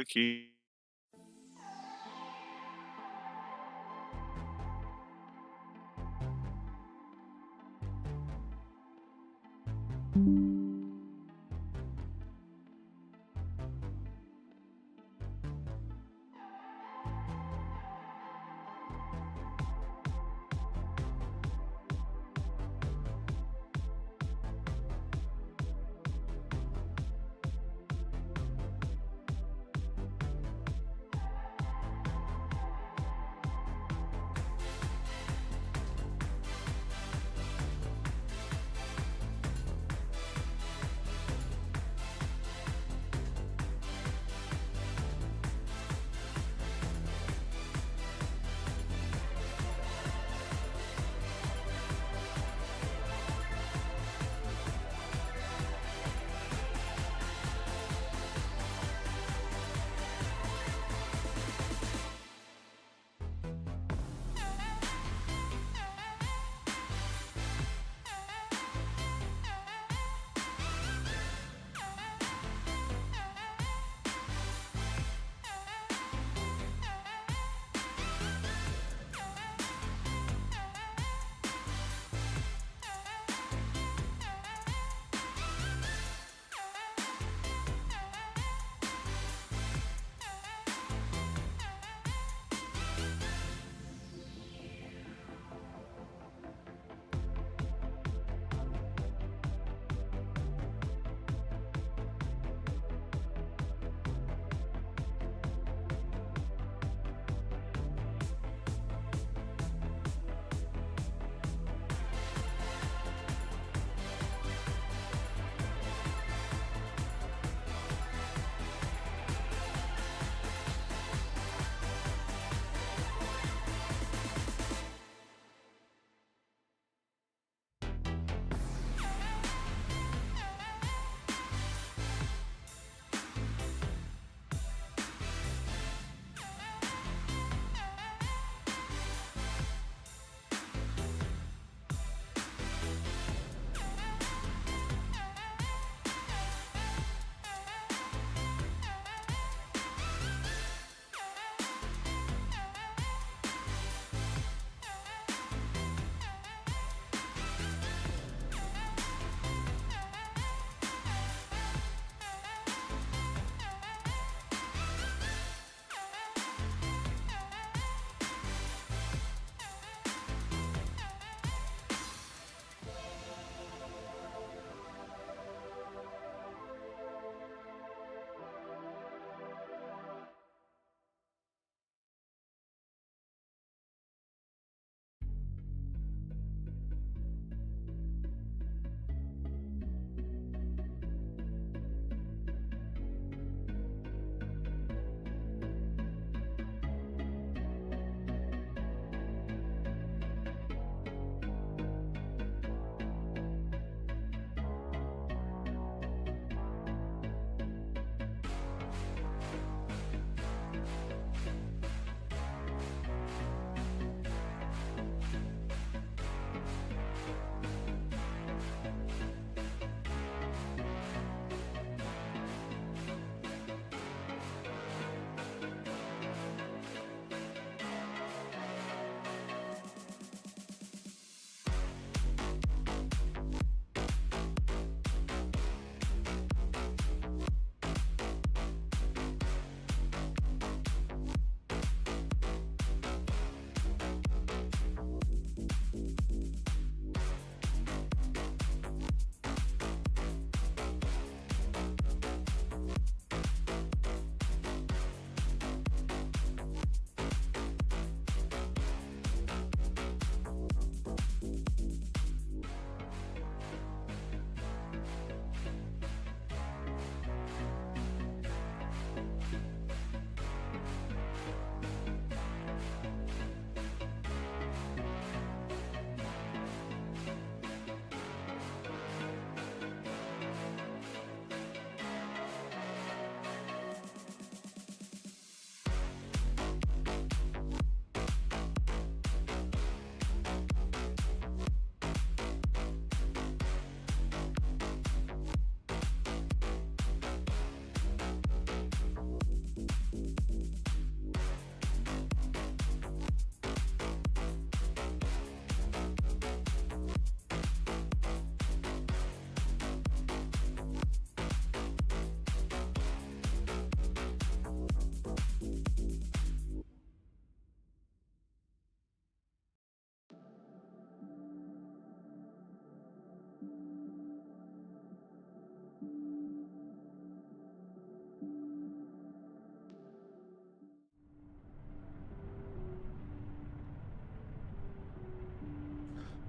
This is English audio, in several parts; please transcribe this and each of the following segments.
aqui.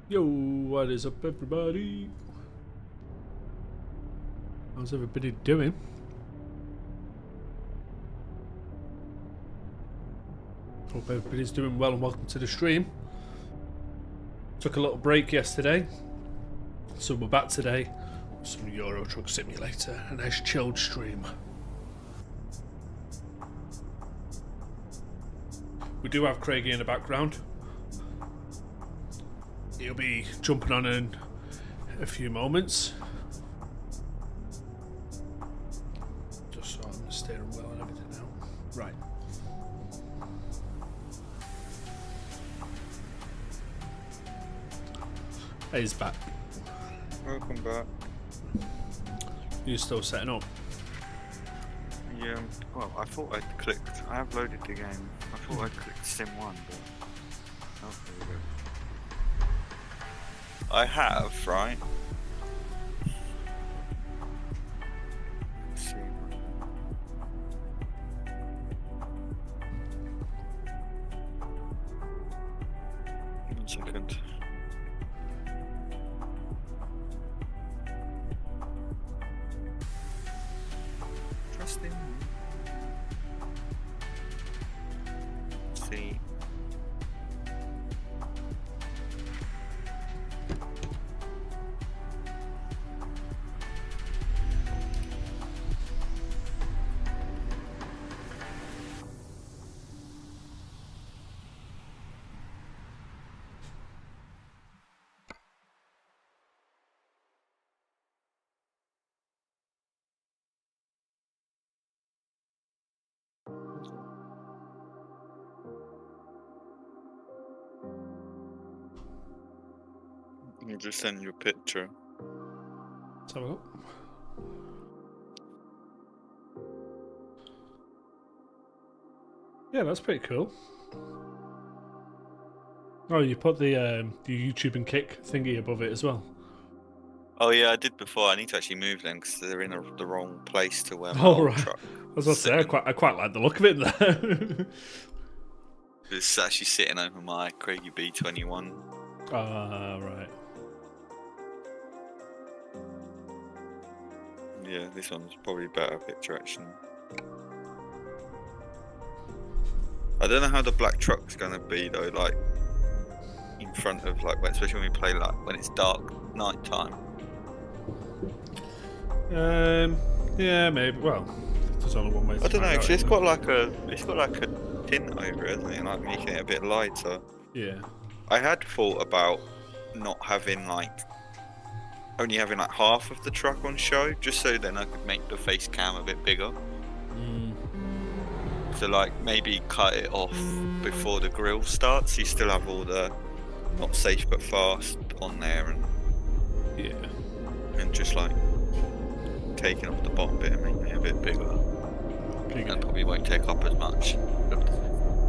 Yo, what is up, everybody? How's everybody doing? Hope everybody's doing well and welcome to the stream. Took a little break yesterday, so we're back today with some Euro Truck Simulator, a nice chilled stream. We do have Craigie in the background. He'll be jumping on in a few moments. Just so I'm steering well and everything now. Right. He's back. Welcome back. You still setting up? Yeah, well, I thought I'd clicked. I have loaded the game. I thought I'd clicked Sim 1, but. Oh, there we go. I have, right? Let's see. 1 second. Trusting. See. I'll just send you a picture. Let's have a look. Yeah, that's pretty cool. Oh, you put the YouTube and Kick thingy above it as well. Oh yeah, I did before. I need to actually move them because they're in the wrong place to where my Oh, old right. truck. I was going to say, I quite like the look of it there. It's actually sitting over my Craigie B21. Ah, right. Yeah, this one's probably better picture action. I don't know how the black truck's gonna be though, like in front of especially when we play when it's dark night time. Yeah, maybe. Well, there's only one way. I don't know, because it's got like a tint over it, hasn't it? Like making it a bit lighter. Yeah. I had thought about not having only having half of the truck on show, just so then I could make the face cam a bit bigger. So maybe cut it off before the grill starts. So you still have all the not safe but fast on there, and just taking off the bottom bit and making it a bit bigger. And probably won't take up as much of the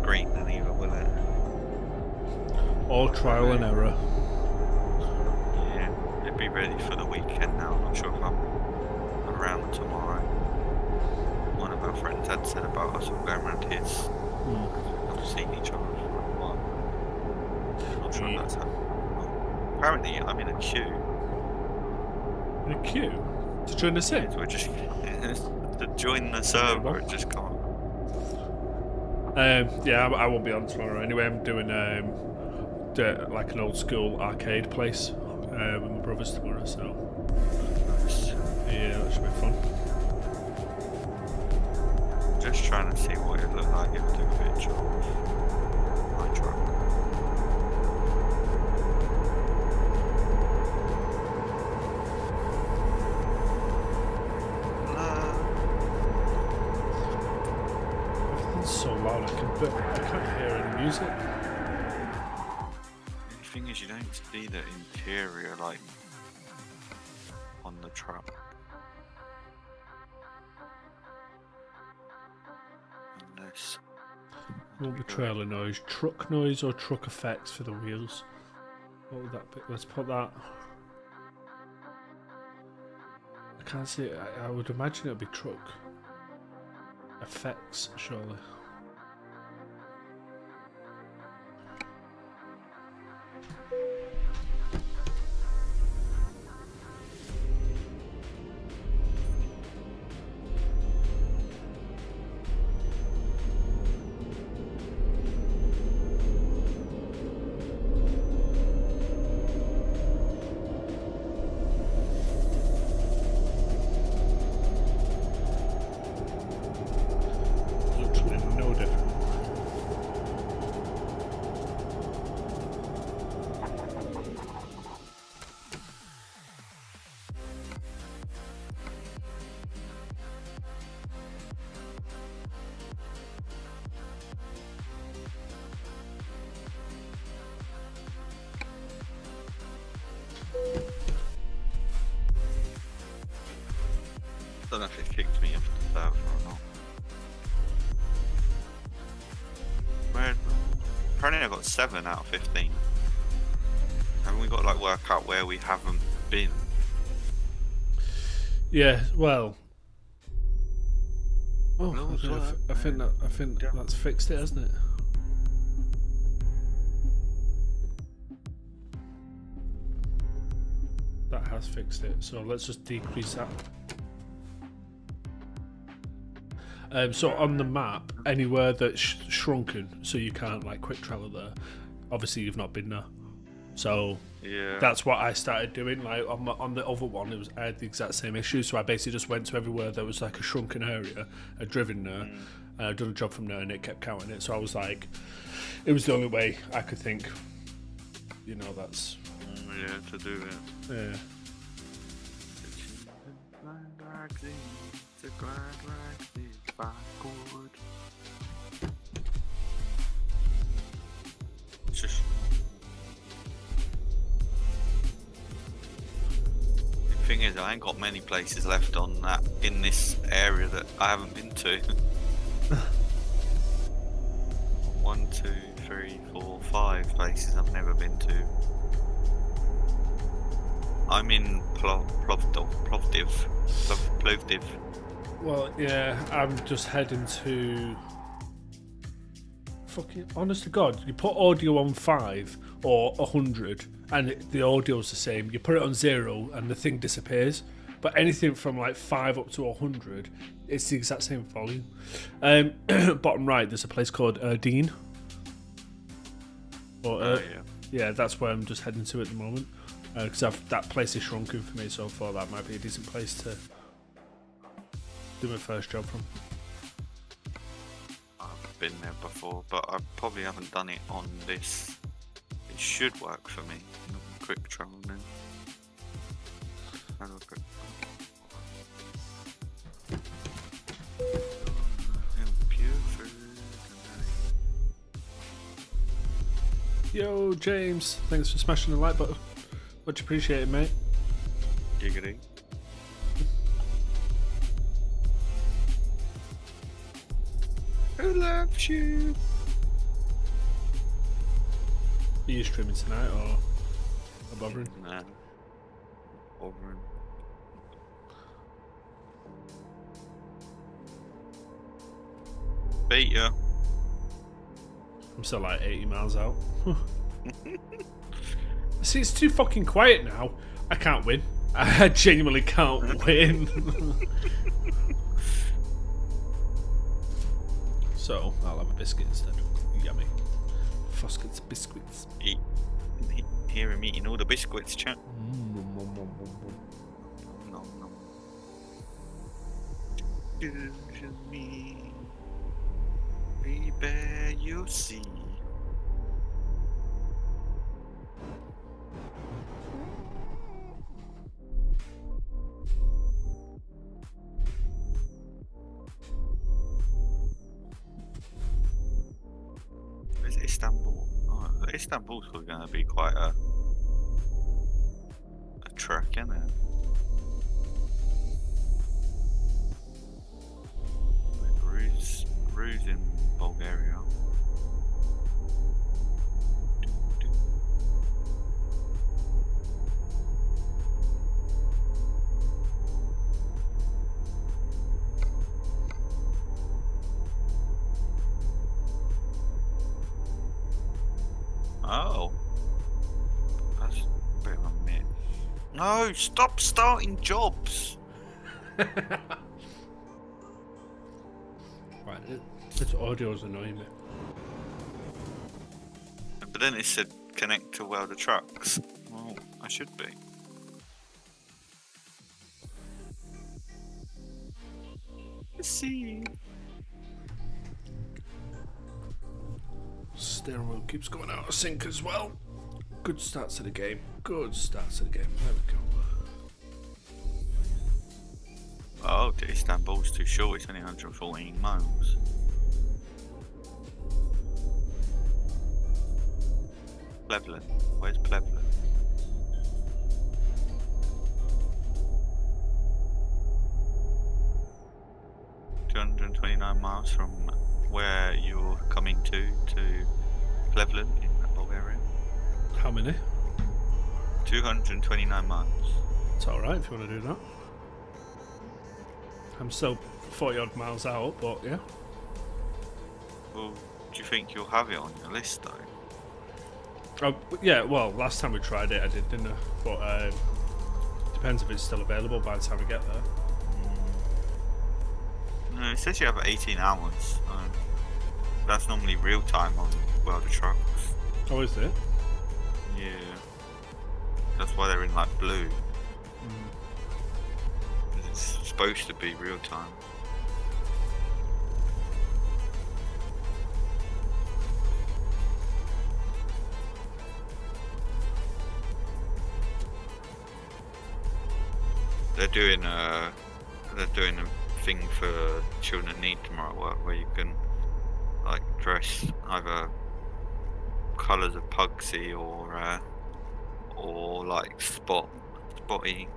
green then either, will it? All trial and error. Yeah, it'd be ready for the weekend now. I'm not sure if I'm around tomorrow. One of our friends had said about us all going around his. We've not seen each other for a while. Not sure if that's happening. Apparently, I'm in a queue. In a queue? To join the sim? We're just to join the server. Just come on. Yeah, I won't be on tomorrow anyway. I'm doing like an old school arcade place with my brothers tomorrow, so yeah, that should be fun. Just trying to see what it looked like if I took a picture of my truck. Everything's so loud, I can't hear any music. The thing is, you don't see the interior on the truck. Unless. Won't be trailer noise, truck noise or truck effects for the wheels. What would that be? Let's put that. I can't see it. I would imagine it would be truck effects, surely. don't know if it kicked me off the server or not. Apparently I got 7 out of 15. Haven't we got to like work out where we haven't been? Yeah, well. Oh, Well, I think that's fixed it, hasn't it? That has fixed it. So let's just decrease that. So on the map, anywhere that's shrunken, so you can't like quick travel there. Obviously, you've not been there, so Yeah. that's what I started doing. Like on the other one, I had the exact same issue. So I basically just went to everywhere there was like a shrunken area. I'd driven there, and I'd done a job from there, and it kept counting it. So I was like, it was the only way I could think. You know, that's Yeah, to do it. yeah. It's just the thing is, I ain't got many places left on that in this area that I haven't been to. 1, 2, 3, 4, 5 places I've never been to. I'm in Plovdiv. Well, yeah, I'm just heading to. Fucking honest to God, you put audio on 5 or 100, and the audio's the same. You put it on 0, and the thing disappears. But anything from like 5 up to 100, it's the exact same volume. Bottom right, there's a place called Erdene. Or, yeah, that's where I'm just heading to at the moment. Because that place is shrunken for me, so I thought that might be a decent place to do my first job from. I've been there before, but I probably haven't done it on this. It should work for me. Quick travel then. How do I quick? Yo, James, thanks for smashing the like button. Much appreciated, mate. Giggity. Who loves you? Are you streaming tonight or bothering? Nah. Bothering. Beat ya. I'm still like 80 miles out. See, it's too fucking quiet now. I can't win. I genuinely can't win. So, I'll have a biscuit instead. Yummy. Foskets biscuits. Hear him eating all the biscuits, chat. No. Excuse me. Prepare you see. Where's Istanbul? Oh, Istanbul's going to be quite a trek, isn't it? Ruse in Bulgaria. Oh. That's a bit of a myth. No, stop starting jobs. Right, this audio's annoying me. But then it said connect to welder trucks. Well, I should be. Let's see. Steering wheel keeps going out of sync as well. Good start to the game. Good start to the game. There we go. Oh, Istanbul's too short. It's only 114 miles. Plevlin. Where's Plevlin? miles from where you're coming to Cleveland in Bulgaria. How many? 229 miles. It's alright if you want to do that. I'm still 40 odd miles out, but yeah. Well, do you think you'll have it on your list though? Yeah, well, last time we tried it I did, didn't I? But depends if it's still available by the time we get there. No, it says you have 18 hours. That's normally real time on World of Trucks. Oh, is it? Yeah. That's why they're in like blue. 'Cause it's supposed to be real time. They're doing a thing for Children in Need tomorrow at work where you can like dress either colours of Pugsy or like Spotty.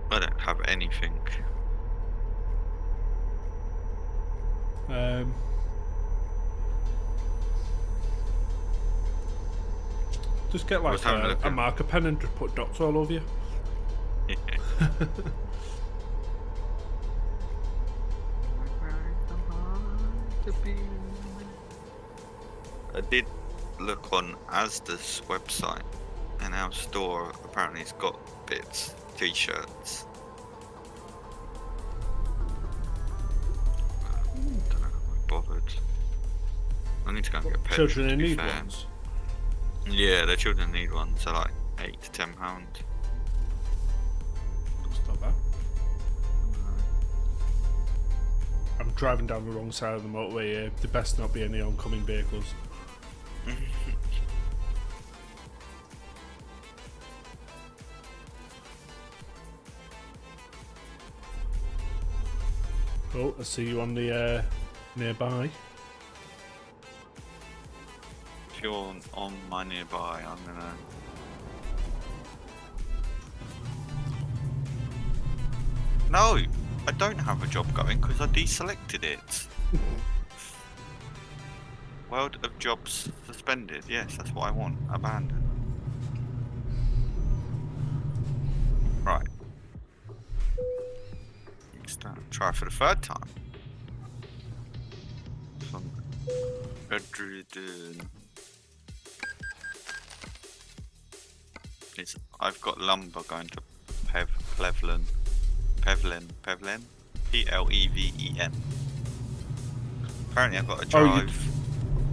I don't have anything. Just get like a marker pen and just put dots all over you. I did look on Asda's website, and our store apparently has got bits, t-shirts. Don't know if I'm bothered. I need to go and get a pair. Children in Need ones? Yeah, the Children in Need ones are like £8 to £10. That's not bad. I'm driving down the wrong side of the motorway here. There best not be any oncoming vehicles. Oh, I see you on the nearby. If you're on my nearby, I'm gonna... No! I don't have a job going because I deselected it. World of Jobs suspended. Yes, that's what I want. Abandoned. Right. Try for the third time. From Edgerton. I've got lumber going to Pevlen. P-L-E-V-E-N. Apparently I've got to drive.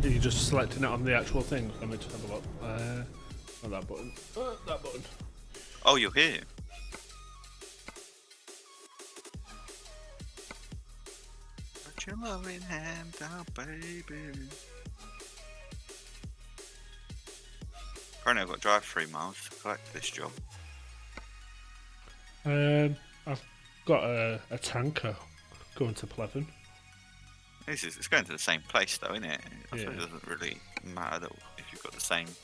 Are you just selecting it on the actual thing? Let me just have a look. On that button. That button. Oh, you're here. Put your loving hand out, baby. Apparently I've got to drive 3 miles to collect this job. I've got a tanker going to Pleven. It's going to the same place though, isn't it? I Yeah. suppose it doesn't really matter that if you've got the same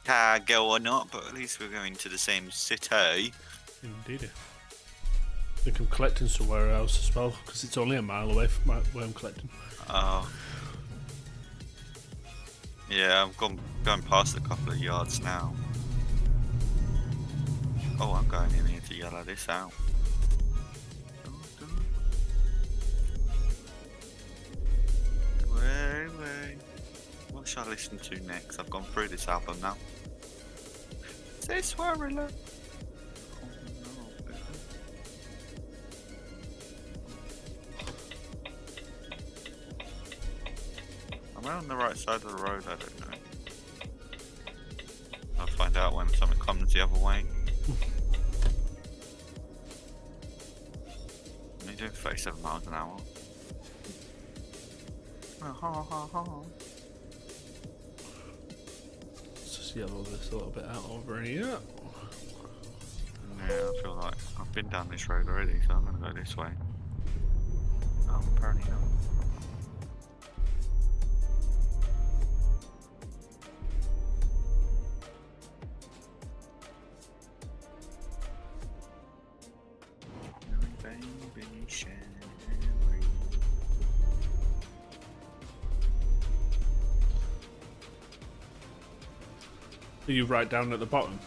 cargo or not, but at least we're going to the same city. Indeed. I think I'm collecting somewhere else as well, because it's only a mile away from where I'm collecting. Oh. Yeah, I'm going past a couple of yards now. Oh, I'm going in here to yellow this out. Wait. What shall I listen to next? I've gone through this album now. Say Swearilla. Am I on the right side of the road? I don't know. I'll find out when something comes the other way. I'm doing 37 miles an hour. Let's just yellow this a little bit out over here. Yeah, I feel like I've been down this road already, so I'm gonna go this way. Oh, apparently not. Baby, Are you right down at the bottom?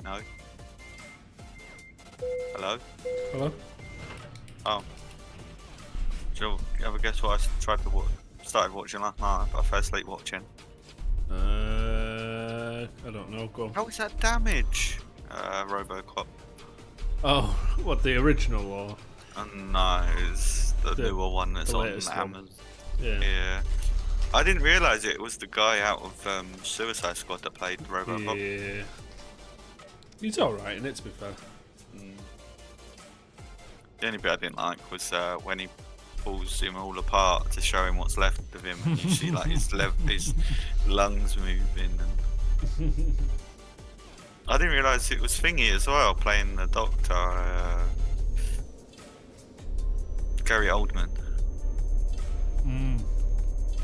No. Hello? Hello? Oh. Do you ever guess what I tried to started watching last night, but I fell asleep watching? I don't know. Go on. How is that damage? Robocop. Oh, what, the original or? No, it's the newer one that's the on latest one. Amazon. Yeah. Yeah. I didn't realise it was the guy out of Suicide Squad that played Robocop. Yeah. He's alright in it, to be fair. The only bit I didn't like was when he pulls him all apart to show him what's left of him, and you see like his lungs moving. And I didn't realise it was Thingy as well, playing the Doctor. Gary Oldman.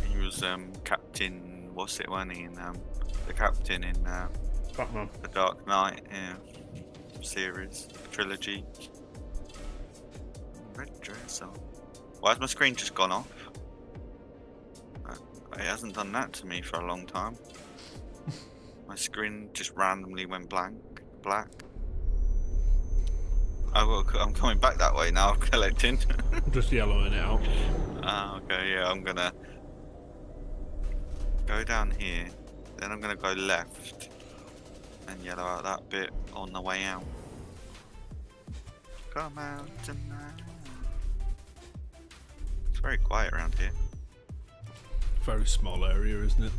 He was Captain. What's it? When he in the Captain in Batman. the Dark Knight series trilogy. Red dress on. Why has my screen just gone off? It hasn't done that to me for a long time. My screen just randomly went black. I'm coming back that way now. I'm collecting. Just yellowing it out. Okay, yeah, I'm gonna go down here. Then I'm gonna go left and yellow out that bit on the way out. Come out tonight. It's very quiet around here. Very small area, isn't it?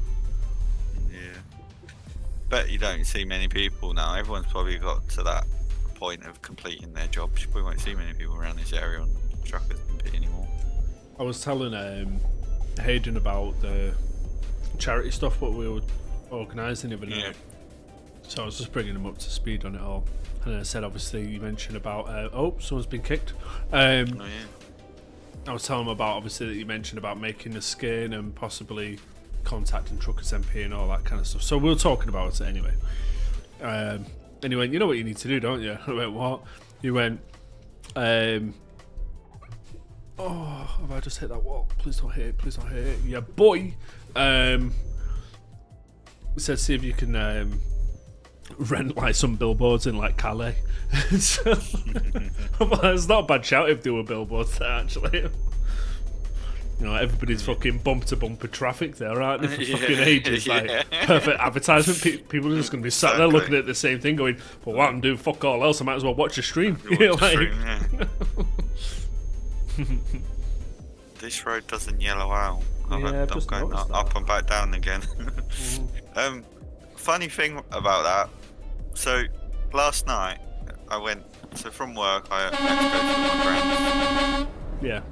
Yeah. Bet you don't see many people now. Everyone's probably got to that point of completing their jobs. You probably won't see many people around this area on truckers and pit anymore. I was telling Hayden about the charity stuff what we were organising the other night. Yeah. So I was just bringing him up to speed on it all. And I said, obviously, you mentioned about, someone's been kicked. Oh yeah. I was telling him about, obviously, that you mentioned about making the skin and possibly contacting Truckers MP and all that kind of stuff. So we were talking about it anyway. And he went, you know what you need to do, don't you? I went, what? He went, have I just hit that wall? Please don't hit it. Yeah, boy. He said, see if you can rent like some billboards in like Calais. So, well, it's not a bad shout if there were billboards there, actually. You know, everybody's fucking bumper to bumper traffic there, aren't they, for fucking ages? Like, perfect advertisement. People are just going to be sat there looking at the same thing going, well, what I'm doing, fuck all else, I might as well watch the stream. This road doesn't yellow out. Yeah, I'm going up and back down again. Funny thing about that, so last night I went, from work I had to go to my friend's. Yeah.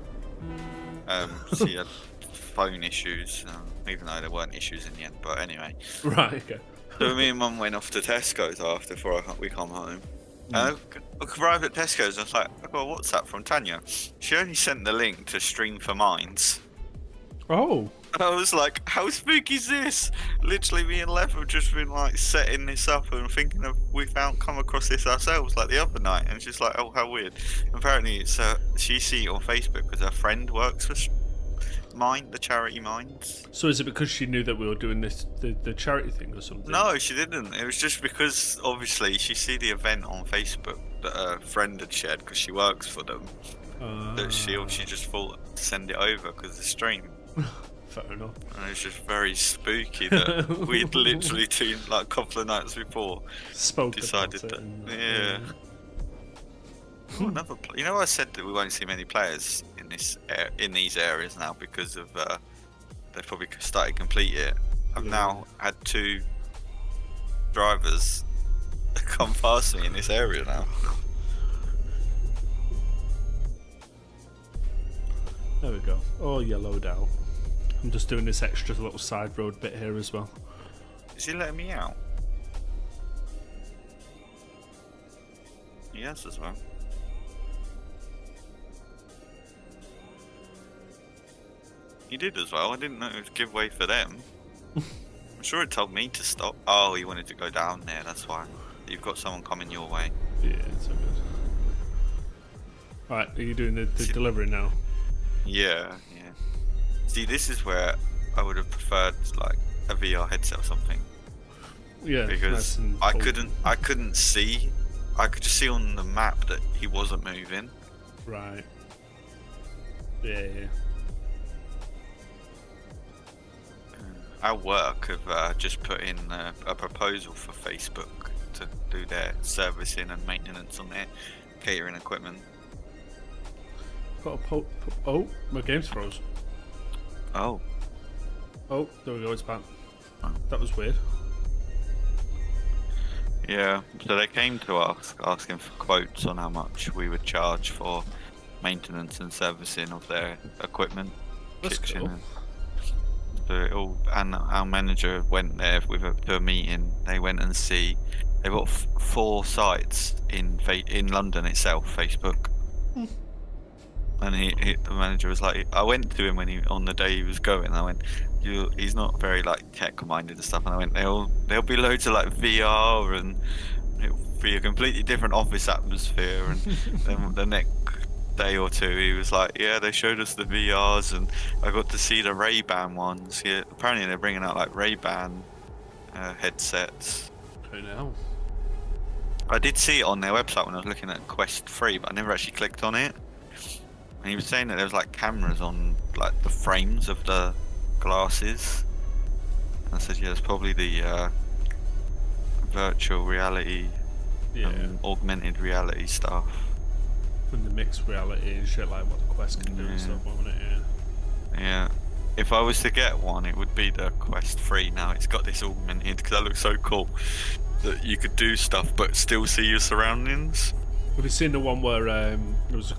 She had phone issues, even though there weren't issues in the end, but anyway. Right, okay. So me and Mum went off to Tesco's after before we come home. I arrived at Tesco's and I was like, I got a WhatsApp from Tanya. She only sent the link to Stream for Minds. Oh. And I was like, how spooky is this? Literally me and Lev have just been like setting this up and thinking of come across this ourselves like the other night, and she's like, oh, how weird. Apparently it's she see it on Facebook because her friend works for the charity Minds. So is it because she knew that we were doing this the charity thing or something? No, she didn't. It was just because obviously she see the event on Facebook that her friend had shared because she works for them. That she obviously just thought to send it over because of the stream. Fair enough. And it was just very spooky that we'd literally like a couple of nights before decided that. Yeah. Ooh, another. You know, I said that we won't see many players in these areas now because of they've probably started to complete it. I've now had 2 drivers come past me in this area now. There we go. Oh, yellowed out. I'm just doing this extra little side road bit here as well. Is he letting me out? Yes, as well. He did as well. I didn't know it was a giveaway for them. I'm sure it told me to stop. Oh, you wanted to go down there, that's why. You've got someone coming your way. Yeah, it's all good. Alright, are you doing the delivery now? Yeah. See, this is where I would have preferred like a VR headset or something. Yeah, because I couldn't see. I could just see on the map that he wasn't moving. Right. Yeah. Our work have just put in a proposal for Facebook to do their servicing and maintenance on their catering equipment. Got a oh, my game's froze. Oh, there we go. It's back. Oh. That was weird. yeah. So they came to us asking for quotes on how much we would charge for maintenance and servicing of their equipment. That's kitchen cool. And our manager went there to a meeting. They went and see. They've got 4 sites in London itself. Facebook. And the manager was like, I went to him on the day he was going. I went, he's not very like tech minded and stuff. And I went, there'll be loads of like VR and it'll be a completely different office atmosphere. And then the next day or two, he was like, yeah, they showed us the VRs and I got to see the Ray-Ban ones. Yeah, apparently they're bringing out like Ray-Ban headsets. Who now? I did see it on their website when I was looking at Quest 3, but I never actually clicked on it. And he was saying that there was like cameras on like the frames of the glasses. And I said, yeah, it's probably the virtual reality, augmented reality stuff. And the mixed reality and shit like what the Quest can do and stuff, won't it? Yeah. If I was to get one, it would be the Quest 3 now. It's got this augmented, because that looks so cool, that you could do stuff but still see your surroundings. Have you seen the one where it was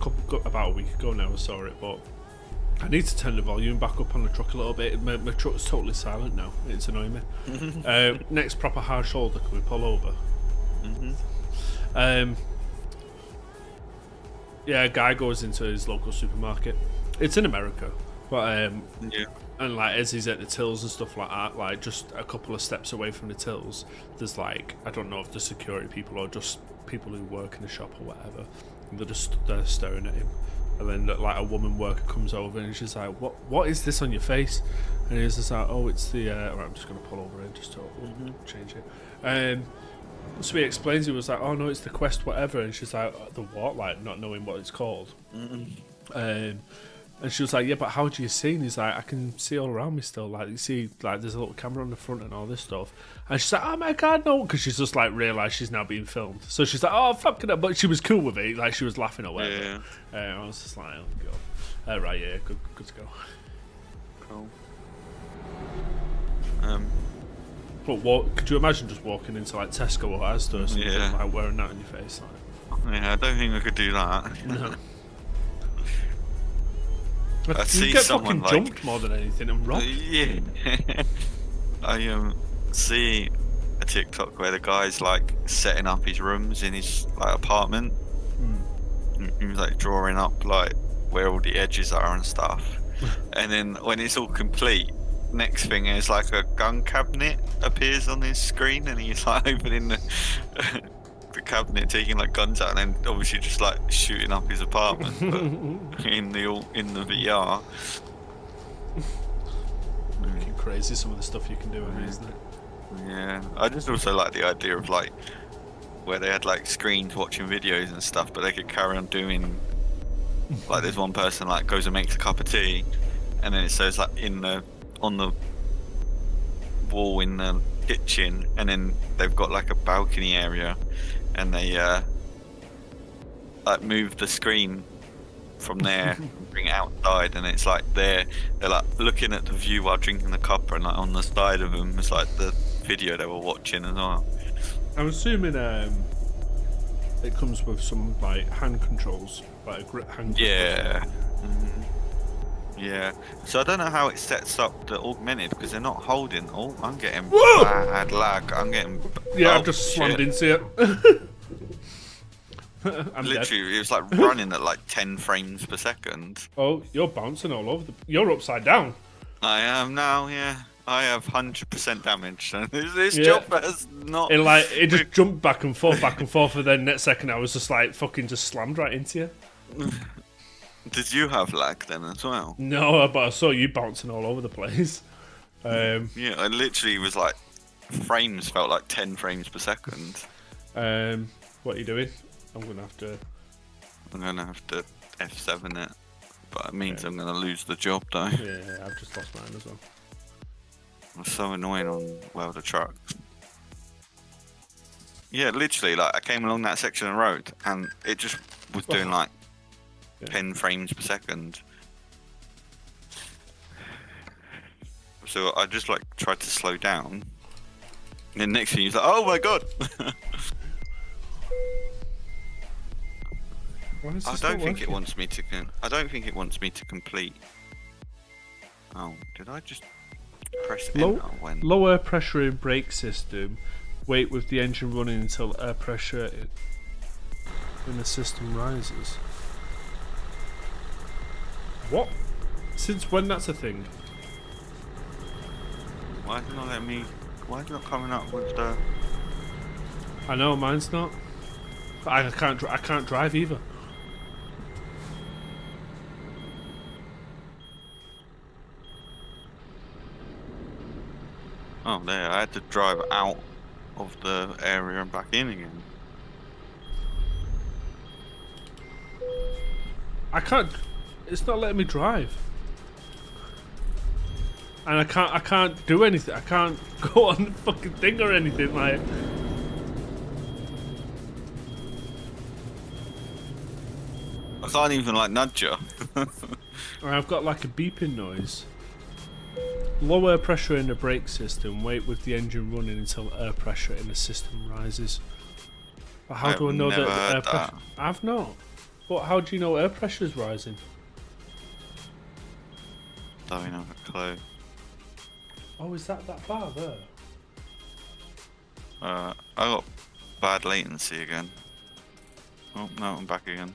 about a week ago now I saw it, but I need to turn the volume back up on the truck a little bit. My truck's totally silent now. It's annoying me. Next proper hard shoulder, can we pull over? Yeah, a guy goes into his local supermarket. It's in America, but and like as he's at the tills and stuff like that, like just a couple of steps away from the tills, there's like, I don't know if the security people or just people who work in the shop or whatever, and they're staring at him. And then like a woman worker comes over and she's like, what is this on your face? And he's just like, oh, it's the right, I'm just gonna pull over and just change it. So he explains, he was like, oh no, it's the Quest whatever, and she's like, the what? Like not knowing what it's called. And she was like, yeah, but how do you see? And he's like, I can see all around me still. Like, you see, like, there's a little camera on the front and all this stuff. And she's like, oh my god, no, because she's just like realised she's now being filmed. So she's like, oh fuck it, but she was cool with it. Like she was laughing or whatever. I was just like, oh god. Right, yeah, good to go. Cool. But could you imagine just walking into like Tesco or Asda or something, like wearing that on your face? Like, yeah, I don't think I could do that. No. I see get someone fucking jumped more than anything and robbed. Yeah. I see a TikTok where the guy's like setting up his rooms in his like apartment. He was like drawing up like where all the edges are and stuff. And then when it's all complete, next thing is like a gun cabinet appears on his screen, and he's like opening the cabinet, taking like guns out, and then obviously just like shooting up his apartment, but in the VR. Fucking crazy, some of the stuff you can do, isn't it? Yeah, I just also like the idea of like where they had like screens watching videos and stuff, but they could carry on doing like there's one person like goes and makes a cup of tea, and then it says like on the wall in the kitchen, and then they've got like a balcony area, and they like move the screen from there, bring it outside, and it's like they're like looking at the view while drinking the cuppa, and like on the side of them is like the video they were watching as well. I'm assuming it comes with some like hand controls, like a grip hand. Yeah. Yeah. So I don't know how it sets up the augmented, because they're not holding. Oh, I'm getting bad lag. I'm getting. Yeah, I've just slammed into it. I'm literally, dead. it was like running at like 10 frames per second. Oh, you're bouncing all over you're upside down. I am now, yeah. I have 100% damage, and this Yeah. job has not. It just jumped back and forth, and then next second I was just like fucking just slammed right into you. Did you have lag then as well? No, but I saw you bouncing all over the place. Yeah, I literally was like, frames felt like 10 frames per second. What are you doing? I'm gonna have to F7 it, but it means I'm gonna lose the job though. Yeah, I've just lost mine as well. It's so annoying on welder trucks. Yeah, literally, like I came along that section of road and it just was doing like 10 frames per second. So I just like tried to slow down. And then next thing he's like, oh my god! I don't think it wants me to. I don't think it wants me to complete. Oh, did I just press enter when? Lower pressure in brake system. Wait with the engine running until air pressure in the system rises. What? Since when that's a thing? Why is it not letting me? Why is it not coming up with the? I know mine's not. But I can't drive either. Oh, there! I had to drive out of the area and back in again. I can't. It's not letting me drive. And I can't do anything. I can't go on the fucking thing or anything like. I can't even like nudge you. I've got like a beeping noise. Lower pressure in the brake system. Wait with the engine running until air pressure in the system rises. But how do I know that the air pressure? I've not. But how do you know air pressure is rising? Don't have a clue. Oh, is that bar there? I got bad latency again. Oh no, I'm back again.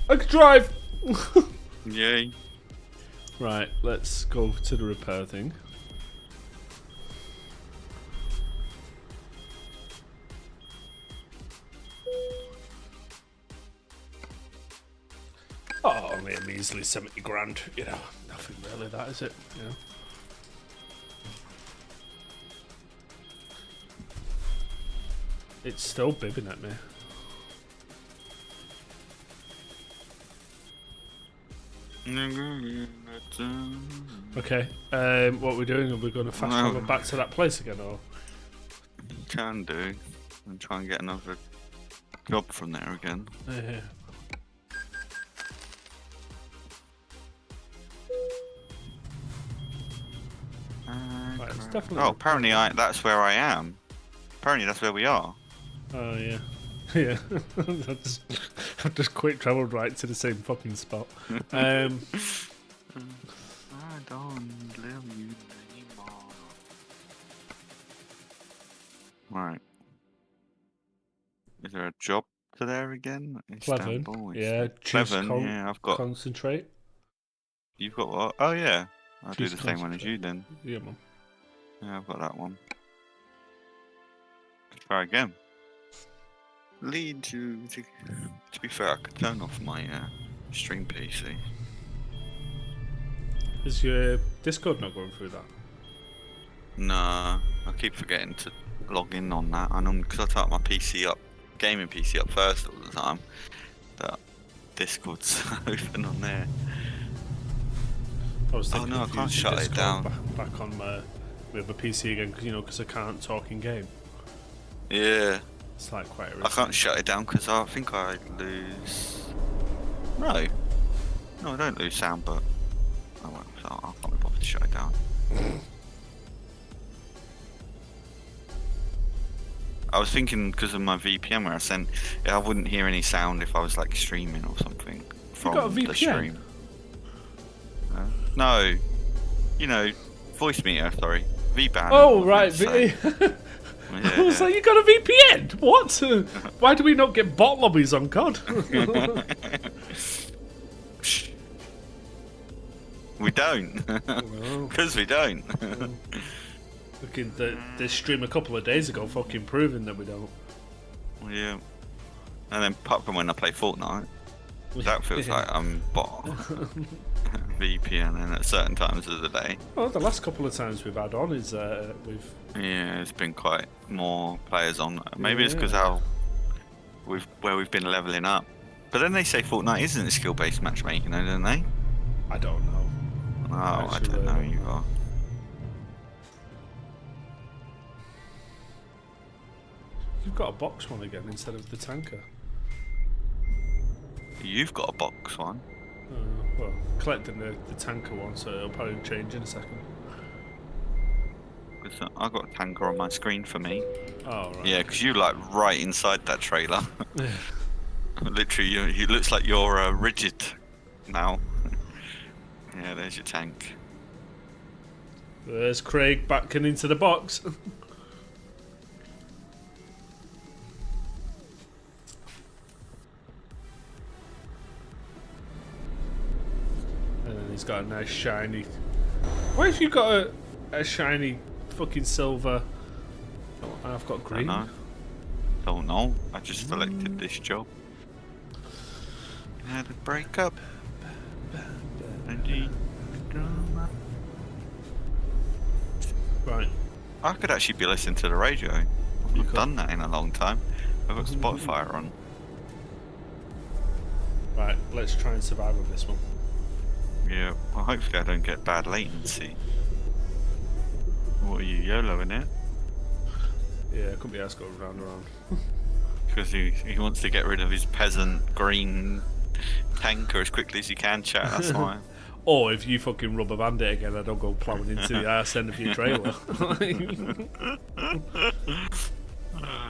I can drive! Yay. Right, let's go to the repair thing. Oh, only a measly 70 grand, you know, nothing really that, is it, you know? It's still bibbing at me. Okay, what we're doing, are we going to fast travel back to that place again, or? Can do. And try and get another job from there again. Yeah. Right, it's definitely oh, apparently that's where I am. Apparently that's where we are. Oh, yeah. Yeah. I've just quick travelled right to the same fucking spot. I don't love you anymore. Right. Is there a job to there again? Cleven. Yeah, Cleven, yeah, I've got. Concentrate. You've got what? Oh, yeah. I'll do Choose the same one as you then. Yeah, man. Yeah, I've got that one. Let's try again. Lead to be fair, I could turn off my stream PC. Is your Discord not going through that? Nah, I keep forgetting to log in on that. I know because I type my PC up, gaming PC up first all the time. That Discord's open on there. I was thinking I can't shut it down. Back on my other PC again, because I can't talk in game. Yeah. It's like quite I can't shut it down because I think I lose. No, I don't lose sound, but I won't. So I can't be bothered to shut it down. I was thinking because of my VPN where I wouldn't hear any sound if I was like streaming or something from you got a VPN? the stream. No, voice meter, sorry. VPN. Oh, right. Yeah. I was like, you got a VPN? What? Why do we not get bot lobbies on COD? We don't. Because we don't. Looking, they streamed a couple of days ago, fucking proving that we don't. Yeah. And then apart from when I play Fortnite, that feels like I'm bot. VPN and at certain times of the day. Well, the last couple of times we've had on is we've. Yeah, it's been quite more players on. Maybe it's because where we've been leveling up. But then they say Fortnite isn't a skill-based matchmaking, don't they? I don't know. Oh, I don't know either. You've got a box one again instead of the tanker. You've got a box one. Well, collecting the tanker one, so it'll probably change in a second. I've got a tanker on my screen for me. Oh, right. Yeah, because you like right inside that trailer. Literally, you looks like you're rigid now. Yeah, there's your tank. There's Craig backing into the box. And then he's got a nice shiny. Why have you got a shiny fucking silver? Oh, and I've got green. Don't know. I just selected this job. Had a breakup. Right. I could actually be listening to the radio. I've not done that in a long time. I've got Spotify on. Right, let's try and survive with this one. Yeah, well hopefully I don't get bad latency. What are you, YOLOing it? Yeah, it couldn't be us going round and round. Because he wants to get rid of his peasant green tanker as quickly as he can, chat, that's why. Or if you fucking rubber band it again, I don't go ploughing into the arse end of your trailer.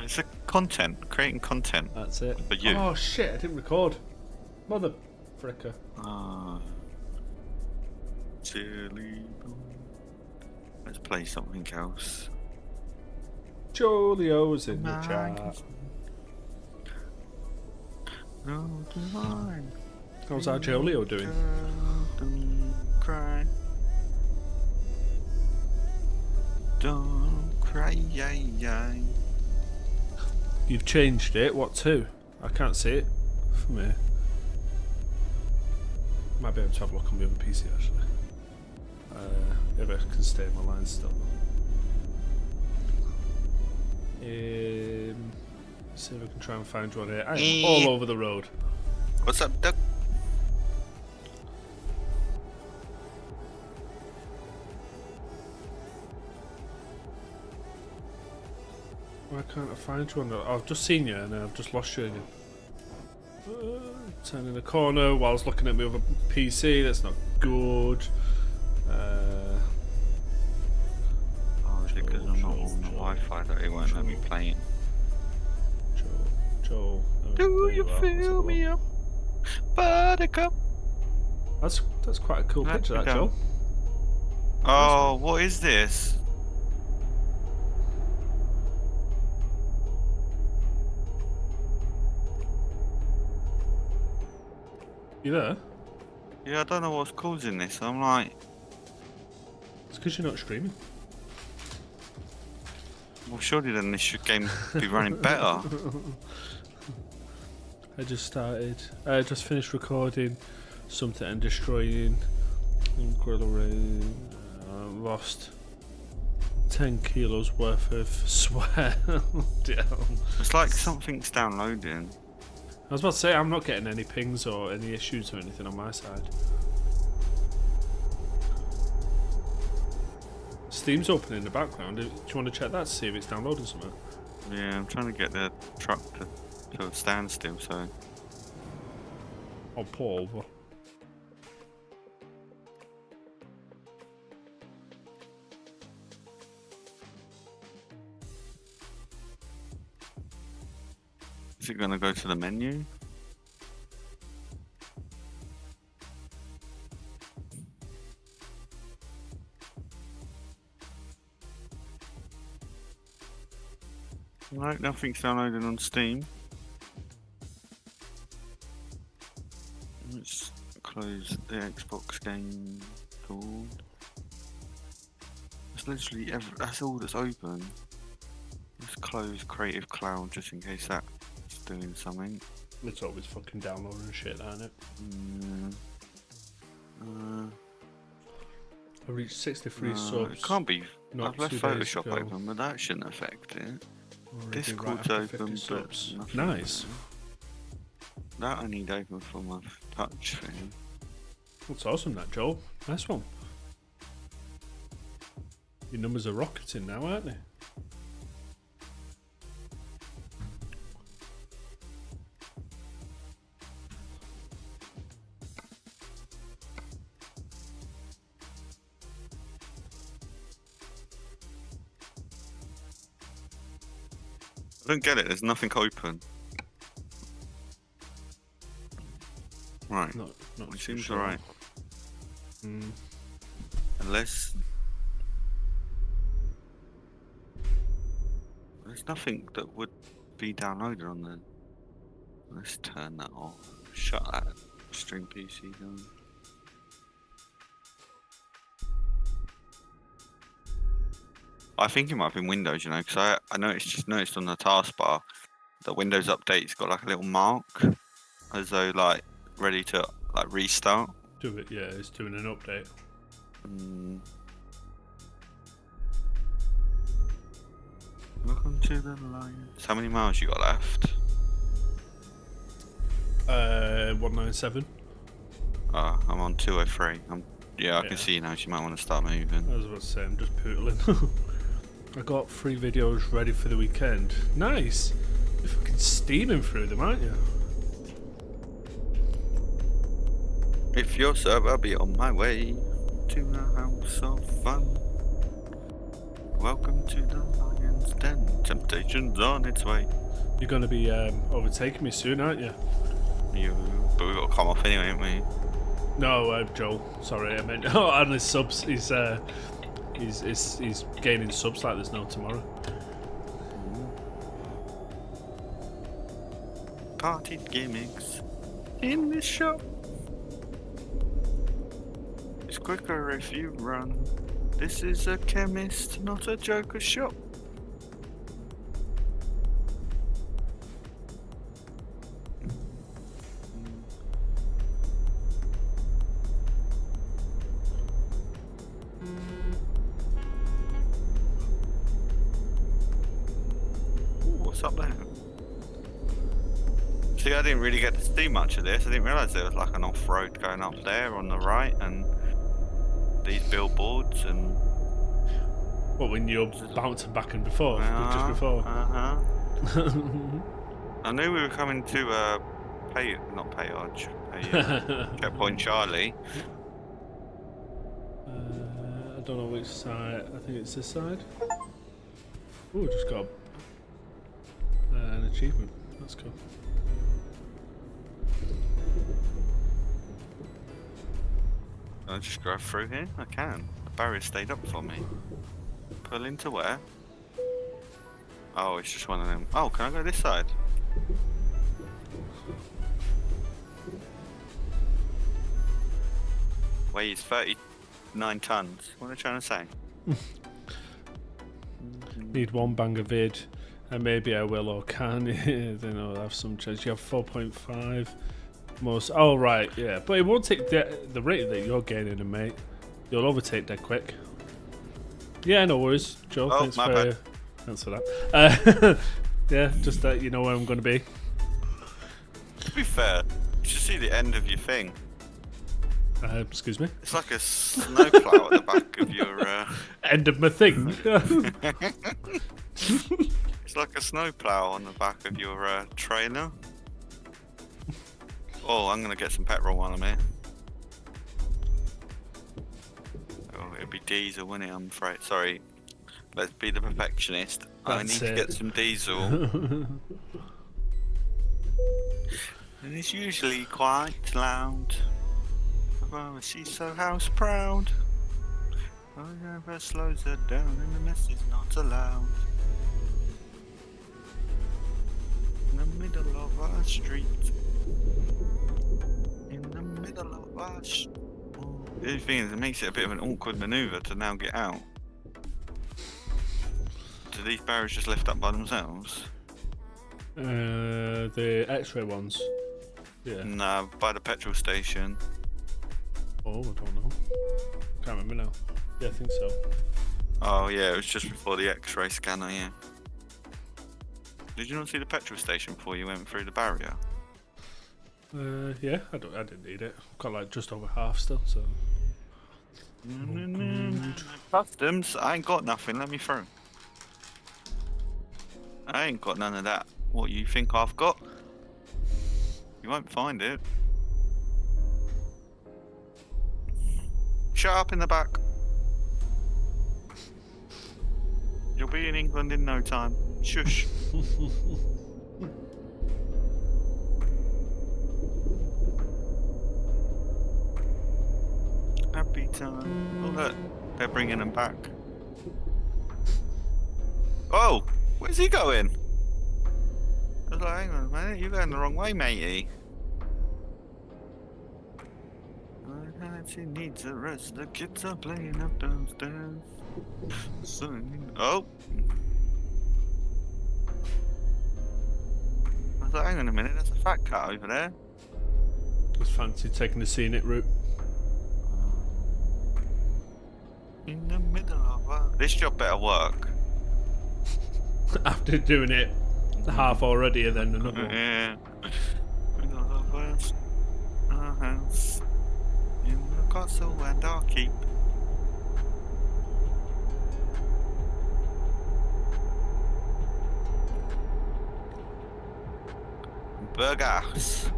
It's a content, creating content. That's it. For you. Oh shit, I didn't record. Mother fricker. Silly. Let's play something else. Jolio's in the chat. No, divine. How's our Jolio doing? Don't cry. Don't cry, yay. You've changed it. What to? I can't see it from here. Might be able to have a look on the other PC actually. If I can stay in my line still. See if I can try and find one here. I am all over the road. What's up, Duck? Why can't I find you? I've just seen you and then I've just lost you again. Turning the corner whilst looking at my other PC. That's not good. Is it because I'm not on the Wi-Fi that it won't let me play it? Joel. Do you fill me up, Buttercup? That's quite a cool picture, that Joel. Oh, what is this? You there? Yeah, I don't know what's causing this. I'm like, It's because you're not streaming. well, surely then this game be running better. I just finished recording something and destroying Gorilla Rain. Lost 10 kilos worth of sweat. It's like something's downloading. I was about to say, I'm not getting any pings or any issues or anything on my side. Steam's open in the background. Do you want to check that to see if it's downloading something? Yeah, I'm trying to get the truck to a standstill, so... I'll pull over. Is it going to go to the menu? No, nothing's downloaded on Steam. Let's close the Xbox game tool. It's literally that's all that's open. Let's close Creative Cloud just in case that's doing something. It's always fucking downloading shit, isn't it? I reached 63 subs. It can't be. not I've left 2 days Photoshop ago. open, but that shouldn't affect it. Already Discord's right after open, 50 subs. but nothing. Nice. That I need open for my touch thing. That's awesome, that, Joel. Nice one. Your numbers are rocketing now, aren't they? I don't get it. There's nothing open. Right. Not It too seems sure. alright. Unless there's nothing that would be downloaded on the. Let's turn that off. Shut that stream PC down. I think it might have been Windows, you know, because I noticed on the taskbar that Windows Update's got like a little mark as though like ready to like restart. Do it, yeah, it's doing an update. Welcome to the Alliance. How many miles you got left? 197. I'm on 203. I Yeah. can see now. You might want to start moving. I was about to say, I'm just pootling. I got 3 videos ready for the weekend. Nice. You're fucking steaming through them, aren't you? If you're sub, I'll be on my way to the house of fun. Welcome to the Lion's Den. Temptation's on its way. You're going to be overtaking me soon, aren't you? But we've got to come off anyway, haven't we? No, Joel. Sorry, I meant. Oh, and his subs. He's gaining subs like there's no tomorrow. Party gimmicks in this shop. It's quicker if you run. This is a chemist, not a joker shop. What's up there? See, I didn't really get to see much of this. I didn't realise there was like an off-road going up there on the right and these billboards and... What, when you're bouncing back and before? Just before? I knew we were coming to Checkpoint Charlie. I don't know which side. I think it's this side. Oh, just got an achievement. That's cool. Can I just drive through here? I can. The barrier stayed up for me. Pull into where? Oh, it's just one of them. Oh, can I go this side? Weighs 39 tons. What are they trying to say? Need one banger vid, and maybe I will or can. Then I'll have some chance. You have 4.5 most. Oh right, yeah, but it won't take the rate that you're gaining, mate. You'll overtake dead quick. Yeah, no worries, Joe. Oh, thanks my for bad. thanks for that. Yeah, just that you know where I'm going to be. To be fair, you should see the end of your thing. Excuse me. It's like a snowplow at the back of your. End of my thing. It's like a snowplow on the back of your trailer. Oh, I'm gonna get some petrol while I'm here. Oh, it'll be diesel, won't it? I'm afraid. Sorry. Let's be the perfectionist. I need to get some diesel. And it's usually quite loud. Oh, she's so house proud. Oh, never slows her down and the mess is not allowed. In the middle of our street. In the middle of our street. The only thing is, it makes it a bit of an awkward manoeuvre to now get out. Do these barriers just lift up by themselves? The X-ray ones. Yeah. Nah, by the petrol station. Oh, I don't know. Can't remember now. Yeah, I think so. Oh yeah, it was just before the X-ray scanner. Yeah. Did you not see the petrol station before you went through the barrier? Yeah, I didn't need it. I've got like just over half still, so. Customs, I ain't got nothing, let me through. I ain't got none of that. What you think I've got? You won't find it. Shut up in the back. You'll be in England in no time. Shush. Happy time. Oh look, they're bringing him back. Oh, where's he going? I was like, hang on a minute, you're going the wrong way, matey. She needs a rest. The kids are playing up downstairs. Oh. I was like, hang on a minute, there's a fat cat over there. Just fancy taking the scenic route. In the middle of this job better work. After doing it half already and then another one. Yeah. Middle of us, our house, in the castle and our keep. Burgers.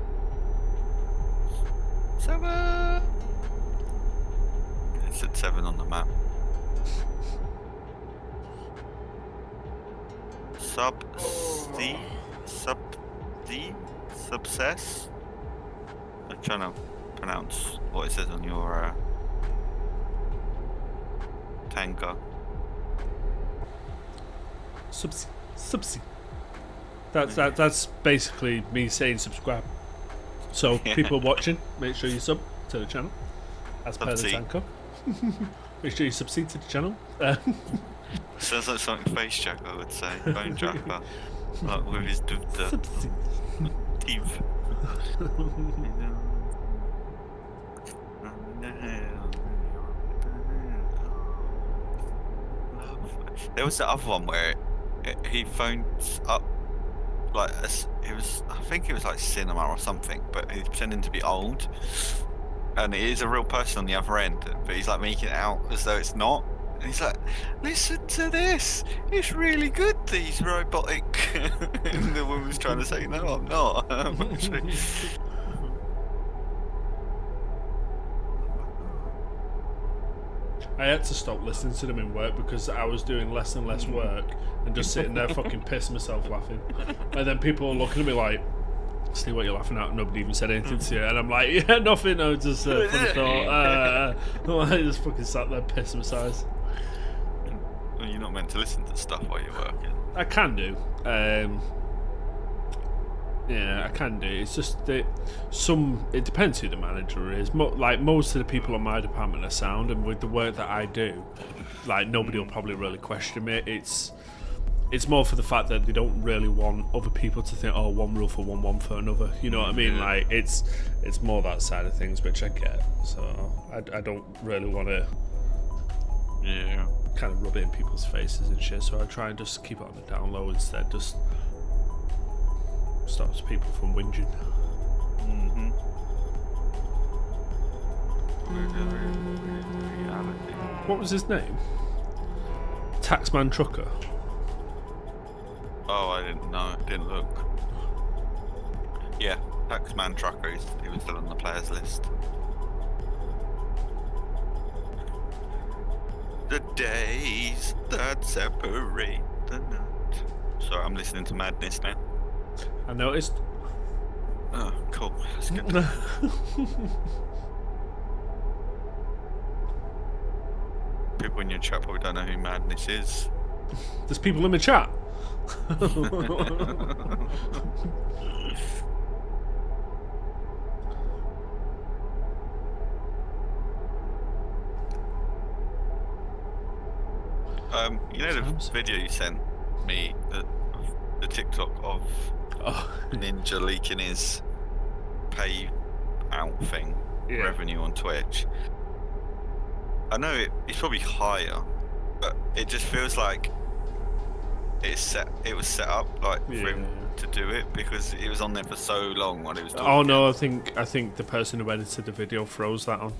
7. It said 7 on the map. Subsess. I'm trying to pronounce what it says on your tanker. Subsy. That's basically me saying subscribe. So people watching, make sure you sub to the channel. As per the tanker. Make sure you subscribe to the channel. Sounds like something Face Jacker would say. Bone Jacker. Like with his teeth. There was the other one where he phones up like it was, I think it was like cinema or something, but he's pretending to be old, and it is a real person on the other end, but he's like making it out as though it's not. And he's like, listen to this, it's really good, these robotic. And the woman's trying to say, no, I'm not. I'm actually... I had to stop listening to them in work because I was doing less and less work and just sitting there fucking pissing myself laughing. And then people were looking at me like, see what you're laughing at, nobody even said anything to you. And I'm like, yeah, nothing, no, just funny thought. I just fucking sat there pissing myself. Well, you're not meant to listen to stuff while you're working. I can do. Yeah, I can do. It's just that it depends who the manager is. Like most of the people on my department are sound, and with the work that I do, like nobody will probably really question me. It's more for the fact that they don't really want other people to think, oh, one rule for one for another. You know what I mean? Yeah. Like it's more that side of things, which I get. So I don't really want to. Yeah. Kind of rub it in people's faces and shit. So I try and just keep it on the down low instead. Just stops people from whinging. Mm-hmm. What was his name? Taxman Trucker. Oh, I didn't know. Didn't look. Yeah, Taxman Trucker. He was still on the players list. The days that separate the night. Sorry, I'm listening to Madness now. I noticed. Oh, cool. That's good. People in your chat probably don't know who Madness is. There's people in the chat. You know the video you sent me, the TikTok of Ninja leaking his pay out thing, revenue on Twitch. I know it's probably higher, but it just feels like it was set up like for him to do it, because it was on there for so long while he was talking. Oh no, I think the person who edited the video froze that on.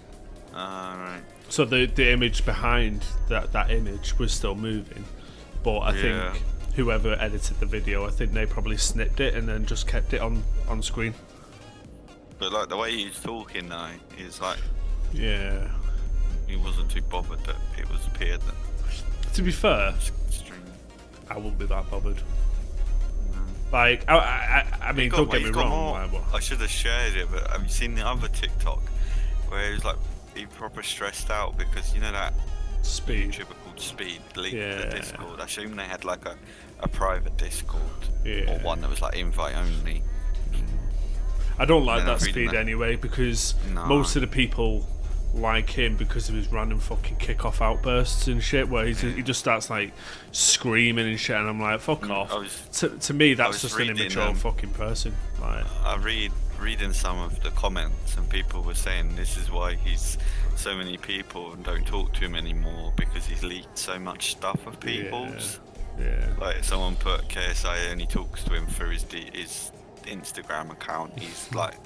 Right. So the image behind that image was still moving, but I think whoever edited the video, I think they probably snipped it and then just kept it on screen. But like the way he's talking now, is like he wasn't too bothered that it was appeared that. To be fair, I wouldn't be that bothered. No. Like I mean, don't get me wrong. I should have shared it, but have you seen the other TikTok where he was like, he proper stressed out because you know that YouTuber called Speed leaked the Discord. I assume they had like a private Discord or one that was like invite only. I don't like that Speed anyway, because most of the people like him because of his random fucking kick-off outbursts and shit, where he just starts like screaming and shit, and I'm like, fuck off. To me, that's just an immature fucking person. Like, I reading some of the comments, and people were saying this is why so many people don't talk to him anymore, because he's leaked so much stuff of people's. Like someone put KSI only talks to him through his Instagram account. He's like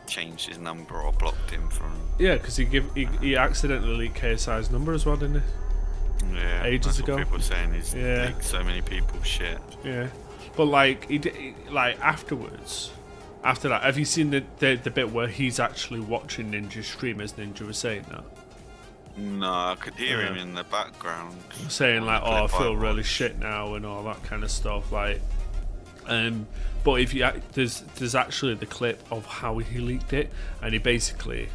changed his number or blocked him from. Yeah, because he accidentally leaked KSI's number as well, didn't he? Yeah, ages ago. People were saying he's leaked so many people's shit. Yeah, but like like afterwards. After that, have you seen the bit where he's actually watching Ninja stream as Ninja was saying that? No, I could hear him in the background saying like, "Oh, I feel really shit now" and all that kind of stuff. Like, but if you there's actually the clip of how he leaked it, and he basically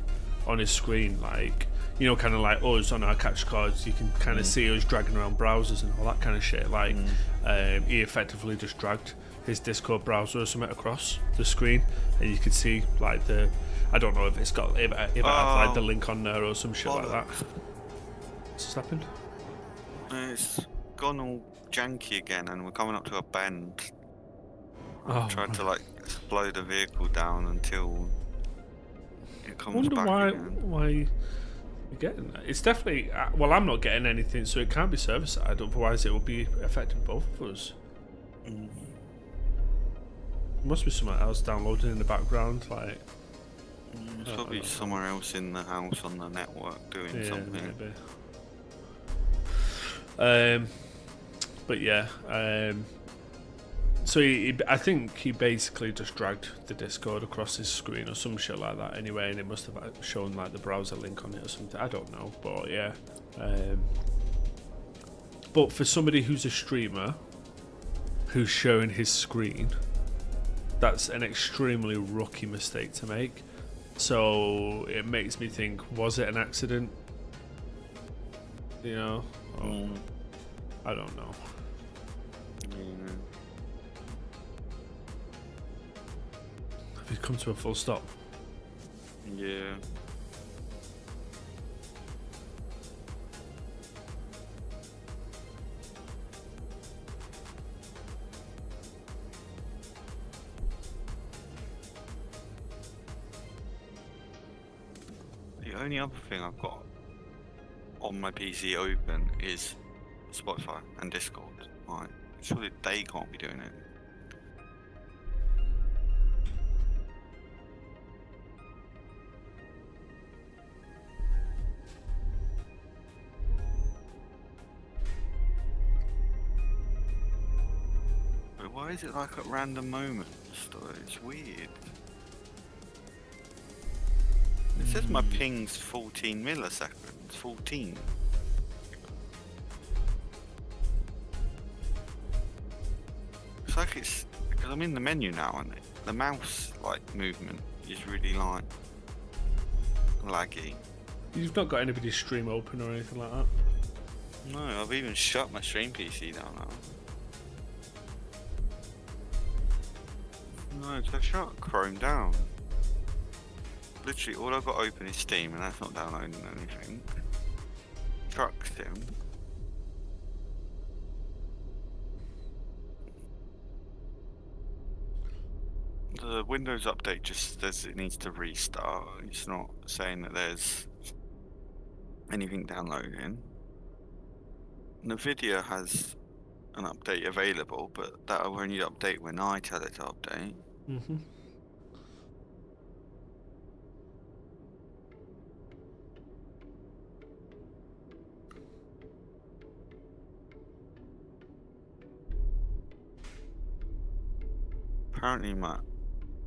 on his screen, like, you know, kind of like us on our catch cards, you can kind of see us dragging around browsers and all that kind of shit. Like, he effectively just dragged his Discord browser or something across the screen, and you could see like I don't know if it's got if it had like the link on there or some shit like that. What's happened? It's gone all janky again, and we're coming up to a bend. I've tried to like slow the vehicle down until it comes back again. Why you're getting that? It's definitely well, I'm not getting anything, so it can't be server side. Otherwise, it will be affecting both of us. Must be something else downloading in the background, like. It's probably somewhere else in the house on the network doing something. Maybe. But yeah. So I think he basically just dragged the Discord across his screen or some shit like that. Anyway, and it must have shown like the browser link on it or something. I don't know, but yeah. But for somebody who's a streamer who's showing his screen, that's an extremely rookie mistake to make. So it makes me think, was it an accident? You know? I don't know. Have you come to a full stop? Yeah. The only other thing I've got on my PC open is Spotify and Discord. Right. Surely they can't be doing it. But why is it like at random moments though? It's weird. It says my ping's 14 milliseconds. 14. It's like it's because I'm in the menu now, and the mouse like movement is really like laggy. You've not got anybody's stream open or anything like that? No, I've even shut my stream PC down now. No, so shut Chrome down. Literally, all I've got open is Steam, and that's not downloading anything. Truck Sim. The Windows update just says it needs to restart. It's not saying that there's anything downloading. NVIDIA has an update available, but that'll only update when I tell it to update. Mm-hmm. Apparently my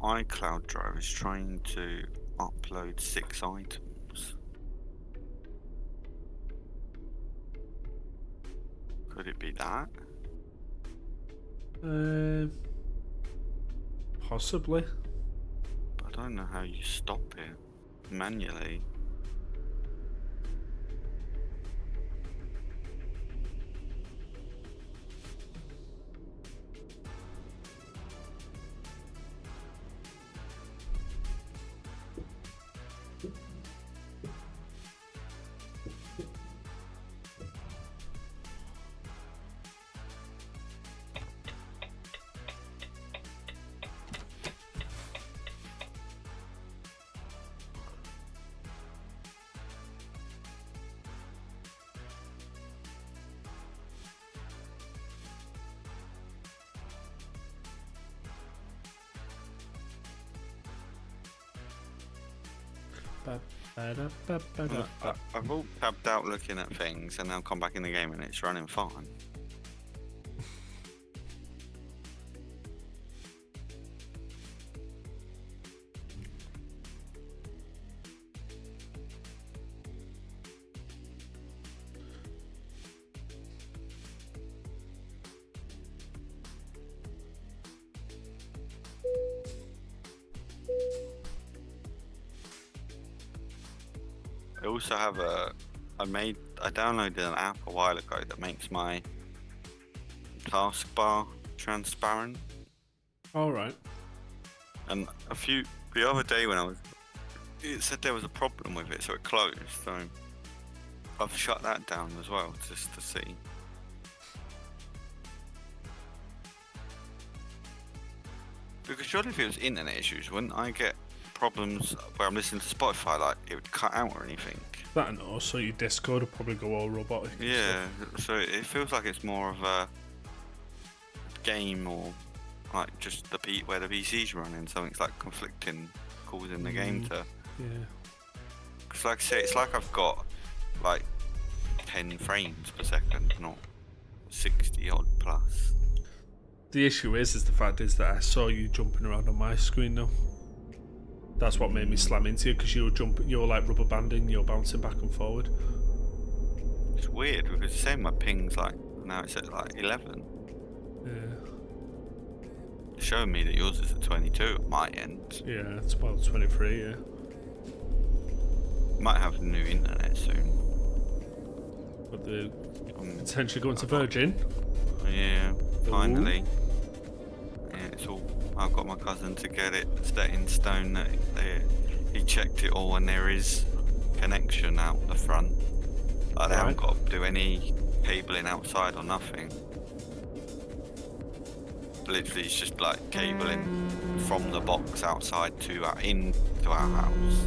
iCloud drive is trying to upload 6 items. Could it be that? Possibly. I don't know how you stop it manually. I've all tabbed out looking at things and now come back in the game and it's running fine. I also have I downloaded an app a while ago that makes my taskbar transparent. All right. And the other day when it said there was a problem with it, so it closed. So I've shut that down as well, just to see. Because surely if it was internet issues, wouldn't I get problems where I'm listening to Spotify, like it would cut out or anything? That and also your Discord would probably go all robotic. Yeah, so it feels like it's more of a game, or like just where the PC's running, something's like conflicting, causing the game to. Yeah. Because like I say, it's like I've got like 10 frames per second, not 60 odd plus. The issue is the fact is that I saw you jumping around on my screen now. That's what made me slam into you, because you were like rubber banding, you're bouncing back and forward. It's weird because it's saying my ping's like, now it's at like 11. Yeah. It's showing me that yours is at 22 at my end. Yeah, it's about 23, yeah. Might have new internet soon. But the potentially going to Virgin. Yeah, finally. Yeah, it's all. I've got my cousin to get it set in stone that he checked it all and there is connection out the front. Like they haven't got to do any cabling outside or nothing. Literally, it's just like cabling from the box outside to into our house.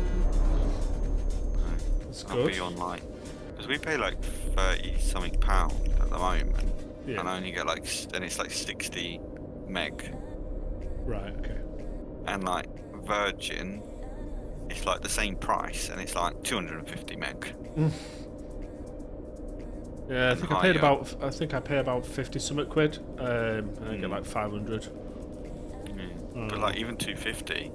That's I'll good. be on like, because we pay like 30 something pound at the moment, and I only get like, then it's like 60 meg. Right, okay. And like Virgin, it's like the same price, and it's like 250 meg. Yeah, I think I pay about 50 something quid, and I get like 500. But like even 250.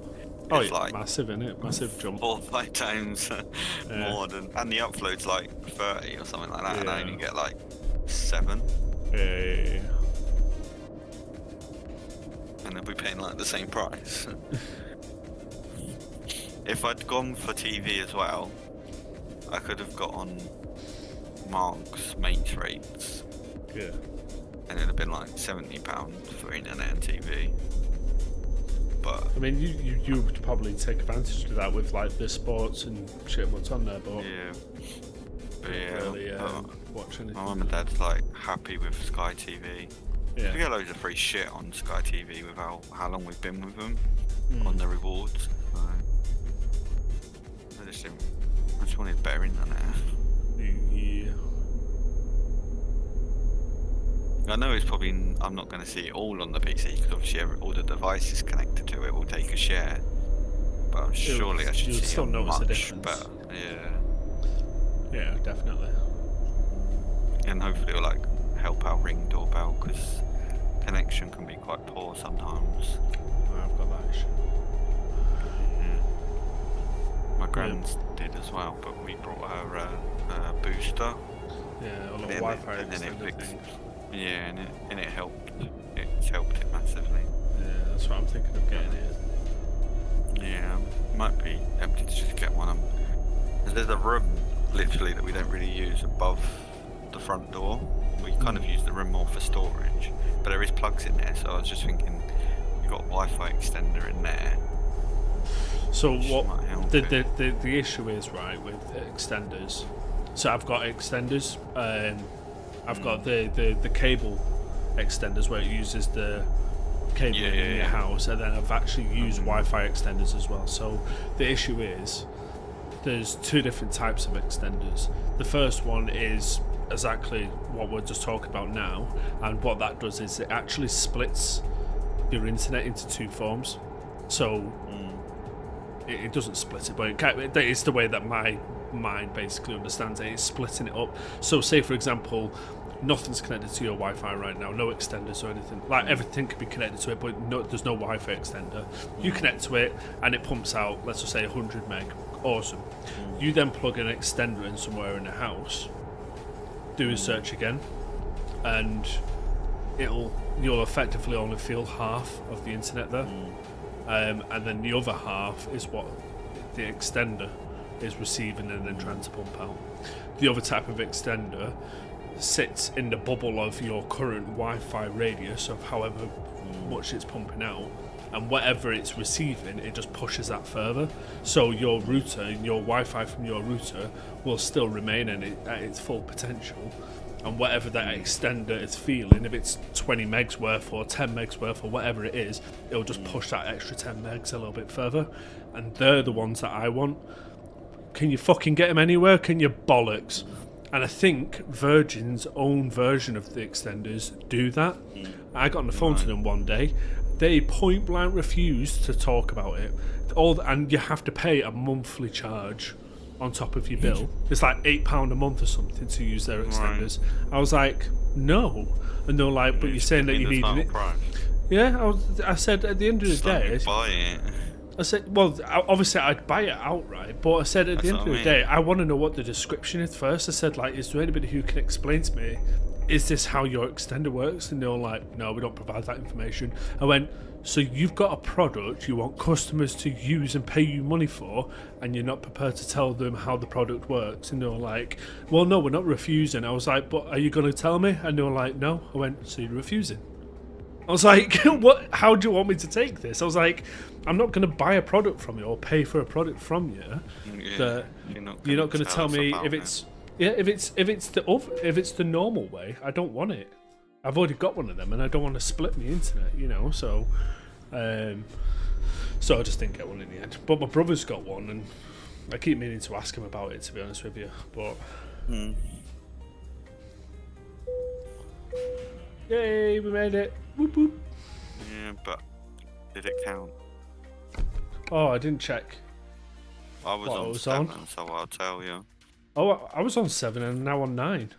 Oh it's yeah, like massive, innit? Massive jump. 4 or 5 times more than, and the upload's like 30 or something like that, and I only get like 7. Yeah. And they'll be paying like the same price. If I'd gone for TV as well, I could have got on Mark's mates rates. Yeah. And it'd have been like £70 for internet and TV. but I mean, you would probably take advantage of that with like the sports and shit what's on there, but yeah. But yeah, really watch anything. my mum and dad's like happy with Sky TV. We Yeah. get loads of free shit on Sky TV with how long we've been with them on the rewards. So I just wanted better internet. Yeah. I know it's probably I'm not going to see it all on the PC because obviously all the devices connected to it will take a share. But surely I should you'll see still a notice the much difference. better. Yeah, Yeah, definitely. and hopefully it'll like help our Ring doorbell because connection can be quite poor sometimes. I've got that issue. My grand's did as well, but we brought her a booster. Yeah, a little And Wi-Fi and then it extender fixed. thing. Yeah, and it helped. It's helped it massively. Yeah, that's what I'm thinking of getting here. Yeah, might be tempted to just get one. 'Cause there's a room literally that we don't really use above the front door. We kind of use the room more for storage, but there is plugs in there. So I was just thinking, you've got Wi-Fi extender in there. So Which what might help the issue is, right, with extenders. So I've got extenders. I've got the cable extenders where it uses the cable in your house, and then I've actually used Wi-Fi extenders as well. So the issue is there's two different types of extenders. The first one is exactly what we're just talking about now, and what that does is it actually splits your internet into two forms. So it doesn't split it, but it's the way that my mind basically understands it. It's splitting it up. So say for example, nothing's connected to your Wi-Fi right now, no extenders or anything. Like everything can be connected to it, but there's no Wi-Fi extender. You connect to it and it pumps out, let's just say 100 meg. Awesome. You then plug an extender in somewhere in the house, do a search again, and you'll effectively only feel half of the internet there. And then the other half is what the extender is receiving and then trying to pump out. The other type of extender sits in the bubble of your current Wi-Fi radius of however much it's pumping out, and whatever it's receiving, it just pushes that further. So your router and your Wi-Fi from your router will still remain at its full potential, and whatever that extender is feeling, if it's 20 megs worth or 10 megs worth or whatever it is, it'll just push that extra 10 megs a little bit further. And they're the ones that I want. Can you fucking get them anywhere? Can you bollocks? And I think Virgin's own version of the extenders do that. I got on the phone to them one day. They point blank refused to talk about it. And you have to pay a monthly charge on top of your bill. It's like £8 a month or something to use their extenders. I was like, no. And they're like, but you're saying that you need it. Yeah, I said at the end of the day, buy it. I said, well, obviously I'd buy it outright, but I said at the end of the day, I want to know what the description is first. I said, like, is there anybody who can explain to me, is this how your extender works? And they were like, no, we don't provide that information. I went, so you've got a product you want customers to use and pay you money for, and you're not prepared to tell them how the product works? And they were like, well, no, we're not refusing. I was like, but are you going to tell me? And they were like, no. I went, so you're refusing? I was like, what? How do you want me to take this? I was like, I'm not going to buy a product from you or pay for a product from you. That you're not going to tell me if it's if it's the normal way. I don't want it. I've already got one of them, and I don't want to split my internet. So I just didn't get one in the end. But my brother's got one, and I keep meaning to ask him about it. To be honest with you, but. Yay, we made it. Whoop whoop. Yeah, but did it count? Oh, I didn't check. I was on 7, so I'll tell you. Oh, I was on 7 and now on 9.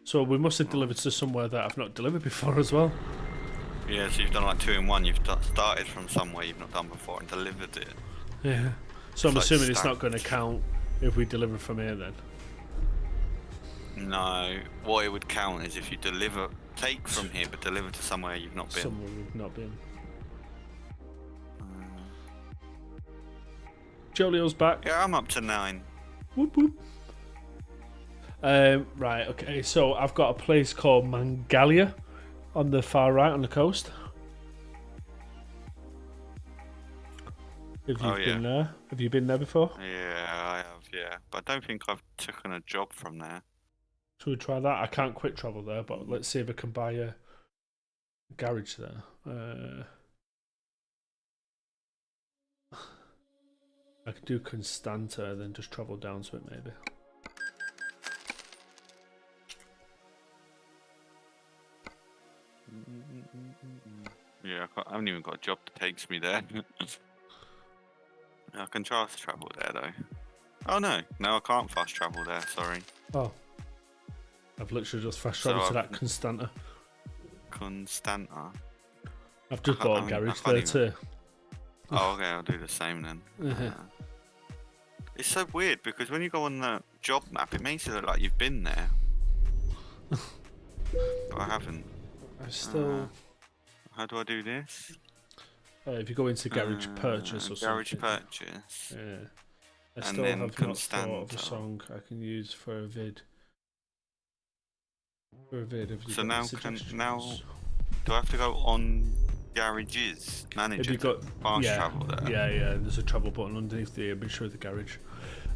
So we must have delivered to somewhere that I've not delivered before as well. Yeah, so you've done like 2 in 1. You've started from somewhere you've not done before and delivered it. Yeah. So I'm like assuming it's not going to count if we deliver from here then. No, what it would count is if you take from here but deliver to somewhere you've not been. Somewhere we've not been. Jolio's back. Yeah, I'm up to 9. Whoop whoop. Right, okay, so I've got a place called Mangalia on the far right on the coast. If Oh, you've yeah. been there, have you been there before? Yeah, I have, yeah. But I don't think I've taken a job from there. Should we try that? I can't quick travel there, but let's see if I can buy a garage there. I could do Constanta, then just travel down to it maybe. Yeah, I haven't even got a job that takes me there. I can fast travel there though. Oh no, I can't fast travel there. Sorry. Oh, I've literally just fast So travelled to I've- that Constanta. Constanta. I've just I bought a mean, I garage can't there even- too. Oh, okay, I'll do the same then. It's so weird because when you go on the job map, it makes it look like you've been there. But I haven't. I still, How do I do this? if you go into garage purchase or Garage something, purchase. yeah. I And still then have not thought of a Constanta. song I can use for a vid. For a vid, have you So got now any can- now suggestions? Do I have to go on garages Have manager you got to fast yeah, travel there? yeah. There's a travel button underneath the image of the garage.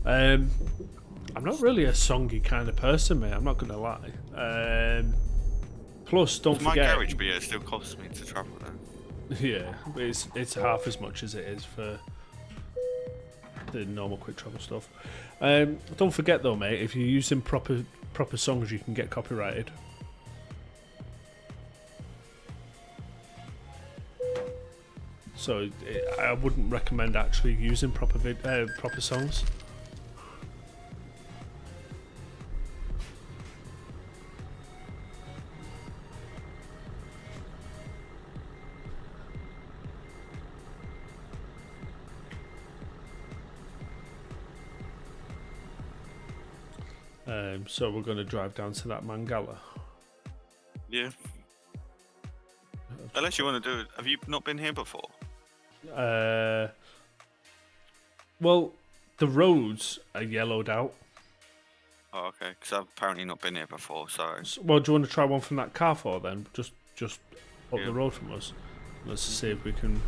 I'm not really a songy kind of person, mate. I'm not gonna lie. Plus, don't My forget. garage, but yeah, it still costs me to travel there. Yeah, it's half as much as it is for the normal quick travel stuff. Don't forget though, mate. If you're using proper songs, you can get copyrighted. So I wouldn't recommend actually using proper songs. So we're going to drive down to that Mangala. Yeah. Unless you want to do it. Have you not been here before? Well, the roads are yellowed out. Oh, okay. Because I've apparently not been here before, so. Well, do you want to try one from that Carrefour then? Just up Yeah. the road from us. Let's see if we can.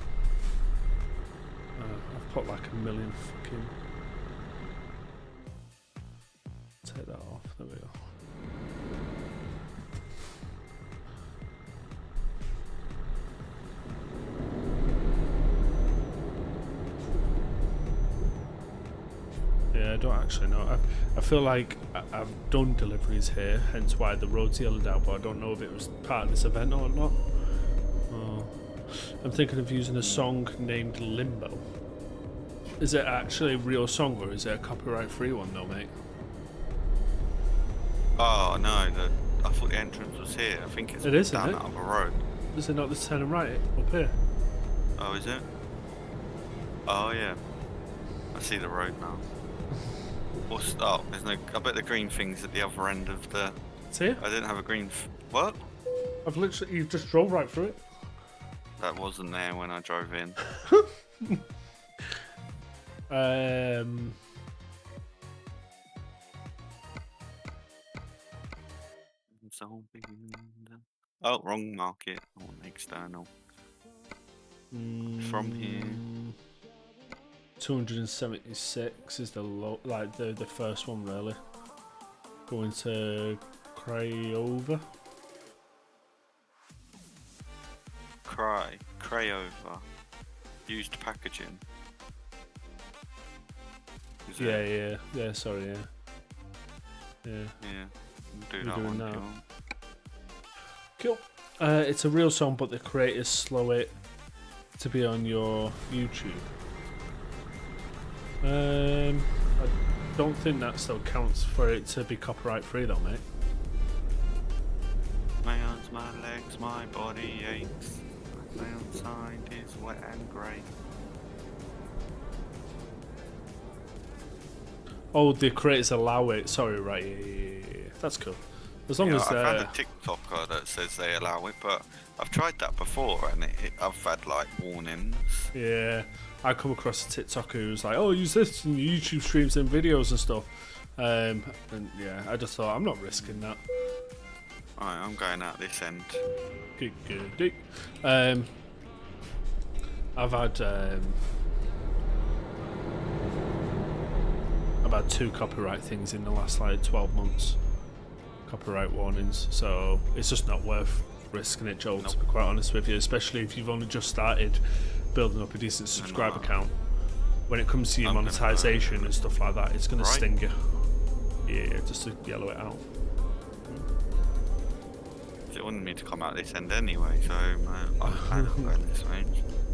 I've put like a million fucking. Take that off. There we go. Yeah, I don't actually know. I feel like I've done deliveries here, hence why the road's yellowed out, but I don't know if it was part of this event or not. Oh. I'm thinking of using a song named Limbo. Is it actually a real song or is it a copyright free one though, mate? Oh, no. I thought the entrance was here. I think it's It is, down isn't that it? other road. Is it not the turn and right up here? Oh, is it? Oh, yeah. I see the road now. There's no. I bet the green thing's at the other end of the. It's here. I didn't have a green. What? I've literally, you just drove right through it. That wasn't there when I drove in. Oh, wrong market. I want external. From here. 276 is the low, like the first one really. Going to Craiova. Craiova. Used packaging. Is it? Yeah. Sorry, yeah. Yeah. We'll do We're that doing one. that. if you want. Cool. It's a real song, but the creators slow it to be on your YouTube. I don't think that still counts for it to be copyright free though, mate. My arms, my legs, my body aches. My outside is wet and grey. Oh, the creators allow it. Sorry, right? Yeah. That's cool. As long Yeah, as I found a they're TikToker that says they allow it, but I've tried that before and I've had like warnings. yeah. I come across a TikToker who's like, "Oh, use this in your YouTube streams and videos and stuff." And yeah, I just thought I'm not risking that. Alright, I'm going out this end. Good. I've had I've had 2 copyright things in the last like 12 months. Copyright warnings, so it's just not worth risking it, Joel, to be quite honest with you, especially if you've only just started building up a decent subscriber count. When it comes to your monetization and stuff like that, it's going to sting you. Yeah, just to yellow it out. It wanted me to come out this end anyway, so I'm going this way.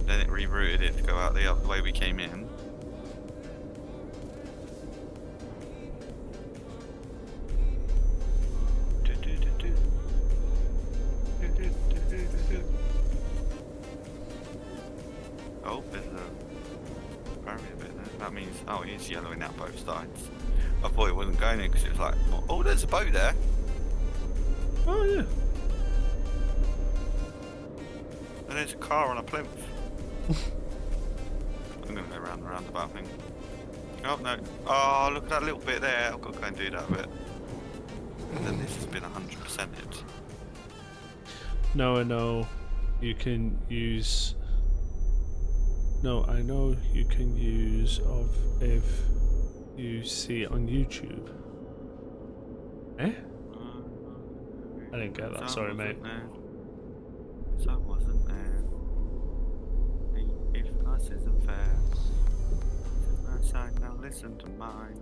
Then it rerouted it to go out the other way we came in. Oh, there's a barrier bit there. That means, oh, he's yellowing out both sides. I thought it wasn't going in because it was like, oh, there's a boat there. Oh yeah. And there's a car on a plinth. I'm gonna go around the roundabout thing. Oh no! Oh, look at that little bit there. I've got to go and do that bit. And then this has been 100%ed. No, I know you can use. No, I know you can use of if you see it on YouTube. Eh? I didn't get that. Sorry, mate. So wasn't there. If us isn't fair, my side now listen to mine.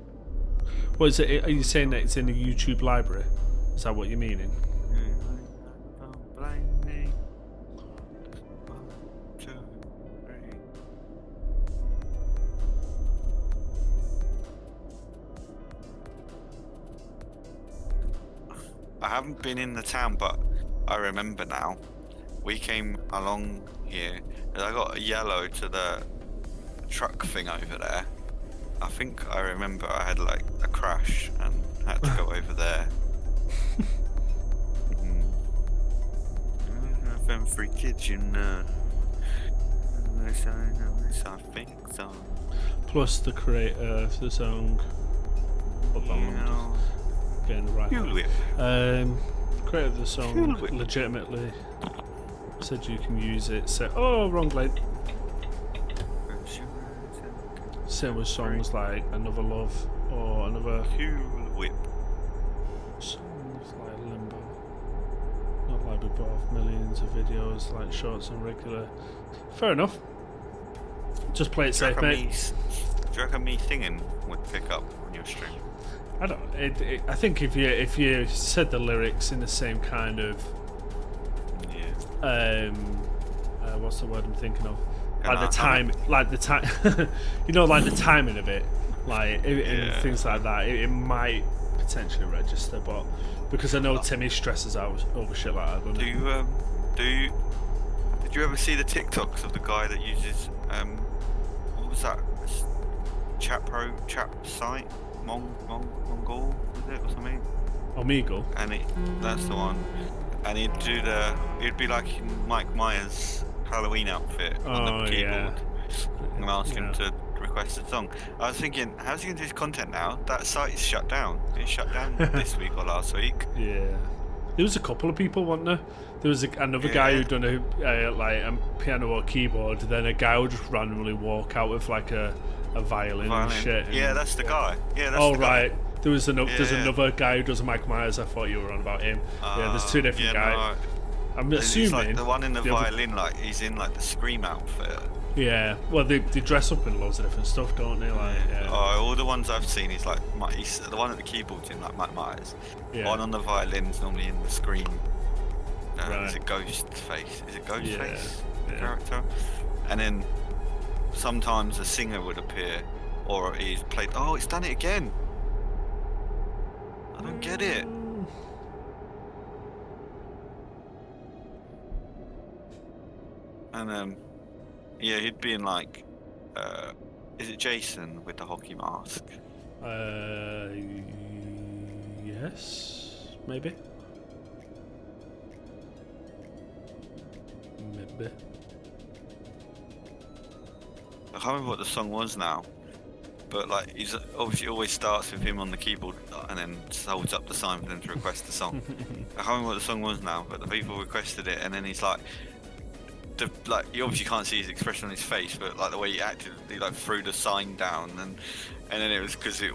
What is it? Are you saying that it's in the YouTube library? Is that what you're meaning? Don't blame me. 1, 2, 3. I haven't been in the town, but I remember now. We came along here, and I got a yellow to the truck thing over there. I think I remember I had like a crash and had to go over there. Them 3 kids, you know. Unless I think so. Plus the creator of the song. Hold on, I'm just getting the right one. Creator of the song legitimately said you can use it. So, oh, wrong blade. Same with songs like Another Love or another. Cool Whip. Songs like Limbo. Not like we put off millions of videos like shorts and regular. Fair enough. Just play it safe, mate. Do you reckon me singing would pick up on your stream? I don't. I think if you said the lyrics in the same kind of what's the word I'm thinking of? Like the time, you know, like the timing of it, like and things like that. It might potentially register, but because I know Timmy stresses out over shit like that. Did you ever see the TikToks of the guy that uses what was that? Chat site? Mongol, was it, or something? Omegle. And that's the one. And it'd be like in Mike Myers' Halloween outfit on the keyboard. And ask him to request a song. I was thinking, how's he going to do his content now? That site is shut down. It's shut down this week or last week. Yeah. There was a couple of people, wasn't there? There was another guy who'd done a piano or keyboard, then a guy would just randomly walk out with like a violin and shit. And, yeah, that's the guy. Yeah, that's the guy. Right. There's another guy who does a Mike Myers. I thought you were on about him. There's 2 different guys. No, I'm assuming it's like the one in the violin, like he's in like the Scream outfit. Yeah, well they dress up in loads of different stuff, don't they? Like, all the ones I've seen is like the one at the keyboard's in like Mike Myers. Yeah. One on the violin's normally in the Scream. Is it Ghostface? Is it Ghostface character? And then sometimes a singer would appear, or he's played. Oh, it's done it again. I don't get it. And he'd be in like, is it Jason with the hockey mask? Yes, maybe. I can't remember what the song was now, but like he's obviously always starts with him on the keyboard and then holds up the sign for them to request the song. I can't remember what the song was now, but the people requested it, and then he's like, like you obviously can't see his expression on his face, but like the way he acted, he like threw the sign down, and then it was because it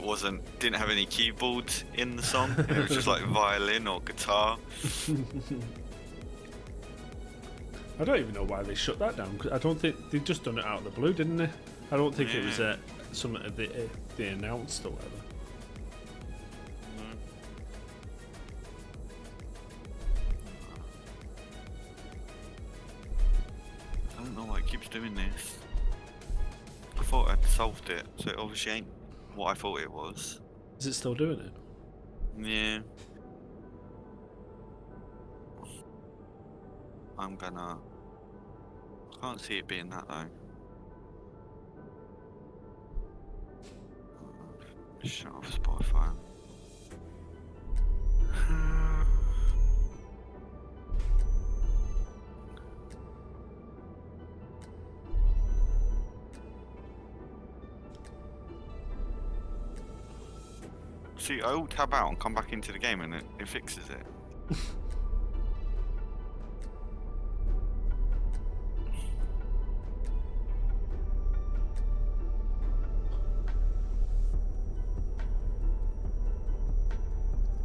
didn't have any keyboards in the song. It was just like violin or guitar. I don't even know why they shut that down. 'Cause I don't think they just done it out of the blue, didn't they? I don't think it was something that they announced or whatever. I don't know why it keeps doing this. I thought I'd solved it, so it obviously ain't what I thought it was. Is it still doing it? Yeah. I'm gonna... I can't see it being that though. Shut off Spotify. See, I will tab out and come back into the game and it fixes it.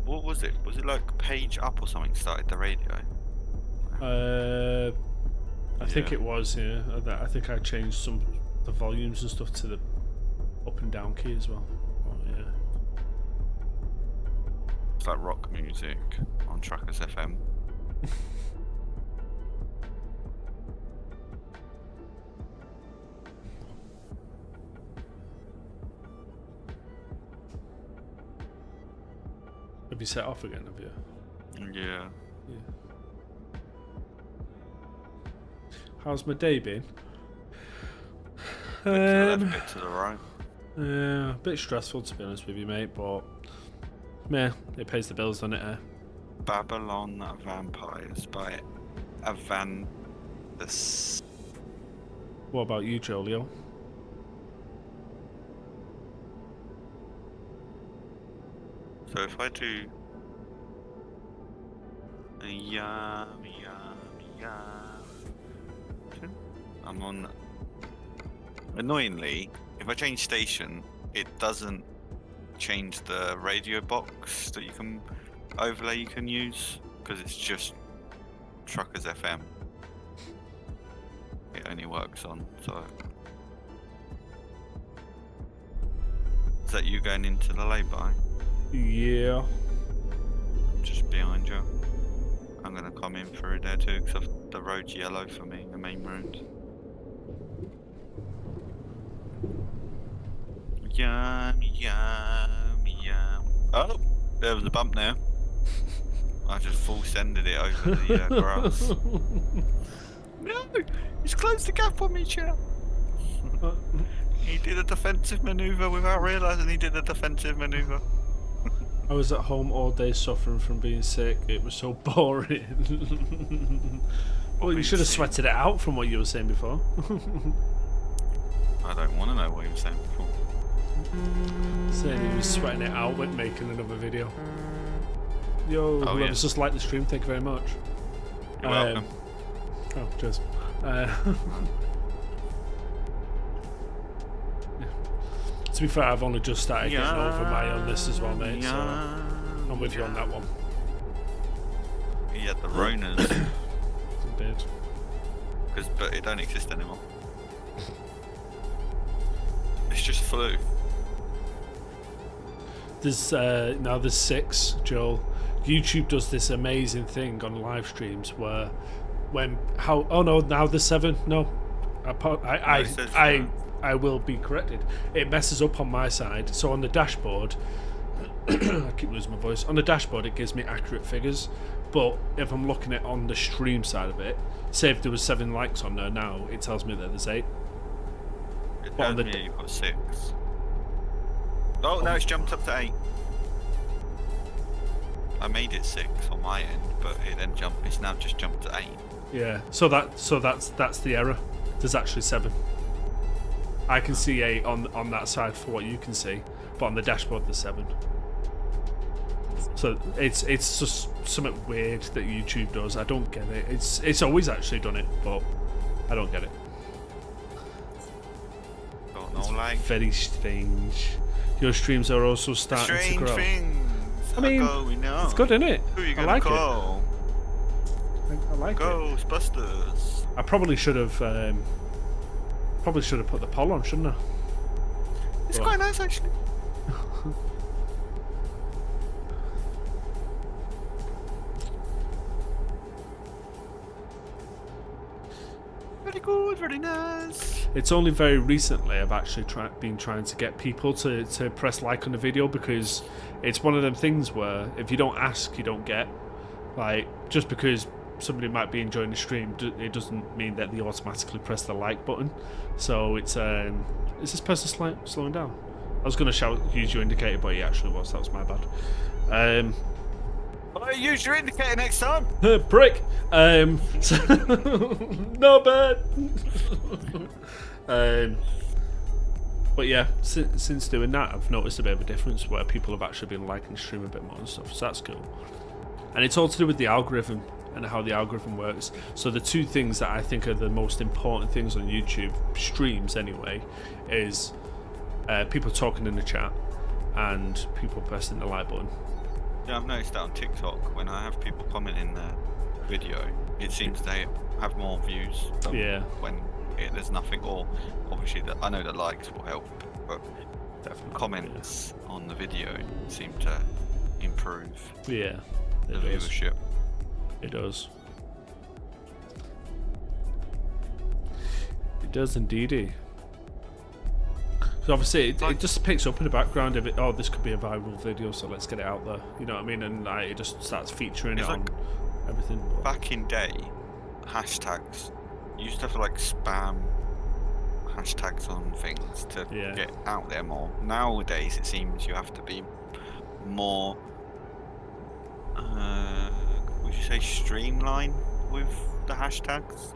What was it? Was it like page up or something started the radio? I think it was, yeah. I think I changed the volumes and stuff to the up and down key as well. Oh, yeah. It's like rock music on Trackers FM. Have you set off again, have you? Yeah. How's my day been? Bit to the left, bit to the right. A bit stressful to be honest with you, mate, but yeah, it pays the bills, doesn't it? Babylon Vampires by Avanthus. What about you, Jolio? So if I do I'm on. Annoyingly, if I change station, it doesn't change the radio box that you can overlay you can use because it's just Truckers FM. It only works on, so. Is that you going into the lay-by? Yeah. Just behind you. I'm gonna come in through there too because the road's yellow for me, the main road. Yum, yum, yum. Oh, there was a bump there. I just full sended it over the grass. No, he's closed the gap on me, chap. He did a defensive manoeuvre without realising he did a defensive manoeuvre. I was at home all day suffering from being sick. It was so boring. Well, you should have sweated it out from what you were saying before. I don't want to know what he was saying before. Saying he was sweating it out when making another video. Yo, whoever's just liked the stream, thank you very much. You're welcome. Oh, cheers. To be fair, I've only just started getting over my illness as well, mate, so I'm with you on that one. He had the Ronas. Indeed. But it don't exist anymore. It's just flu. There's now there's 6, Joel. YouTube does this amazing thing on live streams where now there's 7. No, I will be corrected. It messes up on my side. So on the dashboard, I keep losing my voice. On the dashboard, it gives me accurate figures. But if I'm looking at on the stream side of it, say if there was 7 likes on there now, it tells me that there's 8. It tells me you've got 6. Oh, now it's jumped up to 8. I made it 6 on my end, but it then jumped. It's now just jumped to 8. Yeah. So that's the error. There's actually 7. I can see 8 on that side for what you can see, but on the dashboard there's 7. So it's just something weird that YouTube does. I don't get it. It's always actually done it, but I don't get it. Don't know, like Very strange. Your streams are also starting to strange grow. things. I mean, it's good, isn't it? Who are you I gonna like call? it. I like it. Ghostbusters. I probably should have put the poll on, shouldn't I? It's But- quite nice actually. Very good, very nice. It's only very recently I've actually been trying to get people to press like on the video, because it's one of them things where if you don't ask, you don't get. Like, just because somebody might be enjoying the stream, it doesn't mean that they automatically press the like button. So it's is this person slowing down? I was going to use your indicator, but he actually was. That was my bad. Well, use your indicator next time. Prick. So no bad. But yeah, since doing that, I've noticed a bit of a difference where people have actually been liking the stream a bit more and stuff. So that's cool. And it's all to do with the algorithm and how the algorithm works. So the two things that I think are the most important things on YouTube streams, anyway, is people talking in the chat and people pressing the like button. Yeah, I've noticed that on TikTok. When I have people comment in the video, it seems they have more views than Yeah. when there's nothing. Or obviously, I know that likes will help, but Definitely. comments on the video seem to improve Yeah, the it does. viewership. It does. It does indeedy. So obviously it just picks up in the background of it. Oh, this could be a viral video, so let's get it out there. You know what I mean? And it just starts featuring It's it on everything. Back in day, hashtags, you used to have to like spam hashtags on things to Yeah. get out there more. Nowadays, it seems you have to be more, would you say streamlined with the hashtags?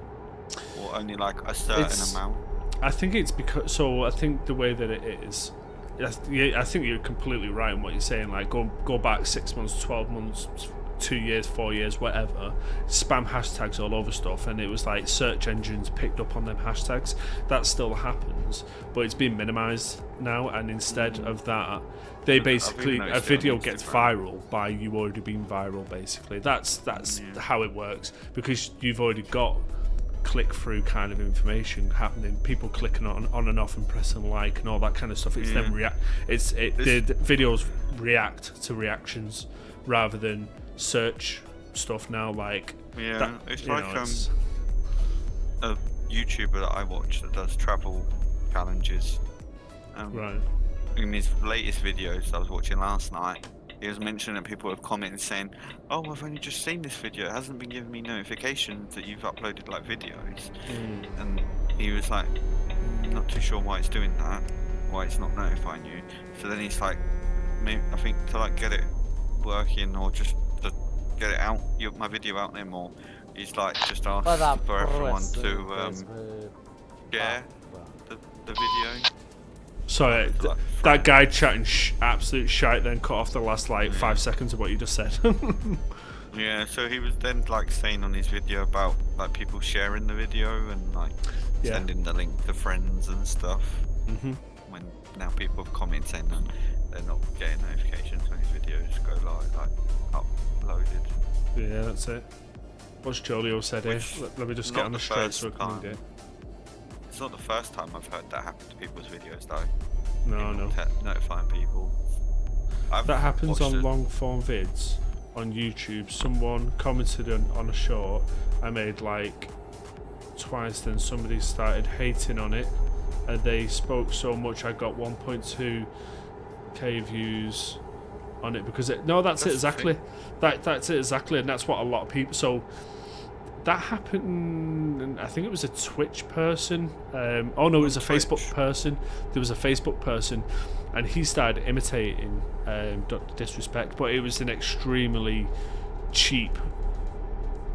Or only like a certain amount? I think it's because. So I think the way that it is. I think you're completely right in what you're saying. Like go back 6 months, 12 months, 2 years, 4 years, whatever. Spam hashtags all over stuff, and it was like search engines picked up on them hashtags. That still happens, but it's been minimized now. And instead of that, they basically a noticed it on video gets Instagram. viral by you already being viral. Basically, that's how it works, because you've already got click-through kind of information happening, people clicking on and off and pressing like and all that kind of stuff. It's them react. The videos react to reactions rather than search stuff now. Like It's like a YouTuber that I watch that does travel challenges. Right. In his latest videos I was watching last night, he was mentioning that people have commented saying, "Oh, I've only just seen this video. It hasn't been giving me notifications that you've uploaded like videos." And he was like, "Not too sure why it's doing that, why it's not notifying you." So then he's like, maybe, I think to like get it working or just to get it out, my video out there more, he's like just asked for everyone to share the video. Sorry, that guy chatting absolute shite then cut off the last 5 seconds of what you just said. Yeah, so he was then like saying on his video about like people sharing the video and like sending the link to friends and stuff. When now people have commented saying that they're not getting notifications when his videos go like uploaded. Yeah, that's it. What's Jolio said here? Let me just get on the straight so I can read it. It's not the first time I've heard that happen to people's videos though. No. Notifying people. That happens on long form vids on YouTube. Someone commented on a short I made like twice, then somebody started hating on it and they spoke so much I got 1.2k views on it because that's it exactly. That's it exactly, and that's what a lot of people. So that happened, and I think it was a Twitch person. It was a Facebook person. There was a Facebook person, and he started imitating Dr. Disrespect, but it was an extremely cheap,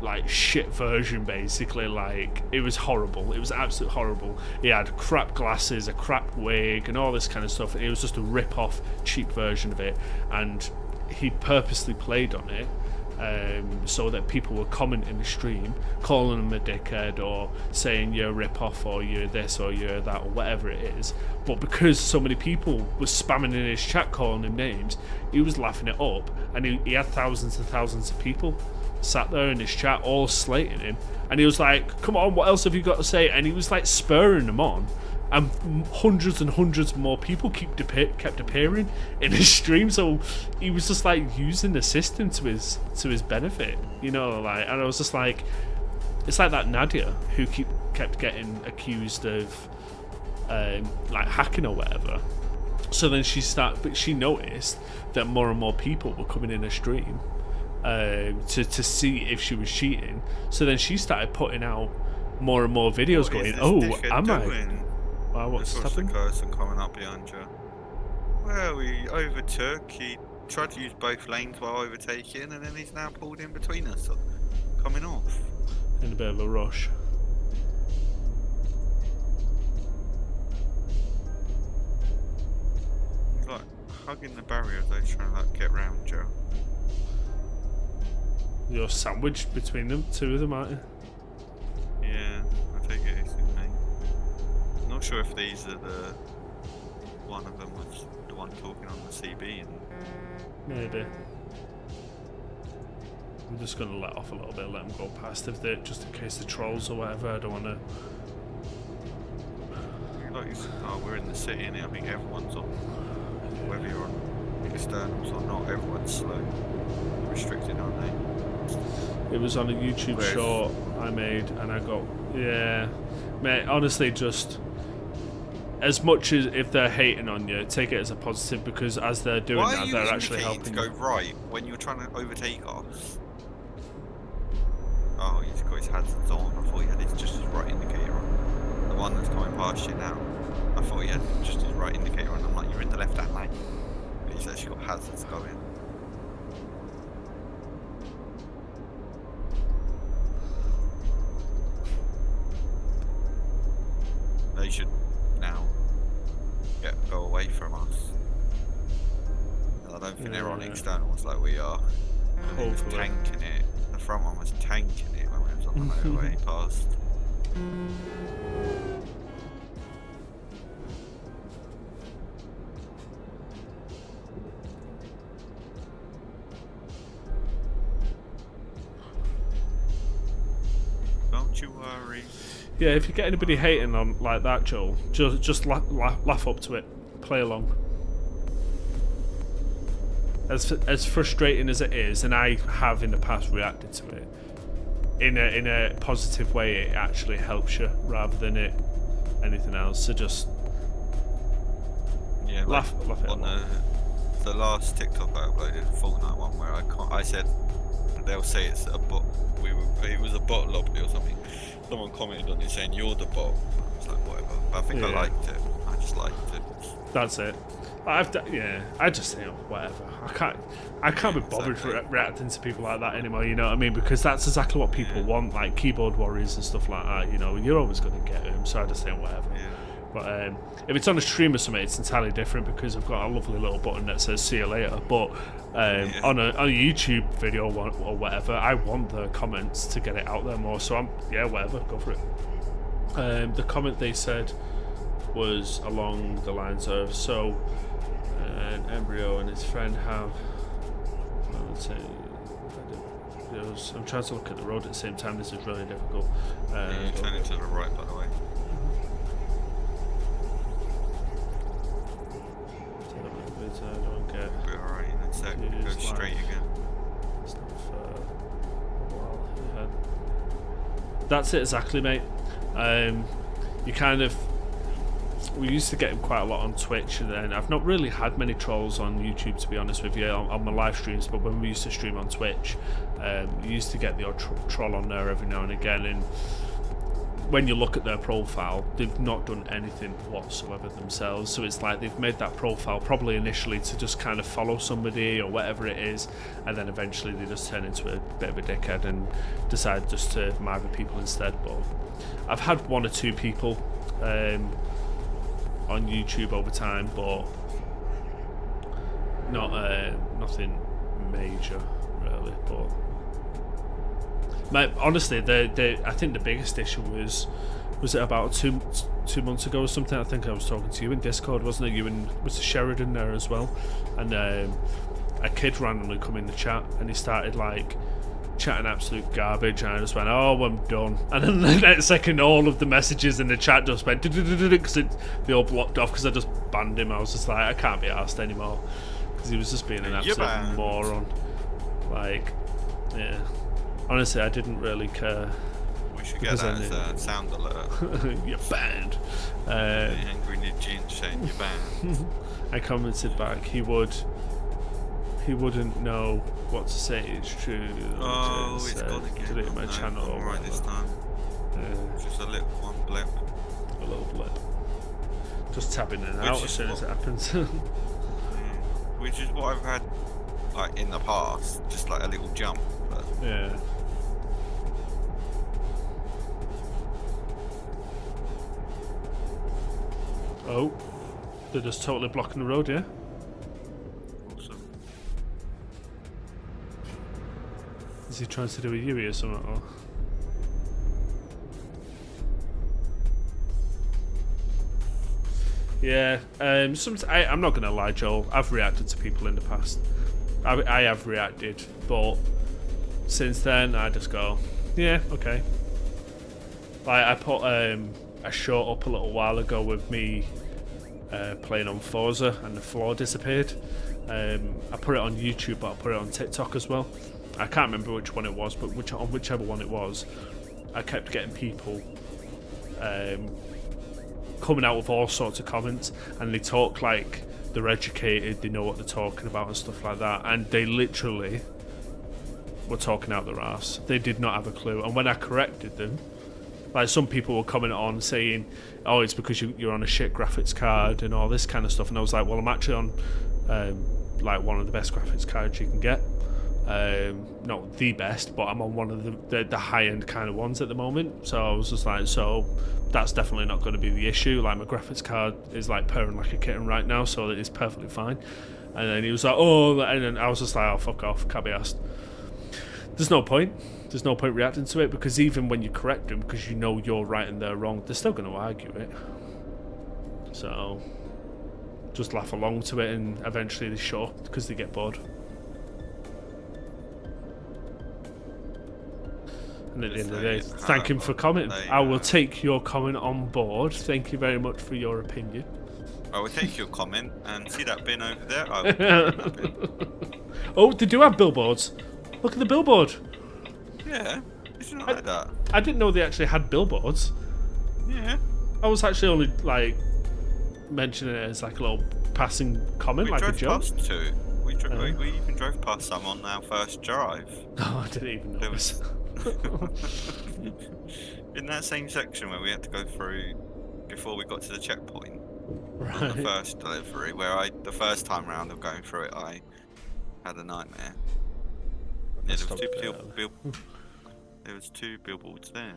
like shit version, basically. Like it was horrible. It was absolutely horrible. He had crap glasses, a crap wig, and all this kind of stuff. It was just a rip-off, cheap version of it, and he purposely played on it. so that people were commenting the stream, calling him a dickhead or saying you're a rip-off or you're this or you're that or whatever it is. But because so many people were spamming in his chat calling him names, he was laughing it up, and he had thousands and thousands of people sat there in his chat all slating him, and he was like, come on, what else have you got to say? And he was like spurring them on, and hundreds and hundreds more people kept appearing in his stream. So he was just like using the system to his benefit, you know. Like, and I was just like, it's like that Nadia who kept getting accused of like hacking or whatever. So then she noticed that more and more people were coming in her stream to see if she was cheating. So then she started putting out more and more videos going, oh, am I? What's the person coming up behind you? Well, he overtook. He tried to use both lanes while overtaking, and then he's now pulled in between us, so coming off. In a bit of a rush. He's like hugging the barrier as he's trying to like get round Joe. You're sandwiched between them, two of them, aren't you? Yeah, I take it easy, mate. Not sure if these are the one of them was the one talking on the CB, and maybe. I'm just gonna let off a little bit, let them go past if they, just in case the trolls or whatever. I don't want to. Like, oh, we're in the city, and I think everyone's on. Whether you're on externals or not, everyone's slow. Restricted, aren't they? It was on a YouTube short I made, and I got mate. Honestly, just. As much as if they're hating on you, take it as a positive, because as they're doing that, they're actually helping you. Why are you indicating to go right when you're trying to overtake us? Oh, he's got his hazards on. I thought he had just his right indicator on. The one that's coming past you now, I thought he had just his right indicator on. I'm like, you're in the left-hand lane. But he's actually got hazards going. They should now go away from us. I don't think they're on externals like we are. They was tanking it. The front one was tanking it when we was on the motorway past. Don't you worry. Yeah, if you get anybody hating on like that, Joel, just laugh up to it, play along. As frustrating as it is, and I have in the past reacted to it, in a positive way, it actually helps you rather than anything else. So just laugh it on the last TikTok I uploaded, Fortnite one, where I said they'll say it's a bot. It was a bot lobby or something. Someone commented on it saying you're the bot. I was like, whatever. I think I liked it. I just liked it. That's it. I just think whatever. I can't be bothered for reacting to people like that anymore. You know what I mean? Because that's exactly what people want, like keyboard warriors and stuff like that. You know, you're always going to get them. So I just think whatever. Yeah. But if it's on a stream or something, it's entirely different because I've got a lovely little button that says "See you later." But on a YouTube video or whatever, I want the comments to get it out there more. So whatever, go for it. The comment they said was along the lines of, so an Embryo and his friend have, I'm trying to look at the road at the same time. This is really difficult. You're turning to the right, by the way. I don't get. Be alright in a sec. Go straight again. That's it exactly, mate. You kind of. We used to get him quite a lot on Twitch, and then I've not really had many trolls on YouTube, to be honest with you, on my live streams. But when we used to stream on Twitch, you used to get the odd troll on there every now and again. And when you look at their profile, they've not done anything whatsoever themselves. So it's like they've made that profile probably initially to just kind of follow somebody or whatever it is, and then eventually they just turn into a bit of a dickhead and decide just to marry people instead. But I've had one or two people on YouTube over time, but not nothing major really. really. But honestly, I think the biggest issue was it about two months ago or something? I think I was talking to you in Discord, wasn't it? You and Mr. Sheridan there as well, and a kid randomly come in the chat and he started like chatting absolute garbage, and I just went, "Oh, I'm done." And then the next second, all of the messages in the chat just went because they all blocked off because I just banned him. I was just like, I can't be arsed anymore because he was just being an absolute moron. Like, yeah. Honestly, I didn't really care. We should get that as a sound alert. You're banned. The angry Nijin saying you're banned. I commented back. He wouldn't know what to say. It's true. Oh, it's gone again. Delete my channel. I'm alright this time. Just a little one blip. A little blip. Just tapping in and out as soon as it happens. Which is what I've had like in the past, just like a little jump. But yeah. Oh, they're just totally blocking the road, yeah? Awesome. Is he trying to do a Yui or something? Or? Yeah, I'm not going to lie, Joel. I've reacted to people in the past. I have reacted, but since then, I just go, yeah, okay. Like, I put a short up a little while ago with me playing on Forza and the floor disappeared. I put it on YouTube, but I put it on TikTok as well. I can't remember which one it was, but on whichever one it was, I kept getting people coming out with all sorts of comments, and they talk like they're educated, they know what they're talking about and stuff like that, and they literally were talking out their arse. They did not have a clue, and when I corrected them, like some people were commenting on saying, "Oh, it's because you're on a shit graphics card and all this kind of stuff," and I was like, "Well, I'm actually on like one of the best graphics cards you can get. Not the best, but I'm on one of the high-end kind of ones at the moment." So I was just like, so that's definitely not going to be the issue. Like, my graphics card is like purring like a kitten right now, so it's perfectly fine. And then he was like, "Oh," and then I was just like, "Oh, fuck off, can't be asked." There's no point reacting to it, because even when you correct them, because you know you're right and they're wrong, they're still going to argue it. So just laugh along to it, and eventually they shut up because they get bored. And at the end of the day, thank him for commenting. I will take your comment on board. Thank you very much for your opinion. I will take your comment, and see that bin over there? I will that bin. Oh, they do have billboards. Look at the billboard. Yeah, it's not like that. I didn't know they actually had billboards. Yeah. I was actually only like mentioning it as like a little passing comment, like a joke. Past two. We even drove past some on our first drive. Oh, I didn't even notice. In that same section where we had to go through before we got to the checkpoint, right. On the first delivery, where the first time round of going through it, I had a nightmare. Yeah, there was two billboards there.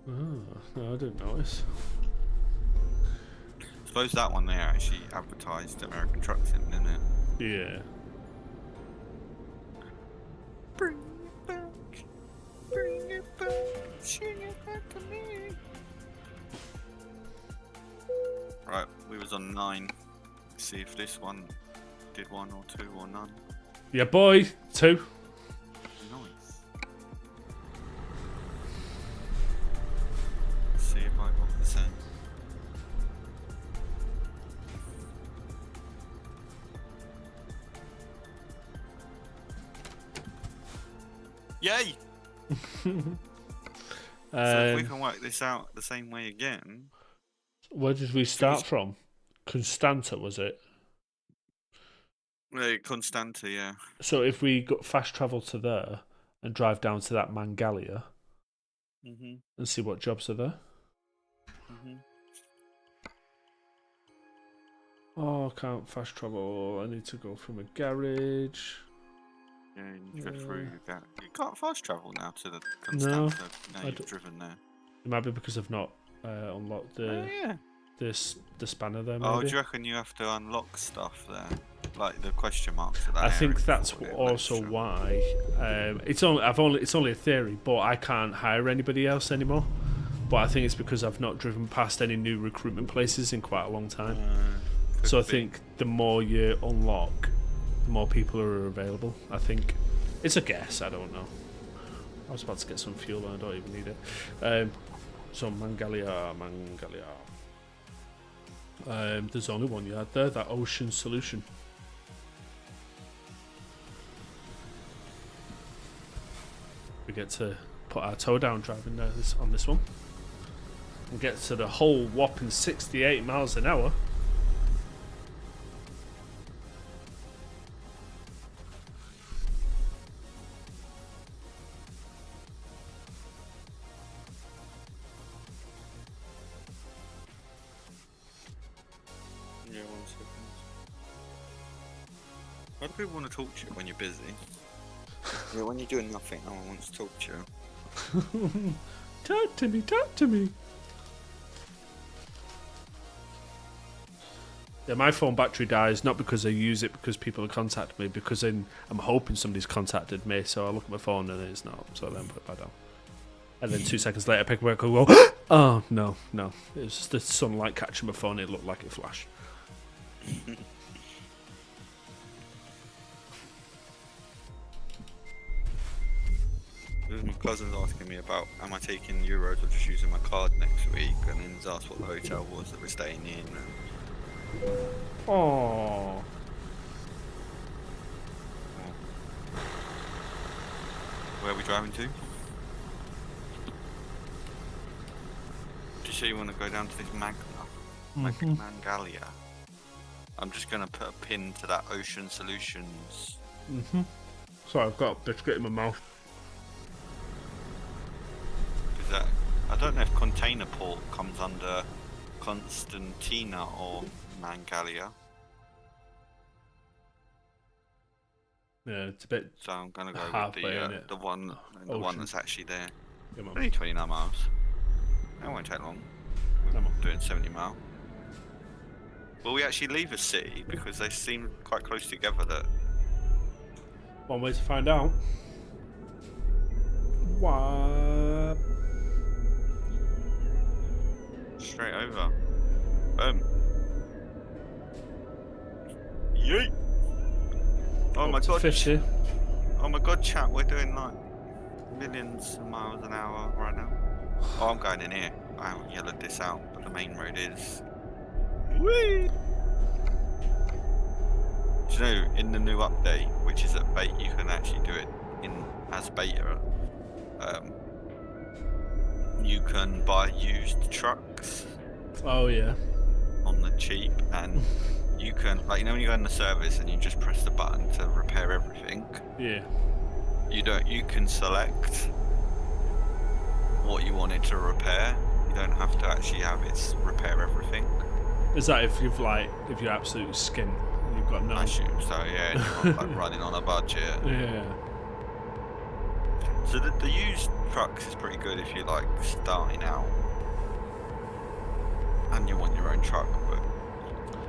Oh, no, I didn't notice. I suppose that one there actually advertised American Trucks in, didn't it? Yeah. Bring it back, sing it back to me. Right, we was on 9. Let's see if this one did 1 or 2 or none. Yeah, boy, 2. Nice. Let's see if I got the same. Yay! So if we can work this out the same way again. Where did we start from? Constanta, was it? Constanta, yeah. So if we got fast travel to there and drive down to that Mangalia and see what jobs are there. Oh, I can't fast travel. I need to go from a garage. Yeah, you go through that. You can't fast travel now to the Constanta. No, you've driven there. It might be because I've not unlocked the the spanner there. Maybe. Oh, do you reckon you have to unlock stuff there, like the question marks? At that I think area that's before they also extra? why it's only a theory, but I can't hire anybody else anymore. But I think it's because I've not driven past any new recruitment places in quite a long time. So I think the more you unlock, the more people are available. I think it's a guess. I don't know. I was about to get some fuel and I don't even need it. So Mangalia. There's only one yard there. That Ocean Solution. We get to put our toe down driving there on this one. And get to the whole whopping 68 miles an hour. Yeah, 1 second. Why do people want to talk to you when you're busy? Yeah, when you're doing nothing, no one wants to talk to you. Talk to me, talk to me. Yeah, my phone battery dies not because I use it because people have contacted me, because I'm hoping somebody's contacted me, so I look at my phone and it's not, so then put it back down. And then 2 seconds later I pick it up and go, oh, no. It was just the sunlight catching my phone, it looked like it flashed. My cousin's asking me about, am I taking euros or just using my card next week? And then he's asked what the hotel was that we're staying in. Oh. Where are we driving to? Did you say you want to go down to this Mangalia? I'm just going to put a pin to that Ocean Solutions. Sorry, I've got a biscuit in my mouth. I don't know if Container Port comes under Constantina or Mangalia. Yeah, it's a bit. So I'm gonna go halfway, with the one that's actually there. Come on. Only 29 miles. That won't take long. We're doing 70 miles. Will we actually leave a city because they seem quite close together? That One way to find out. What? straight over. Boom. Yeet. Oh my god. Fish here. Oh my god, chat, we're doing like millions of miles an hour right now. Oh, I'm going in here. I haven't yellowed this out, but the main road is. Whee! Do you know, in the new update, which is at beta, you can actually do it as beta. You can buy used trucks. Oh yeah. On the cheap, and you can, like, you know when you go in the service and you just press the button to repair everything. Yeah. You can select what you wanted to repair. You don't have to actually have it repair everything. Is that if you're absolutely skint and you've got no? I assume so, yeah. And you're like running on a budget. Yeah. So the used trucks is pretty good if you're like starting out and you want your own truck, but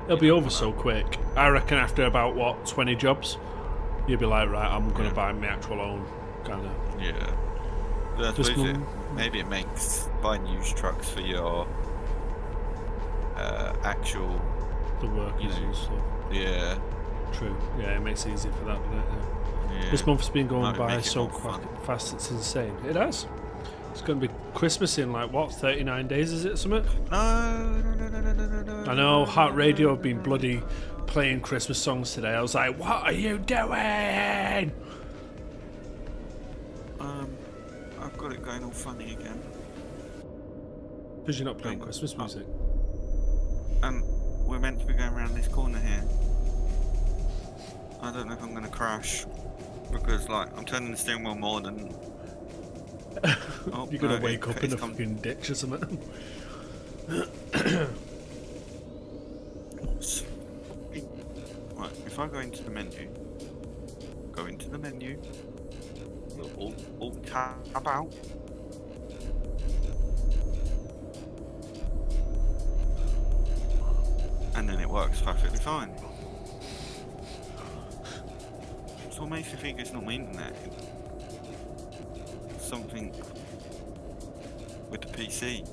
it'll be over so quick. I reckon after about 20 jobs, you'll be like, right, I'm gonna buy my actual own kind of. Yeah. But I suppose maybe it makes buying used trucks for your actual the workers and stuff. Yeah. True. Yeah, it makes it easier for that, doesn't it? Yeah. Yeah. This month's been going by so fun. fast, it's insane. It has. It's going to be Christmas in 39 days, is it, something? No. I know, Heart Radio have been bloody playing Christmas songs today. I was like, what are you doing? I've got it going all funny again. Because you're not playing Christmas music. And we're meant to be going around this corner here. I don't know if I'm going to crash. Because, I'm turning the steering wheel more than... Oh, you're going to wake up in a fucking ditch or something. Right, if I go into the menu, alt tab out. and then it works perfectly fine. So what makes you think it's not my internet? It's something with the PC.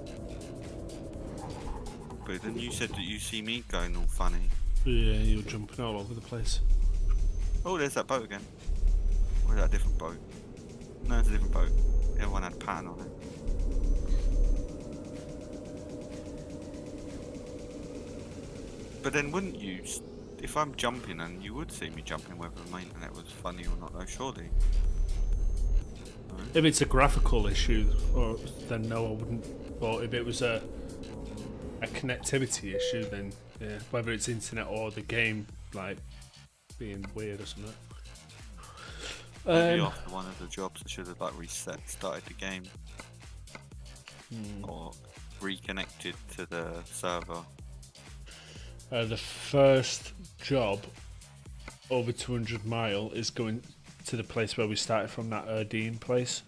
But then you said that you see me going all funny. Yeah, you're jumping all over the place. Oh, there's that boat again. Or is that a different boat? No, it's a different boat. The other one had a pattern on it. But then wouldn't you, if I'm jumping, and you would see me jumping whether my internet was funny or not, though, surely? No? If it's a graphical issue, then no, I wouldn't. But if it was a connectivity issue, then yeah, whether it's internet or the game like being weird or something. Maybe after one of the jobs, I should have like started the game, or reconnected to the server. The first job over 200 mile is going to the place where we started from, that Erdene place.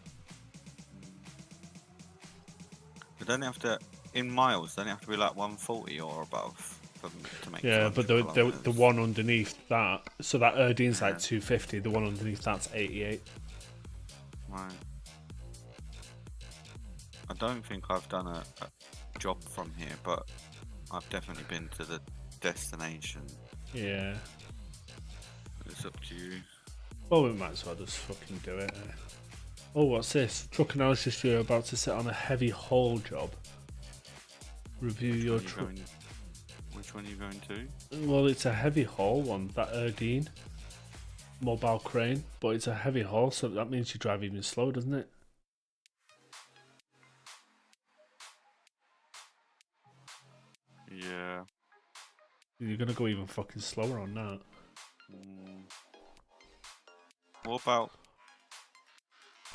But don't it have to, in miles, don't it have to be like 140 or above to make? Yeah, but the one underneath that, so that Erdene's like Yeah. 250, the one underneath that's 88. Right. I don't think I've done a job from here, but I've definitely been to the destination. Yeah. It's up to you. Well, we might as well just fucking do it. Oh, what's this? Truck analysis, you're about to sit on a heavy haul job. Review your truck. Which one are you going to? Well, it's a heavy haul one, that Erdene. Mobile crane, but it's a heavy haul, so that means you drive even slow, doesn't it? Yeah. You're gonna go even fucking slower on that. What about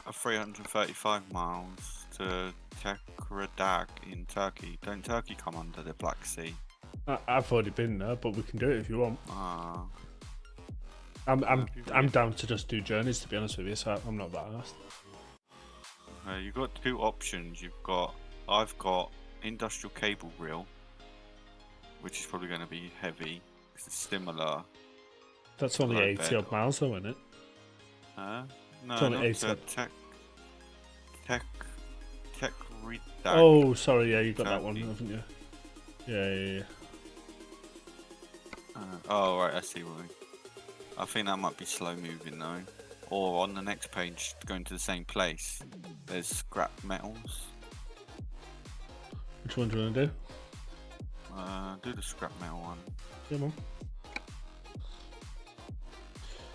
a 335 miles to Tekirdağ in Turkey? Don't Turkey come under the Black Sea? I've already been there, but we can do it if you want. Ah. I'm down to just do journeys, to be honest with you, so I'm not that asked. You've got two options. I've got industrial cable reel, which is probably going to be heavy. It's similar. That's only Low 80 odd bed. miles though, isn't it? No, It's only not 80 Tekirdağ. Oh, sorry, yeah, you got that one, Turkey. haven't you? Yeah. Oh, right, I see what I think that might be slow moving though. Or on the next page, going to the same place, there's scrap metals. Which one do you want to do? Do the scrap metal one. Come on.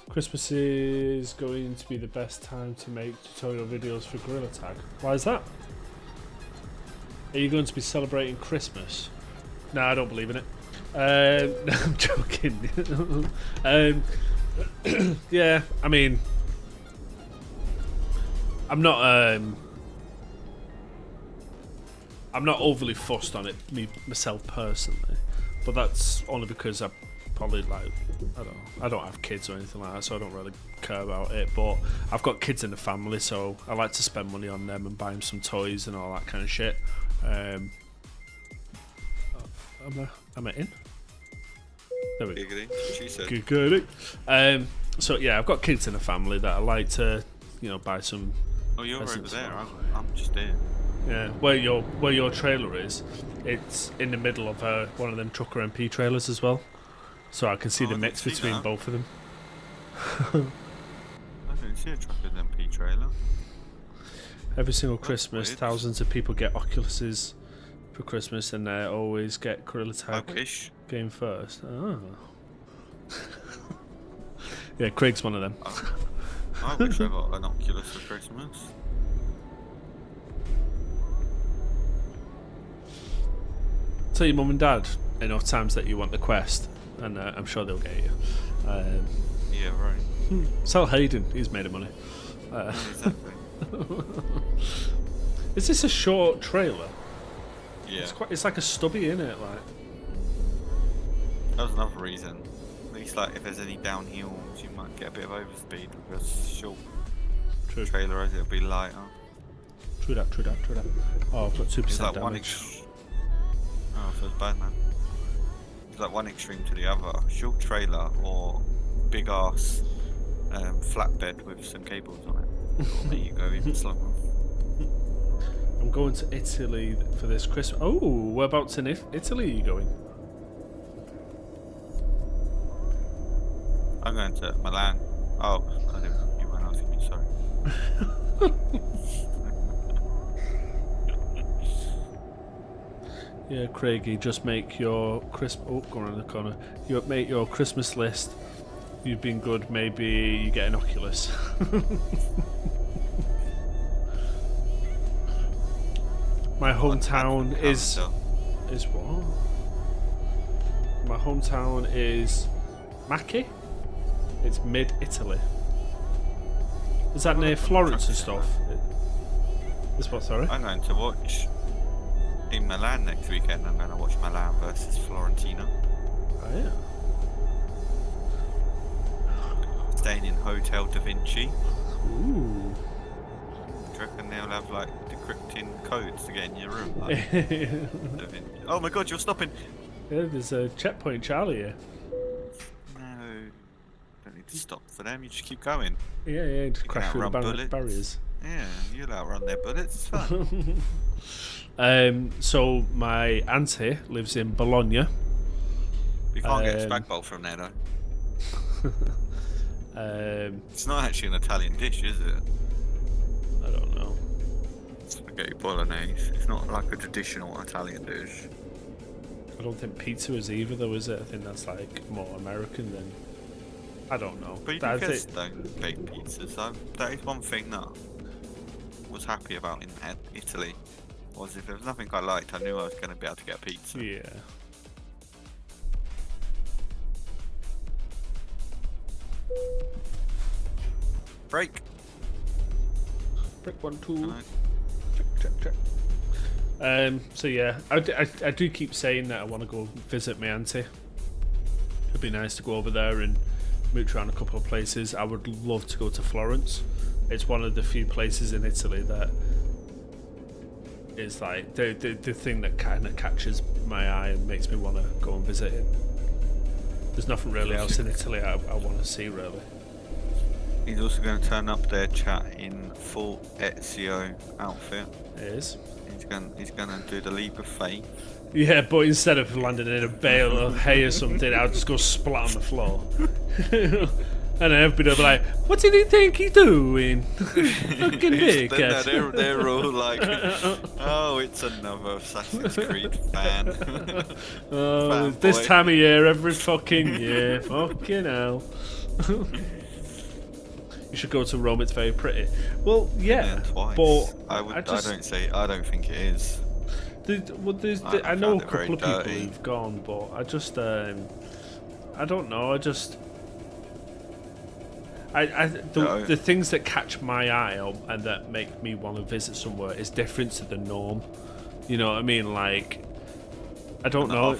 Christmas is going to be the best time to make tutorial videos for Gorilla Tag. Why is that? Are you going to be celebrating Christmas? No, I don't believe in it. No, I'm joking. Yeah, I mean, I'm not overly fussed on it myself personally, but that's only because I probably I don't have kids or anything like that, so I don't really care about it. But I've got kids in the family, so I like to spend money on them and buy them some toys and all that kind of shit. Am I in? There we go. Giggity, she said. Good. So yeah, I've got kids in the family that I like to, buy some. Oh, you're over presents there. for. I'm just here. Yeah, where your trailer is, it's in the middle of one of them Trucker MP trailers as well, so I can see the I mix didn't see between that. both of them. I didn't see a Truckers MP trailer. Every single That's Christmas, weird. thousands of people get Oculuses for Christmas, and they always get Gorilla I Tag wish. game first. Oh. Yeah, Craig's one of them. I wish I got an Oculus for Christmas. Tell your mum and dad enough times that you want the quest, and I'm sure they'll get you. Yeah, right. Sell Hayden, he's made of money. Exactly. Is this a short trailer? Yeah. It's like a stubby, isn't it? Like, That was another reason. At least, like, if there's any downhills, you might get a bit of overspeed with a short true, trailer, as it'll be lighter. true that. Oh, I've got 2% It's like damage. Oh, so it's bad, man. like one extreme to the other. Short trailer or big ass flatbed with some cables on it. Or there you go, even slower. I'm going to Italy for this Christmas. Oh, whereabouts in Italy are you going? I'm going to Milan. Oh, I didn't. You weren't asking me. Sorry. Yeah, Craigie, just make your go around the corner. You make your Christmas list. You've been good. Maybe you get an Oculus. My hometown is what? My hometown is Macchi. It's mid-Italy. Is that near Florence and stuff? It's what, sorry? I'm going to watch in Milan next weekend. I'm going to watch Milan versus Fiorentina. Oh yeah. Staying in Hotel Da Vinci. Ooh. Do you reckon they'll have like decrypting codes to get in your room? Like, Da Vinci. Oh my god, you're stopping! Yeah, there's a checkpoint Charlie here. No, don't need to stop for them. You just keep going. Yeah, just You crash can through the outrun bullets. barriers. Yeah, you'll outrun their bullets. It's fun. So my auntie lives in Bologna. We can't get a spag bowl from there though. It's not actually an Italian dish, is it? I don't know. Spaghetti bolognese. It's not like a traditional Italian dish. I don't think pizza is either, though, is it? I think that's like more American than. I don't know. But you don't bake pizzas. So that is one thing that I was happy about in Italy. Was if there was nothing I liked, I knew I was going to be able to get a pizza. Yeah. Break. Break 1, 2. Right. Check. So yeah, I do keep saying that I want to go visit my auntie. It'd be nice to go over there and mooch around a couple of places. I would love to go to Florence. It's one of the few places in Italy that is like the thing that kind of catches my eye and makes me want to go and visit it. There's nothing really else in Italy I want to see really. He's also going to turn up their chat in full Ezio outfit. It is. He's going to do the leap of faith. Yeah, but instead of landing in a bale of hay or something, I'll just go splat on the floor. And everybody will be like, what did he think he's doing? Fucking dickhead. They're all like, oh, it's another Assassin's Creed fan. Oh, this time of year, every fucking year. Fucking hell. You should go to Rome, it's very pretty. Well, yeah, twice. but I don't think it is. I know a couple of people who've gone, but I just, I don't know. The things that catch my eye and that make me want to visit somewhere is different to the norm. You know what I mean? Like, I don't know.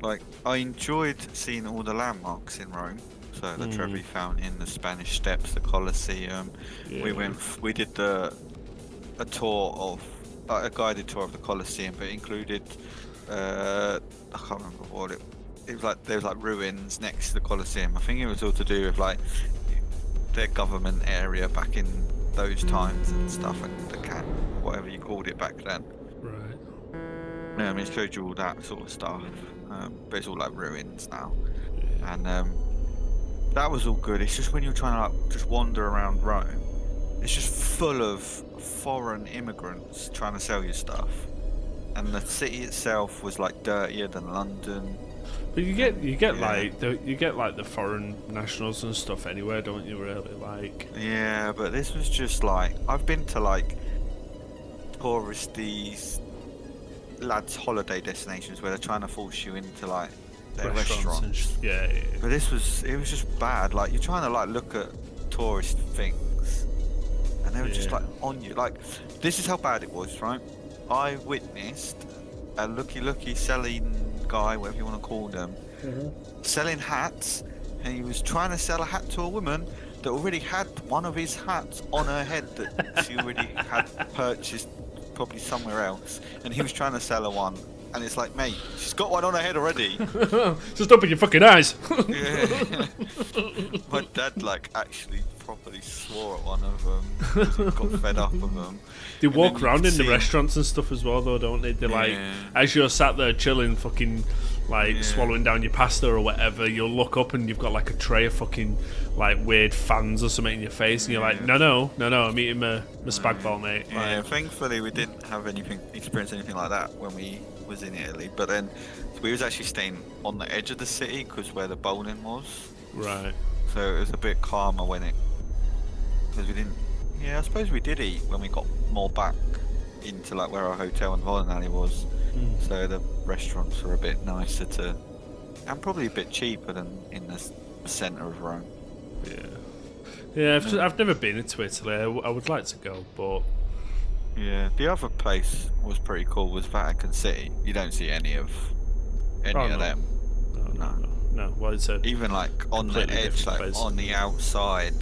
Like, I enjoyed seeing all the landmarks in Rome. So the Trevi Fountain, the Spanish Steps, the Colosseum. Yeah. We did a tour of a guided tour of the Colosseum, but it included I can't remember what it was like. There was like ruins next to the Colosseum. I think it was all to do with like their government area back in those times and stuff, and the whatever you called it back then. Right. Yeah, I mean, it showed you all that sort of stuff, but it's all like ruins now, and that was all good. It's just when you're trying to like just wander around Rome, it's just full of foreign immigrants trying to sell you stuff, and the city itself was like dirtier than London. But you get like the foreign nationals and stuff anywhere, don't you? Really, like. Yeah, but this was just like I've been to like touristy lads' holiday destinations where they're trying to force you into like their restaurants. Yeah. But it was just bad. Like you're trying to like look at tourist things, and they were just like on you. Like this is how bad it was, right? I witnessed a looky selling guy, whatever you want to call them, selling hats, and he was trying to sell a hat to a woman that already had one of his hats on her head that she already had purchased probably somewhere else, and he was trying to sell her one and it's like, mate, she's got one on her head already. Just open your fucking eyes. Yeah. My dad like actually properly swore at one of them because he got fed up of them. They And walk then you around can in the see 'em. restaurants and stuff as well, though, don't they? They're like, Yeah. as you're sat there chilling, fucking like Yeah. swallowing down your pasta or whatever, you'll look up and you've got like a tray of fucking like weird fans or something in your face, and you're like, no, I'm eating my spag bol, mate. Yeah, Like, thankfully we didn't have experience anything like that when we was in Italy. But then we was actually staying on the edge of the city because where the bowling was, right. so it was a bit calmer because we didn't. Yeah, I suppose we did eat when we got more back into like where our hotel in Holland Alley was. So the restaurants were a bit nicer and probably a bit cheaper than in the centre of Rome. Yeah, I've never been into Italy. I would like to go, but Yeah, the other place was pretty cool. Was Vatican City. You don't see any of no. them. no. Well, it's a Even like on the completely edge, different like place. on the outside,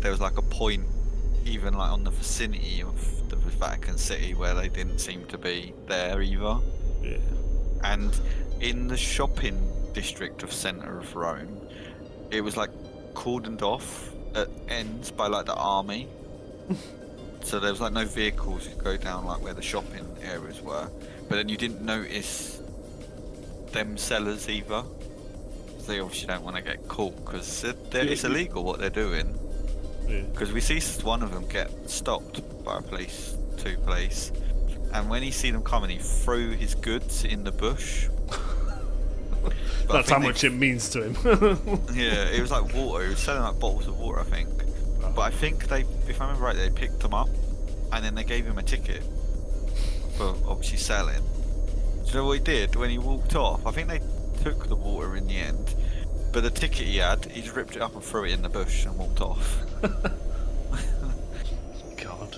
there was like a point, even like on the vicinity of the Vatican City, where they didn't seem to be there either. yeah. And in the shopping district of centre of Rome, it was like cordoned off at ends by like the army. So there was like no vehicles that could go down like where the shopping areas were. But then you didn't notice them sellers either. So they obviously don't want to get caught because it's illegal what they're doing. Yeah. Because we see one of them get stopped by a police and when he seen them coming, he threw his goods in the bush. But I That's how think much it means to him. Yeah, it was like water. He was selling like bottles of water, I think. But I think if I remember right, they picked him up and then they gave him a ticket for obviously selling. Do you know what he did when he walked off? I think they took the water in the end, but the ticket he had, he just ripped it up and threw it in the bush and walked off. God.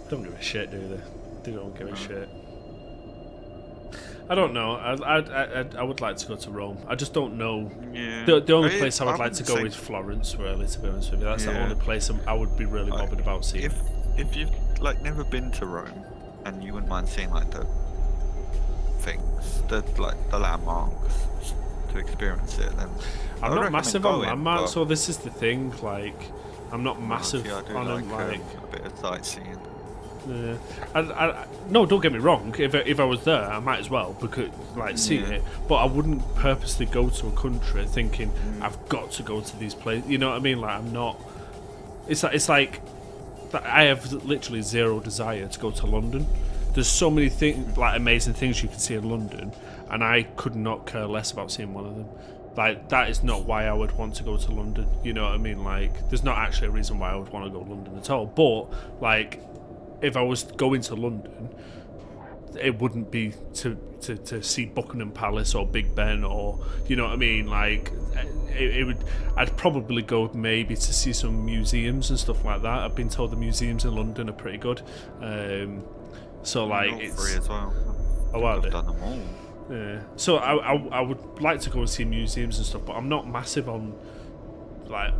Don't give a shit, do they? They don't give a shit. I don't know. I would like to go to Rome. I just don't know. Yeah. The only place I would like to go wouldn't is Florence, really, to be honest with you. That's the Yeah. only place I would be really Like, bothered about seeing. If you've like never been to Rome and you wouldn't mind seeing like the things, the landmarks to experience it, then I I'm would not recommend massive on going, landmarks, but- so this is the thing. Like, I'm not massive Yeah, I do on like, them. Like, a bit of sightseeing. yeah. No, don't get me wrong. If I was there, I might as well because see Yeah. it. But I wouldn't purposely go to a country thinking I've got to go to these places. You know what I mean? Like I'm not. It's like I have literally zero desire to go to London. There's so many things, like amazing things you can see in London, and I could not care less about seeing one of them. Like that is not why I would want to go to London. You know what I mean? Like there's not actually a reason why I would want to go to London at all. But like, if I was going to London, it wouldn't be to see Buckingham Palace or Big Ben or you know what I mean. Like it would. I'd probably go maybe to see some museums and stuff like that. I've been told the museums in London are pretty good. So like All it's three as well. oh, are I've they? done them all. Yeah. So I would like to go and see museums and stuff, but I'm not massive on like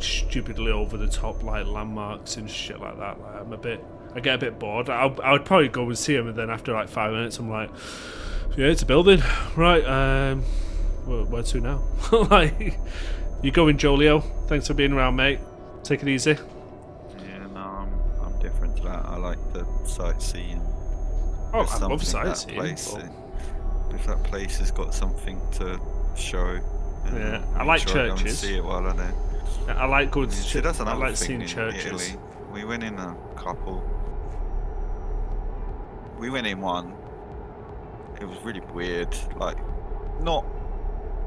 stupidly over the top like landmarks and shit like that. Like I get a bit bored. I would probably go and see them, and then after like 5 minutes, I'm like, yeah, it's a building, right? Where to now? Like, you going, Jolio? Thanks for being around, mate. Take it easy. Yeah, no, I'm different to that. I like the sightseeing. Oh, There's I love something that sightseeing. place, but- if that place has got something to show. Yeah, I'll I like make sure I go and churches. see it while I'm there. I like going to See, church. that's I another like thing seeing in churches. Italy. We went in a couple. We went in one. It was really weird. Like, not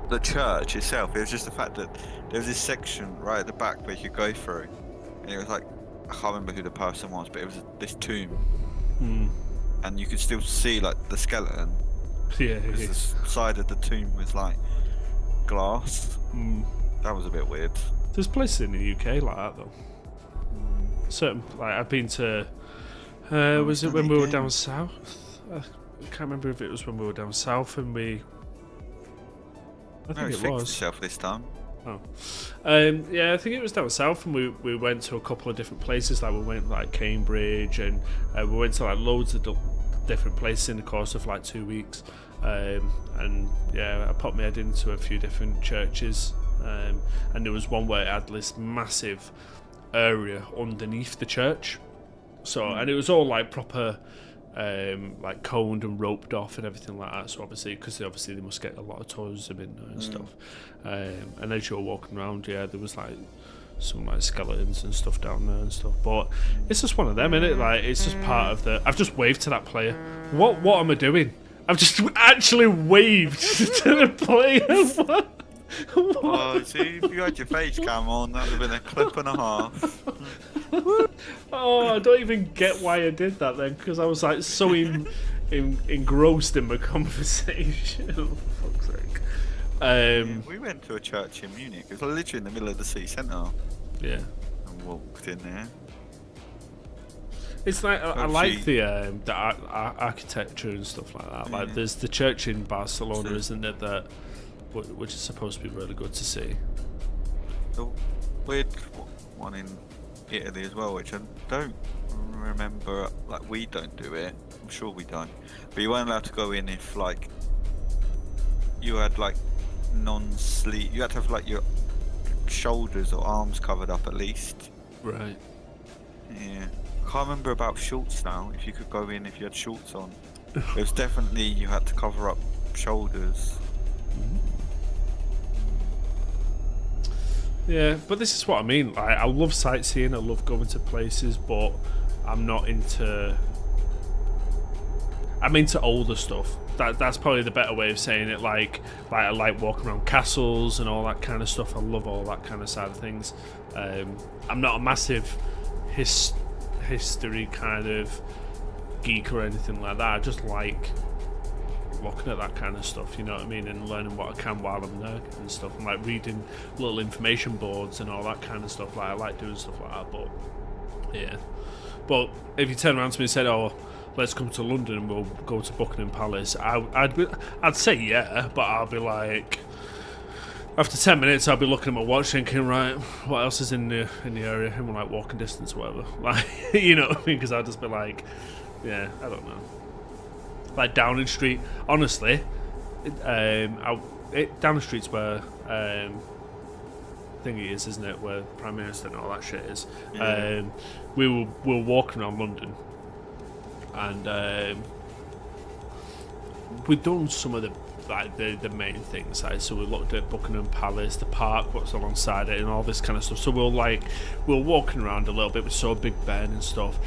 the church itself. It was just the fact that there was this section right at the back where you could go through, and it was like I can't remember who the person was, but it was this tomb, Hmm. and you could still see like the skeleton. Yeah. Because the side of the tomb was like glass. Mm. That was a bit weird. There's places in the UK like that though. Certain like I've been to. Was it when we were down south? I can't remember if it was when we were down south and we. I No, think it's it fixed was. itself this time. Oh. Yeah, I think it was down south, and we went to a couple of different places. Like we went like Cambridge, and we went to like loads of different places in the course of like 2 weeks, and yeah, I popped my head into a few different churches, and there was one where it had this massive area underneath the church, so and it was all like proper like coned and roped off and everything like that, so obviously because they must get a lot of tourism in there and stuff, and as you were walking around, there was like some like skeletons and stuff down there and stuff, but it's just one of them, innit? Like, it's just part of the... I've just waved to that player. What am I doing? I've just actually waved to the player. What? Oh, see, if you had your face cam on, that would have been a clip and a half. Oh, I don't even get why I did that then, because I was like so engrossed in my conversation. Oh, for fuck's sake. We went to a church in Munich. It was literally in the middle of the city centre. Yeah. And walked in there. It's like I like the architecture and stuff like that. Like there's the church in Barcelona, isn't it? That which is supposed to be really good to see. The weird one in Italy as well, which I don't remember. Like, we don't do it. I'm sure we don't. But you weren't allowed to go in if like you had like non-sleeve. You had to have like your shoulders or arms covered up at least. Right. Yeah. I can't remember about shorts now. If you could go in if you had shorts on. It was definitely you had to cover up shoulders. Yeah, but this is what I mean. Like, I love sightseeing. I love going to places, but I'm not into. I'm into older stuff. That's probably the better way of saying it. Like I like walking around castles and all that kind of stuff. I love all that kind of side of things. I'm not a massive history kind of geek or anything like that. I just like looking at that kind of stuff, you know what I mean, and learning what I can while I'm there and stuff, and like reading little information boards and all that kind of stuff. Like, I like doing stuff like that. But yeah, but if you turn around to me and said, "Oh, let's come to London and we'll go to Buckingham Palace," I'd say yeah, but I'll be like, after 10 minutes, I'll be looking at my watch thinking, right, what else is in the area, in like walking distance or whatever, like, you know what I mean, because I'll just be like, yeah, I don't know. Like Downing Street, honestly, Downing Street's where thingy is, isn't it? Where Prime Minister and all that shit is. Yeah. We were walking around London, and we've done some of the main things. Like, so we looked at Buckingham Palace, the park, what's alongside it, and all this kind of stuff. So we were walking around a little bit. We saw Big Ben and stuff.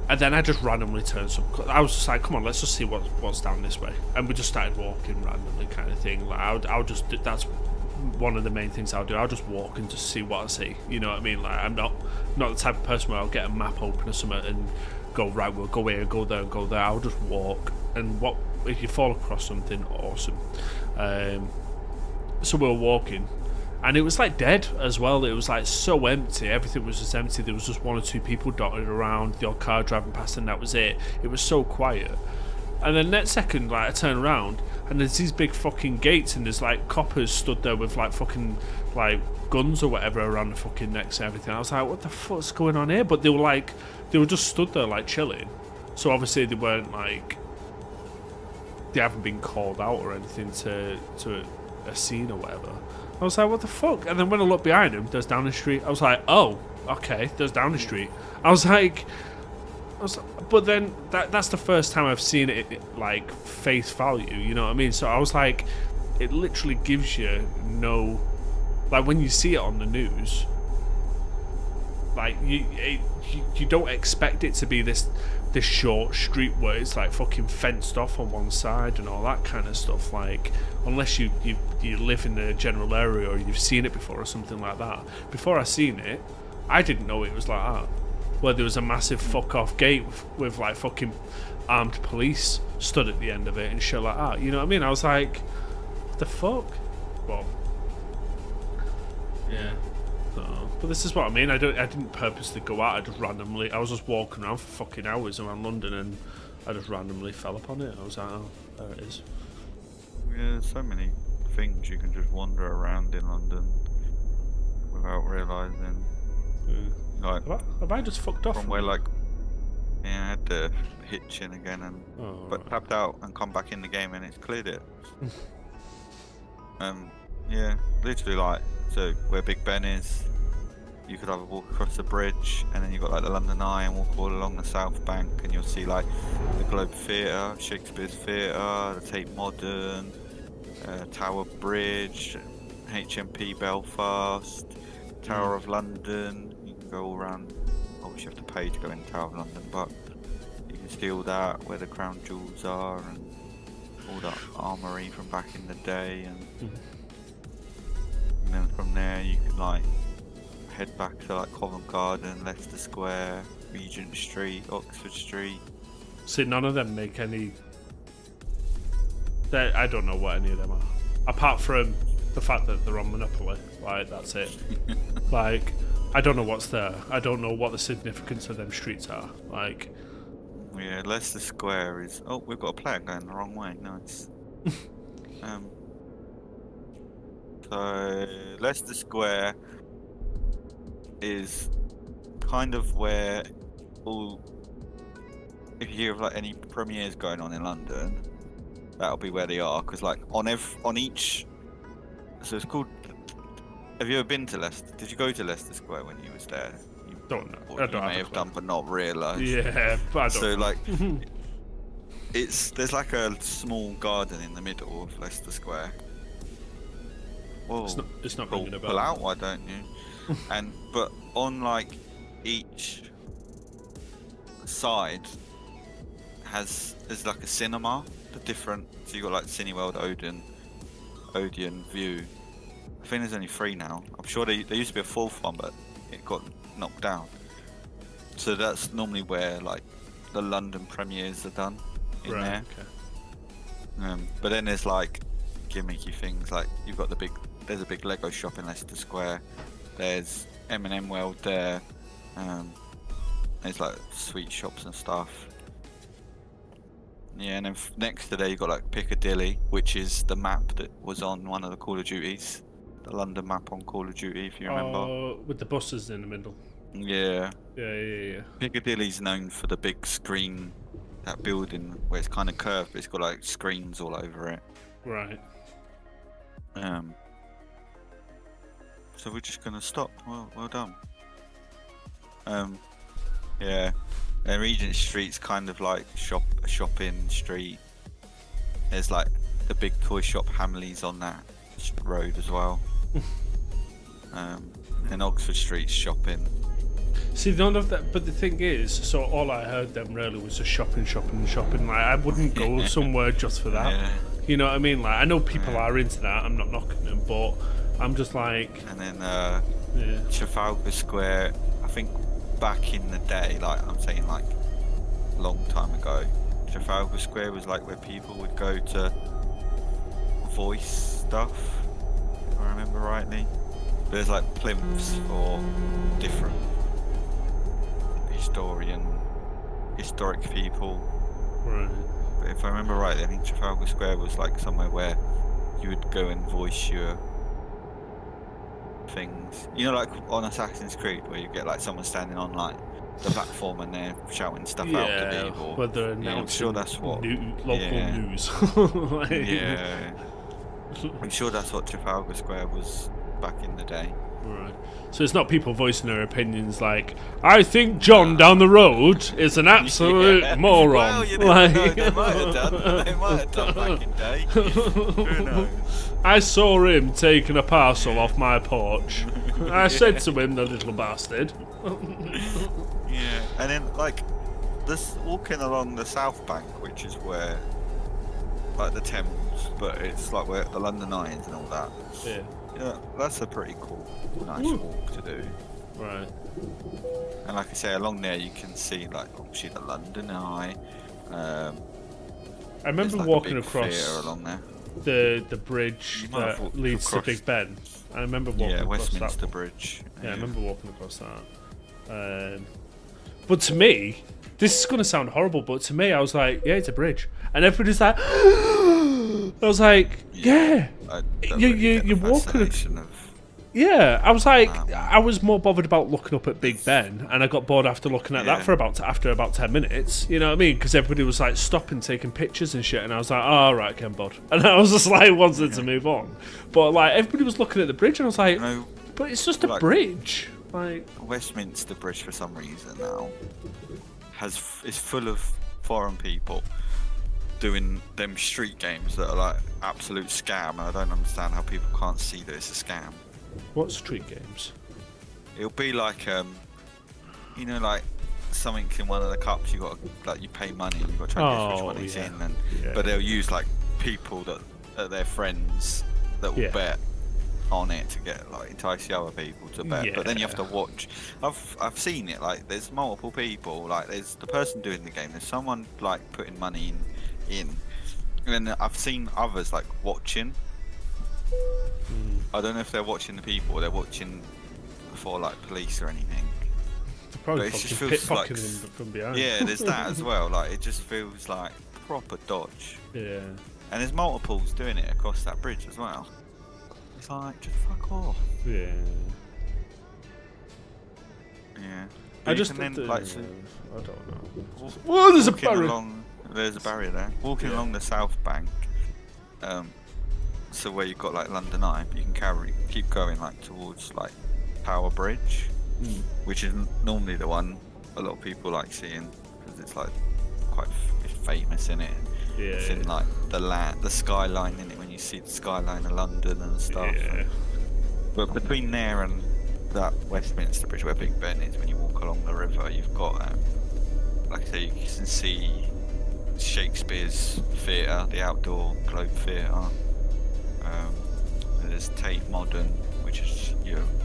And then I just randomly turned some. I was just like, "Come on, let's just see what's down this way." And we just started walking randomly, kind of thing. Like, I'll just. That's one of the main things I'll do. I'll just walk and just see what I see. You know what I mean? Like, I'm not the type of person where I'll get a map open or something and go, right, we'll go here, go there, and go there. I'll just walk, and if you fall across something, awesome. So we were walking. And it was like dead as well. It was like so empty. Everything was just empty. There was just one or two people dotted around, the odd car driving past, and that was it. It was so quiet. And then next second, like, I turn around and there's these big fucking gates, and there's like coppers stood there with like fucking like guns or whatever around the fucking necks and everything. I was like, what the fuck's going on here? But they were just stood there like chilling. So obviously they weren't like, they haven't been called out or anything to a scene or whatever. I was like, what the fuck? And then when I looked behind him, there's Downing Street. I was like, oh, okay, there's Downing Street. I was like, but then that's the first time I've seen it like face value, you know what I mean? So I was like, it literally gives you no, like, when you see it on the news, like you don't expect it to be this short street where it's like fucking fenced off on one side and all that kind of stuff, like, unless you live in the general area or you've seen it before or something like that. Before I seen it, I didn't know it was like that, where there was a massive fuck off gate with like fucking armed police stood at the end of it and shit like that, you know what I mean? I was like, what the fuck? Well, yeah. But this is what I mean. I didn't purposely go out. I was just walking around for fucking hours around London, and I just randomly fell upon it. I was like, oh, there it is. Yeah, there's so many things you can just wander around in London without realising. Yeah. Like, have I just fucked off? from where, like, Yeah, I had to hitch in again but right. tapped out and come back in the game and it's cleared it. Yeah, literally like, so where Big Ben is, you could either walk across the bridge and then you've got like the London Eye and walk all along the South Bank and you'll see like the Globe Theatre, Shakespeare's Theatre, the Tate Modern, Tower Bridge, HMP Belfast, Tower of London. You can go all around. Obviously you have to pay to go in Tower of London, but you can see all that, where the crown jewels are and all that armoury from back in the day, and then from there you can like head back to like Covent Garden, Leicester Square, Regent Street, Oxford Street. See, none of them make any. I don't know what any of them are, apart from the fact that they're on Monopoly. Like, that's it. Like, I don't know what's there. I don't know what the significance of them streets are. Like, Yeah, Leicester Square is. Oh, we've got a player going the wrong way. Nice. So Leicester Square is kind of where all. If you hear of like any premieres going on in London, that'll be where they are. Because like on each. So it's called. Have you ever been to Leicester? Did you go to Leicester Square when you was there? don't know. Or I you don't may have have done, but not realised. Yeah, but I don't So know. like, there's like a small garden in the middle of Leicester Square. Whoa! It's not pull, ringing a pull bell. out, why don't you? But on like each side there's like a cinema. The different, so you got like Cineworld, Odeon, View. I think there's only 3 now. I'm sure there used to be a 4th one, but it got knocked down. So that's normally where like the London premieres are done in there. Okay. But then there's like gimmicky things, like you've got there's a big Lego shop in Leicester Square. There's M&M World there. There's like sweet shops and stuff. Yeah, and then next to there you got like Piccadilly, which is the map that was on one of the Call of Duties, the London map on Call of Duty, if you remember. Oh, with the buses in the middle. Yeah. Yeah. Piccadilly's known for the big screen, that building where it's kind of curved, but it's got like screens all over it. Right. So we're just gonna stop. Well done. Yeah. And Regent Street's kind of like a shopping street. There's like the big toy shop Hamleys on that road as well. And Oxford Street's shopping. See, none of that. But the thing is, so all I heard them really was just shopping. Like, I wouldn't go somewhere just for that. Yeah. You know what I mean? Like, I know people are into that. I'm not knocking them, but I'm just like. And then Yeah. Trafalgar Square. I think back in the day, like I'm saying, like a long time ago, Trafalgar Square was like where people would go to voice stuff, if I remember rightly. There's like plinths for different historic people. Right. But if I remember rightly, I think Trafalgar Square was like somewhere where you would go and voice your things. You know, like on Assassin's Creed, where you get like someone standing on like the platform and they're shouting stuff out to people. Whether I'm sure that's what. local news. Like, Yeah. I'm sure that's what Trafalgar Square was back in the day. Right. So it's not people voicing their opinions like, I think John down the road is an absolute moron. Well, you never know. They might have done. They might have done back in day. Who knows? I saw him taking a parcel off my porch. I said to him, the little bastard. Yeah, and then like this walking along the South Bank, which is where like the Thames, but it's like where the London Eye is and all that. Yeah. Yeah, that's a pretty cool, nice walk to do. Right. And like I say, along there you can see like obviously the London Eye. I There's remember like walking a big across theatre along there. the bridge You might have that walked leads to across- Big Ben. I remember walking Yeah, across Westminster that. Bridge. Yeah, I remember walking across that. But to me, this is going to sound horrible, but to me, I was like, yeah, it's a bridge. And everybody's like, I was like, yeah. I don't You- really get you're the walking ac- fascination of Yeah, I was like, I was more bothered about looking up at Big Ben, and I got bored after looking at that Yeah. for about 10 minutes. You know what I mean? Because everybody was like stopping, taking pictures and shit, and I was like, oh, all right, Ken Bod, and I was just like wanted to move on. But like everybody was looking at the bridge, and I was like, No, but it's just a like- bridge. Like, Westminster Bridge for some reason now is full of foreign people doing them street games that are like absolute scam, and I don't understand how people can't see that it's a scam. what street games? It'll be like you know, like something in one of the cups you got like you pay money and you got to try and guess which one it's in, and Yeah. but they'll use like people that are their friends that will Yeah. bet on it to get like entice the other people to bet. But then you have to watch. I've seen it, like there's multiple people, like there's the person doing the game, there's someone like putting money in and then I've seen others like watching. I don't know if they're watching the people or they're watching for like police or anything. They're probably But it just fucking feels like pickpocketing him from behind. yeah, there's that as well. Like it just feels like proper dodge. Yeah. And there's multiples doing it across that bridge as well. It's like, just fuck off. Yeah. Yeah. I But you just can then, like, so I don't know. walk- Whoa, there's a walking barrier. along, there's a barrier there. Walking Yeah. along the south bank, so where you've got like London Eye, you can keep going like towards like Tower Bridge, which is normally the one a lot of people like seeing because it's like quite famous in it. It's in Yeah. like the skyline in it when you see the skyline of London and stuff. Yeah. But between there and that Westminster Bridge where Big Ben is, when you walk along the river, you've got, like I say, you can see Shakespeare's Theatre, the outdoor Globe Theatre. There's Tate Modern, which is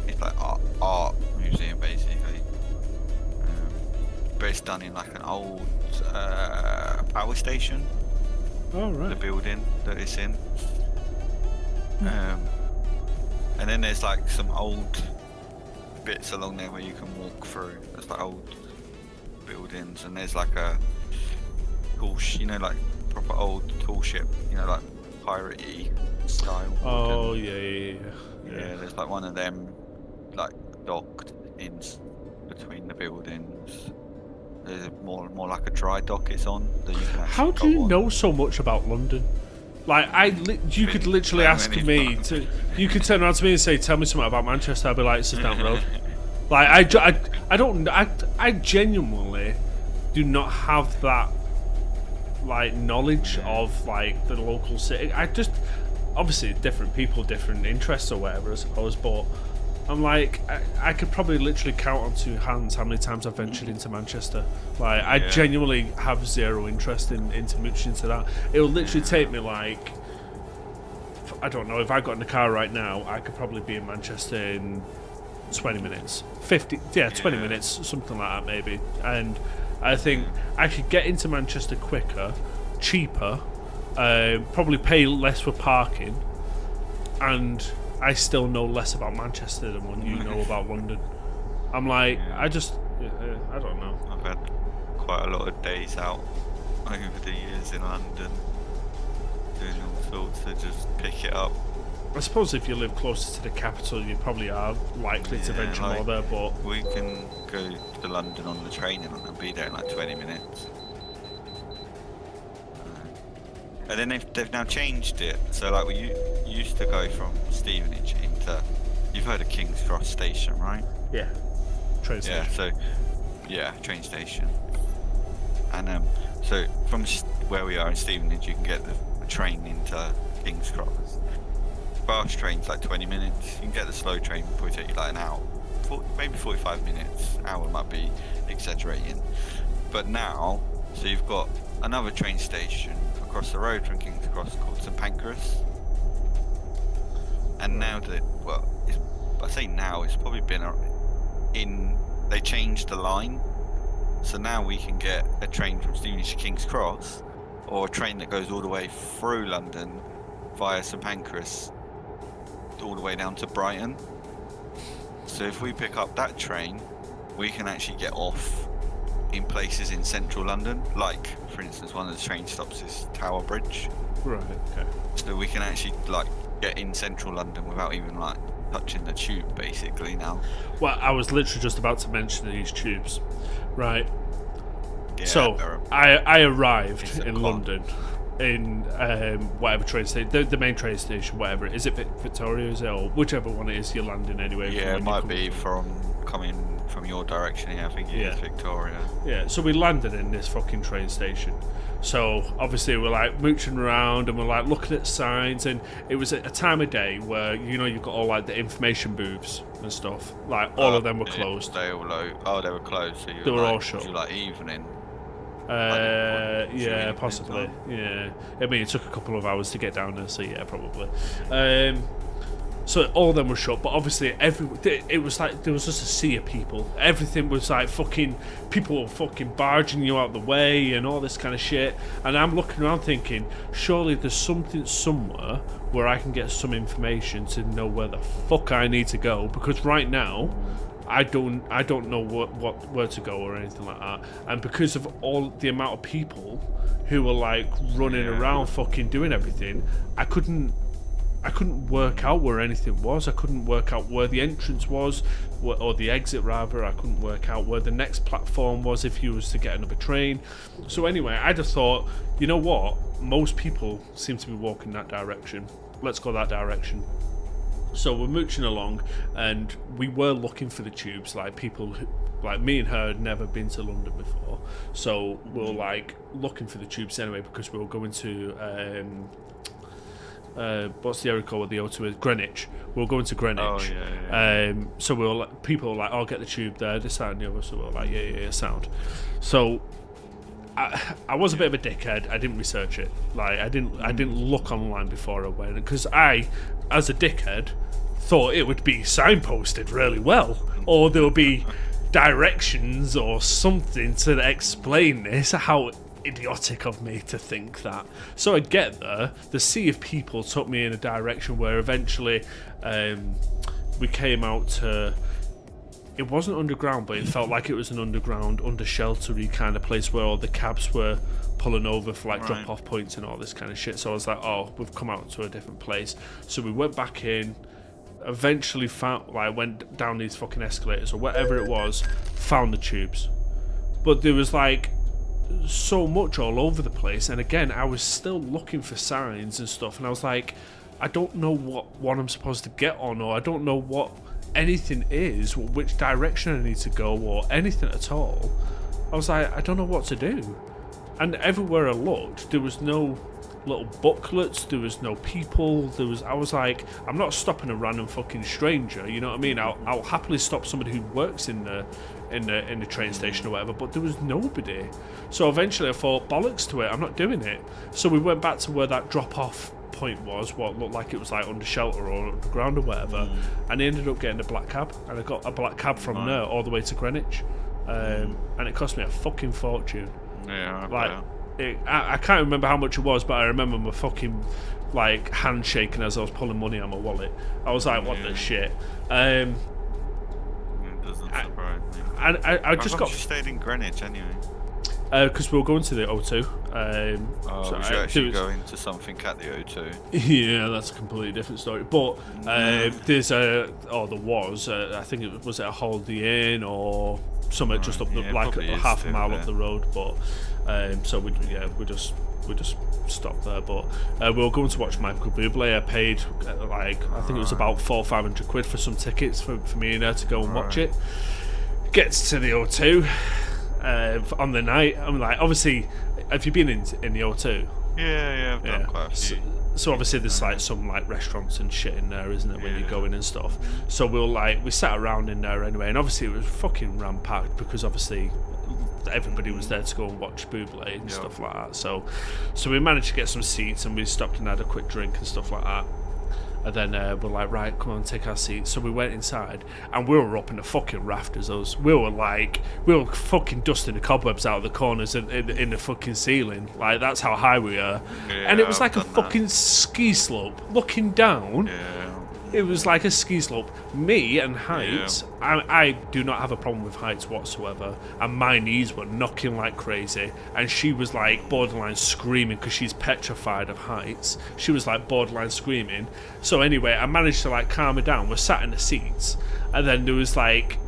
it's like art museum basically. But it's done in like an old power station. Oh, The right. building that it's in. And then there's like some old bits along there where you can walk through. There's like old buildings, and there's like a tall, like proper old tall ship, like pirate-y style. Oh, wooden. yeah. There's like one of them, like docked in between the buildings. There's more like a dry dock it's on that you can actually How do go you on. know so much about London? Like, you could literally so ask many me times. to. You could turn around to me and say, "Tell me something about Manchester." I'd be like, "It's just down the road." Like, I don't. I genuinely do not have that like knowledge of like the local city. I just obviously different people, different interests or whatever, I suppose. But I'm like, I could probably literally count on two hands how many times I've ventured into Manchester. Like, I Yeah. genuinely have zero interest into much into that. It'll literally take me like, I don't know, if I got in the car right now, I could probably be in Manchester in 20 minutes. 20 Yeah. minutes, something like that maybe. And I think I could get into Manchester quicker, cheaper, probably pay less for parking, and I still know less about Manchester than what you know about London. I'm like, Yeah. I don't know. I've had quite a lot of days out over the years in London doing all sorts to just pick it up. I suppose if you live closer to the capital, you probably are likely to Yeah, venture more like- there, but We can go to London on the train and be there in like 20 minutes. And then they've now changed it. So like we used to go from Stevenage into, you've heard of King's Cross Station, right? yeah, train Yeah, station. train station. And so from where we are in Stevenage, you can get the train into King's Cross. Fast train's like 20 minutes. You can get the slow train, probably take you like an hour, maybe 45 minutes. Hour might be exaggerating. But now, so you've got another train station across the road from King's Cross called St Pancras. And now I say now, it's probably been they changed the line. So now we can get a train from Stevenage to King's Cross, or a train that goes all the way through London via St Pancras all the way down to Brighton. So if we pick up that train, we can actually get off in places in central London, like for instance one of the train stops is Tower Bridge. Right, okay. So we can actually like get in central London without even like touching the tube basically now. Well, I was literally just about to mention these tubes, right? Yeah, So I arrived in con. London in whatever train station, the main train station, whatever. Is it Victoria, is it, or whichever one it is you're landing anyway? Yeah, it might be coming from your direction. Yeah, I think it is Victoria. Yeah, so we landed in this fucking train station. So obviously we're like mooching around and we're like looking at signs, and it was at a time of day where you've got all like the information booths and stuff. Like all of them were closed. They were closed. So they were all shut. Was you like evening? Yeah, possibly. Yeah, I mean it took a couple of hours to get down there, so yeah, probably. So all of them were shut, but obviously it was like there was just a sea of people. Everything was like fucking people were fucking barging you out the way and all this kind of shit. And I'm looking around thinking, surely there's something somewhere where I can get some information to know where the fuck I need to go, because right now I don't know where to go or anything like that. And because of all the amount of people who were like running around fucking doing everything, I couldn't work out where anything was. I couldn't work out where the entrance was, or the exit rather. I couldn't work out where the next platform was if you was to get another train. So anyway, I just thought, you know what? Most people seem to be walking that direction. Let's go that direction. So we're mooching along, and we were looking for the tubes. Like people, like me and her, had never been to London before. So we were like looking for the tubes anyway, because we were going to what's the area called? The O2 is Greenwich. We were going to Greenwich. Oh yeah. So we were like, people were like, "I'll get the tube there, this, that, and the other." So we were like, "Yeah, sound." So I was a bit of a dickhead. I didn't research it. Like I didn't look online before I went, because I, as a dickhead, thought it would be signposted really well, or there would be directions or something to explain this. How idiotic of me to think that. So I get there, the sea of people took me in a direction where eventually we came out to, it wasn't underground, but it felt like it was an underground, under sheltery kind of place where all the cabs were pulling over for like drop off points and all this kind of shit. So I was like, oh, we've come out to a different place. So we went back in, eventually found, like, went down these fucking escalators or whatever it was, found the tubes. But there was like so much all over the place, and again I was still looking for signs and stuff, and I was like, I don't know what one I'm supposed to get on, or I don't know what anything is, which direction I need to go, or anything at all. I was like, I don't know what to do. And everywhere I looked, there was no little booklets, there was no people, I was like, I'm not stopping a random fucking stranger, you know what I mean? I'll happily stop somebody who works in the train station or whatever, but there was nobody. So eventually I thought, bollocks to it, I'm not doing it. So we went back to where that drop off point was, what looked like it was like under shelter or underground or whatever, and I ended up getting a black cab, and I got a black cab from there all the way to Greenwich, and it cost me a fucking fortune. Yeah, like I can't remember how much it was, but I remember my fucking like hand shaking as I was pulling money out of my wallet. I was like, what the shit. It doesn't surprise me. And I just got. You stayed in Greenwich anyway. Because we were going to the O2. So was you actually going to something at the O2? Yeah, that's a completely different story. But there was, I think it was at a Holiday Inn or something just up like half a mile up the road. But so we just stopped there. But we were going to watch Michael Bublé. I paid I think it was about £400-500 for some tickets for me and her to go and watch it. Gets to the O2 on the night. I'm like, obviously, have you been in the O2? Yeah, I've done quite a few. So obviously there's like some like restaurants and shit in there, isn't it, when you go in and stuff. So we sat around in there anyway, and obviously it was fucking ram-packed because obviously everybody was there to go and watch Bublé and stuff like that. So we managed to get some seats, and we stopped and had a quick drink and stuff like that. And then we're like, right, come on, take our seats. So we went inside, and we were up in the fucking rafters. We were fucking dusting the cobwebs out of the corners in the fucking ceiling. Like, that's how high we are. Yeah, and it was like a fucking ski slope. Looking down, It was like a ski slope. Me and heights, I do not have a problem with heights whatsoever. And my knees were knocking like crazy. And she was like borderline screaming because she's petrified of heights. She was like borderline screaming. So anyway, I managed to like calm her down. We're sat in the seats. And then there was like,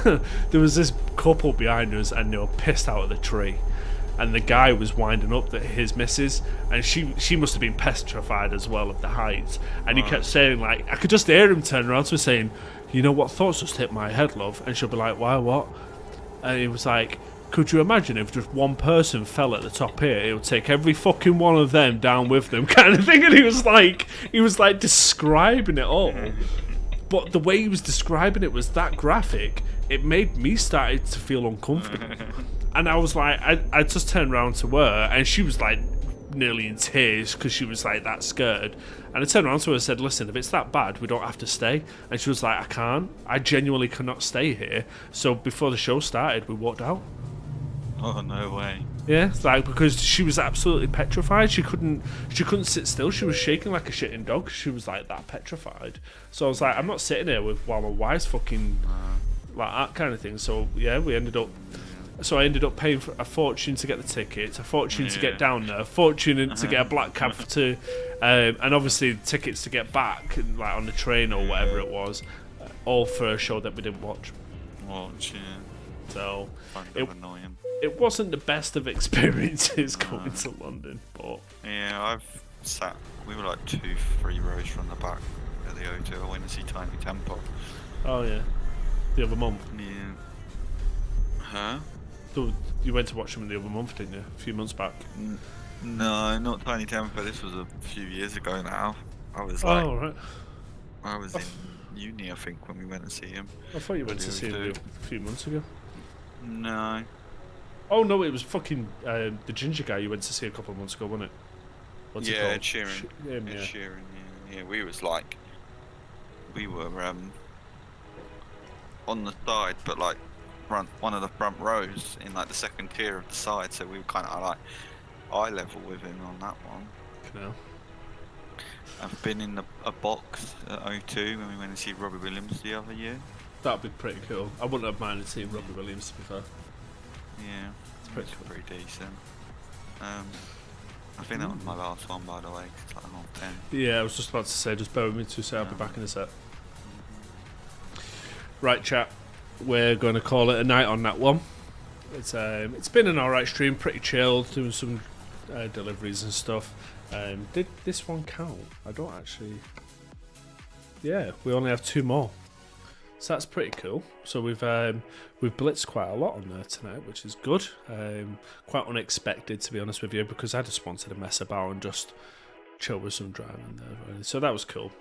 there was this couple behind us and they were pissed out of the tree. And the guy was winding up his missus, and she must have been petrified as well of the heights. And he kept saying, like, I could just hear him turn around to me saying, you know what thoughts just hit my head, love? And she'll be like, why, what? And he was like, could you imagine if just one person fell at the top here, it would take every fucking one of them down with them, kind of thing. And he was like describing it all. But the way he was describing it was that graphic, it made me start to feel uncomfortable. And I was like, I just turned around to her, and she was like nearly in tears because she was like that scared. And I turned around to her and said, listen, if it's that bad, we don't have to stay. And she was like, I can't. I genuinely cannot stay here. So before the show started, we walked out. Oh, no way. Yeah, like because she was absolutely petrified. She couldn't sit still. She was shaking like a shitting dog. She was like that petrified. So I was like, I'm not sitting here while my wife's fucking like that kind of thing. So yeah, I ended up paying for a fortune to get the tickets, a fortune to get down there, a fortune to get a black cab to, and obviously tickets to get back, like on the train or whatever it was, all for a show that we didn't watch. So it wasn't the best of experiences going to London, but yeah, we were like 2-3 rows from the back at the O2. I went to see Tiny Temper. Oh yeah, the other month. Yeah. Huh? So you went to watch them the other month, didn't you? A few months back. No, not Tiny Temper. This was a few years ago now. I was like, right. I was in uni, I think, when we went to see him. I thought you went to see him a few months ago. No. Oh no, it was fucking the ginger guy you went to see a couple of months ago, wasn't it? What's it called? Ed Sheeran. Ed Sheeran. Yeah. We were on the side, but like one of the front rows in like the second tier of the side, so we were kind of like eye level with him on that one. No. I've been in a box at O2 when we went to see Robbie Williams the other year. That'd be pretty cool. I wouldn't have minded seeing Robbie Williams, to be fair. Yeah, it's pretty cool. Pretty decent. I think that was my last one, by the way, 'cause it's like half 10. Yeah, I was just about to say, just bear with me 2 seconds, I'll be back in a sec. Right, chat. We're going to call it a night on that one. It's been an alright stream, pretty chilled, doing some deliveries and stuff. Did this one count? I don't actually. Yeah, we only have 2 more, so that's pretty cool. So we've blitzed quite a lot on there tonight, which is good. Quite unexpected, to be honest with you, because I just wanted to mess about and just chill with some driving there, really. So that was cool.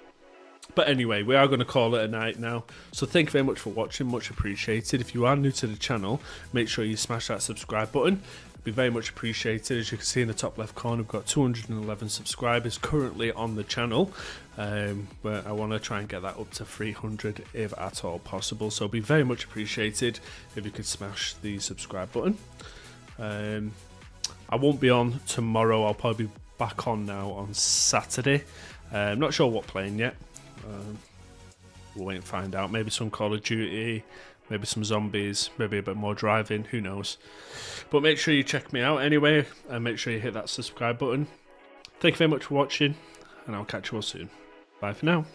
But anyway, we are going to call it a night now. So thank you very much for watching, much appreciated. If you are new to the channel, make sure you smash that subscribe button. It'd be very much appreciated. As you can see in the top left corner, we've got 211 subscribers currently on the channel. But I want to try and get that up to 300 if at all possible. So it'd be very much appreciated if you could smash the subscribe button. I won't be on tomorrow. I'll probably be back on now on Saturday. I'm not sure what playing yet. We'll wait and find out. Maybe some Call of Duty, maybe some zombies, maybe a bit more driving, who knows. But make sure you check me out anyway, and make sure you hit that subscribe button. Thank you very much for watching, and I'll catch you all soon. Bye for now.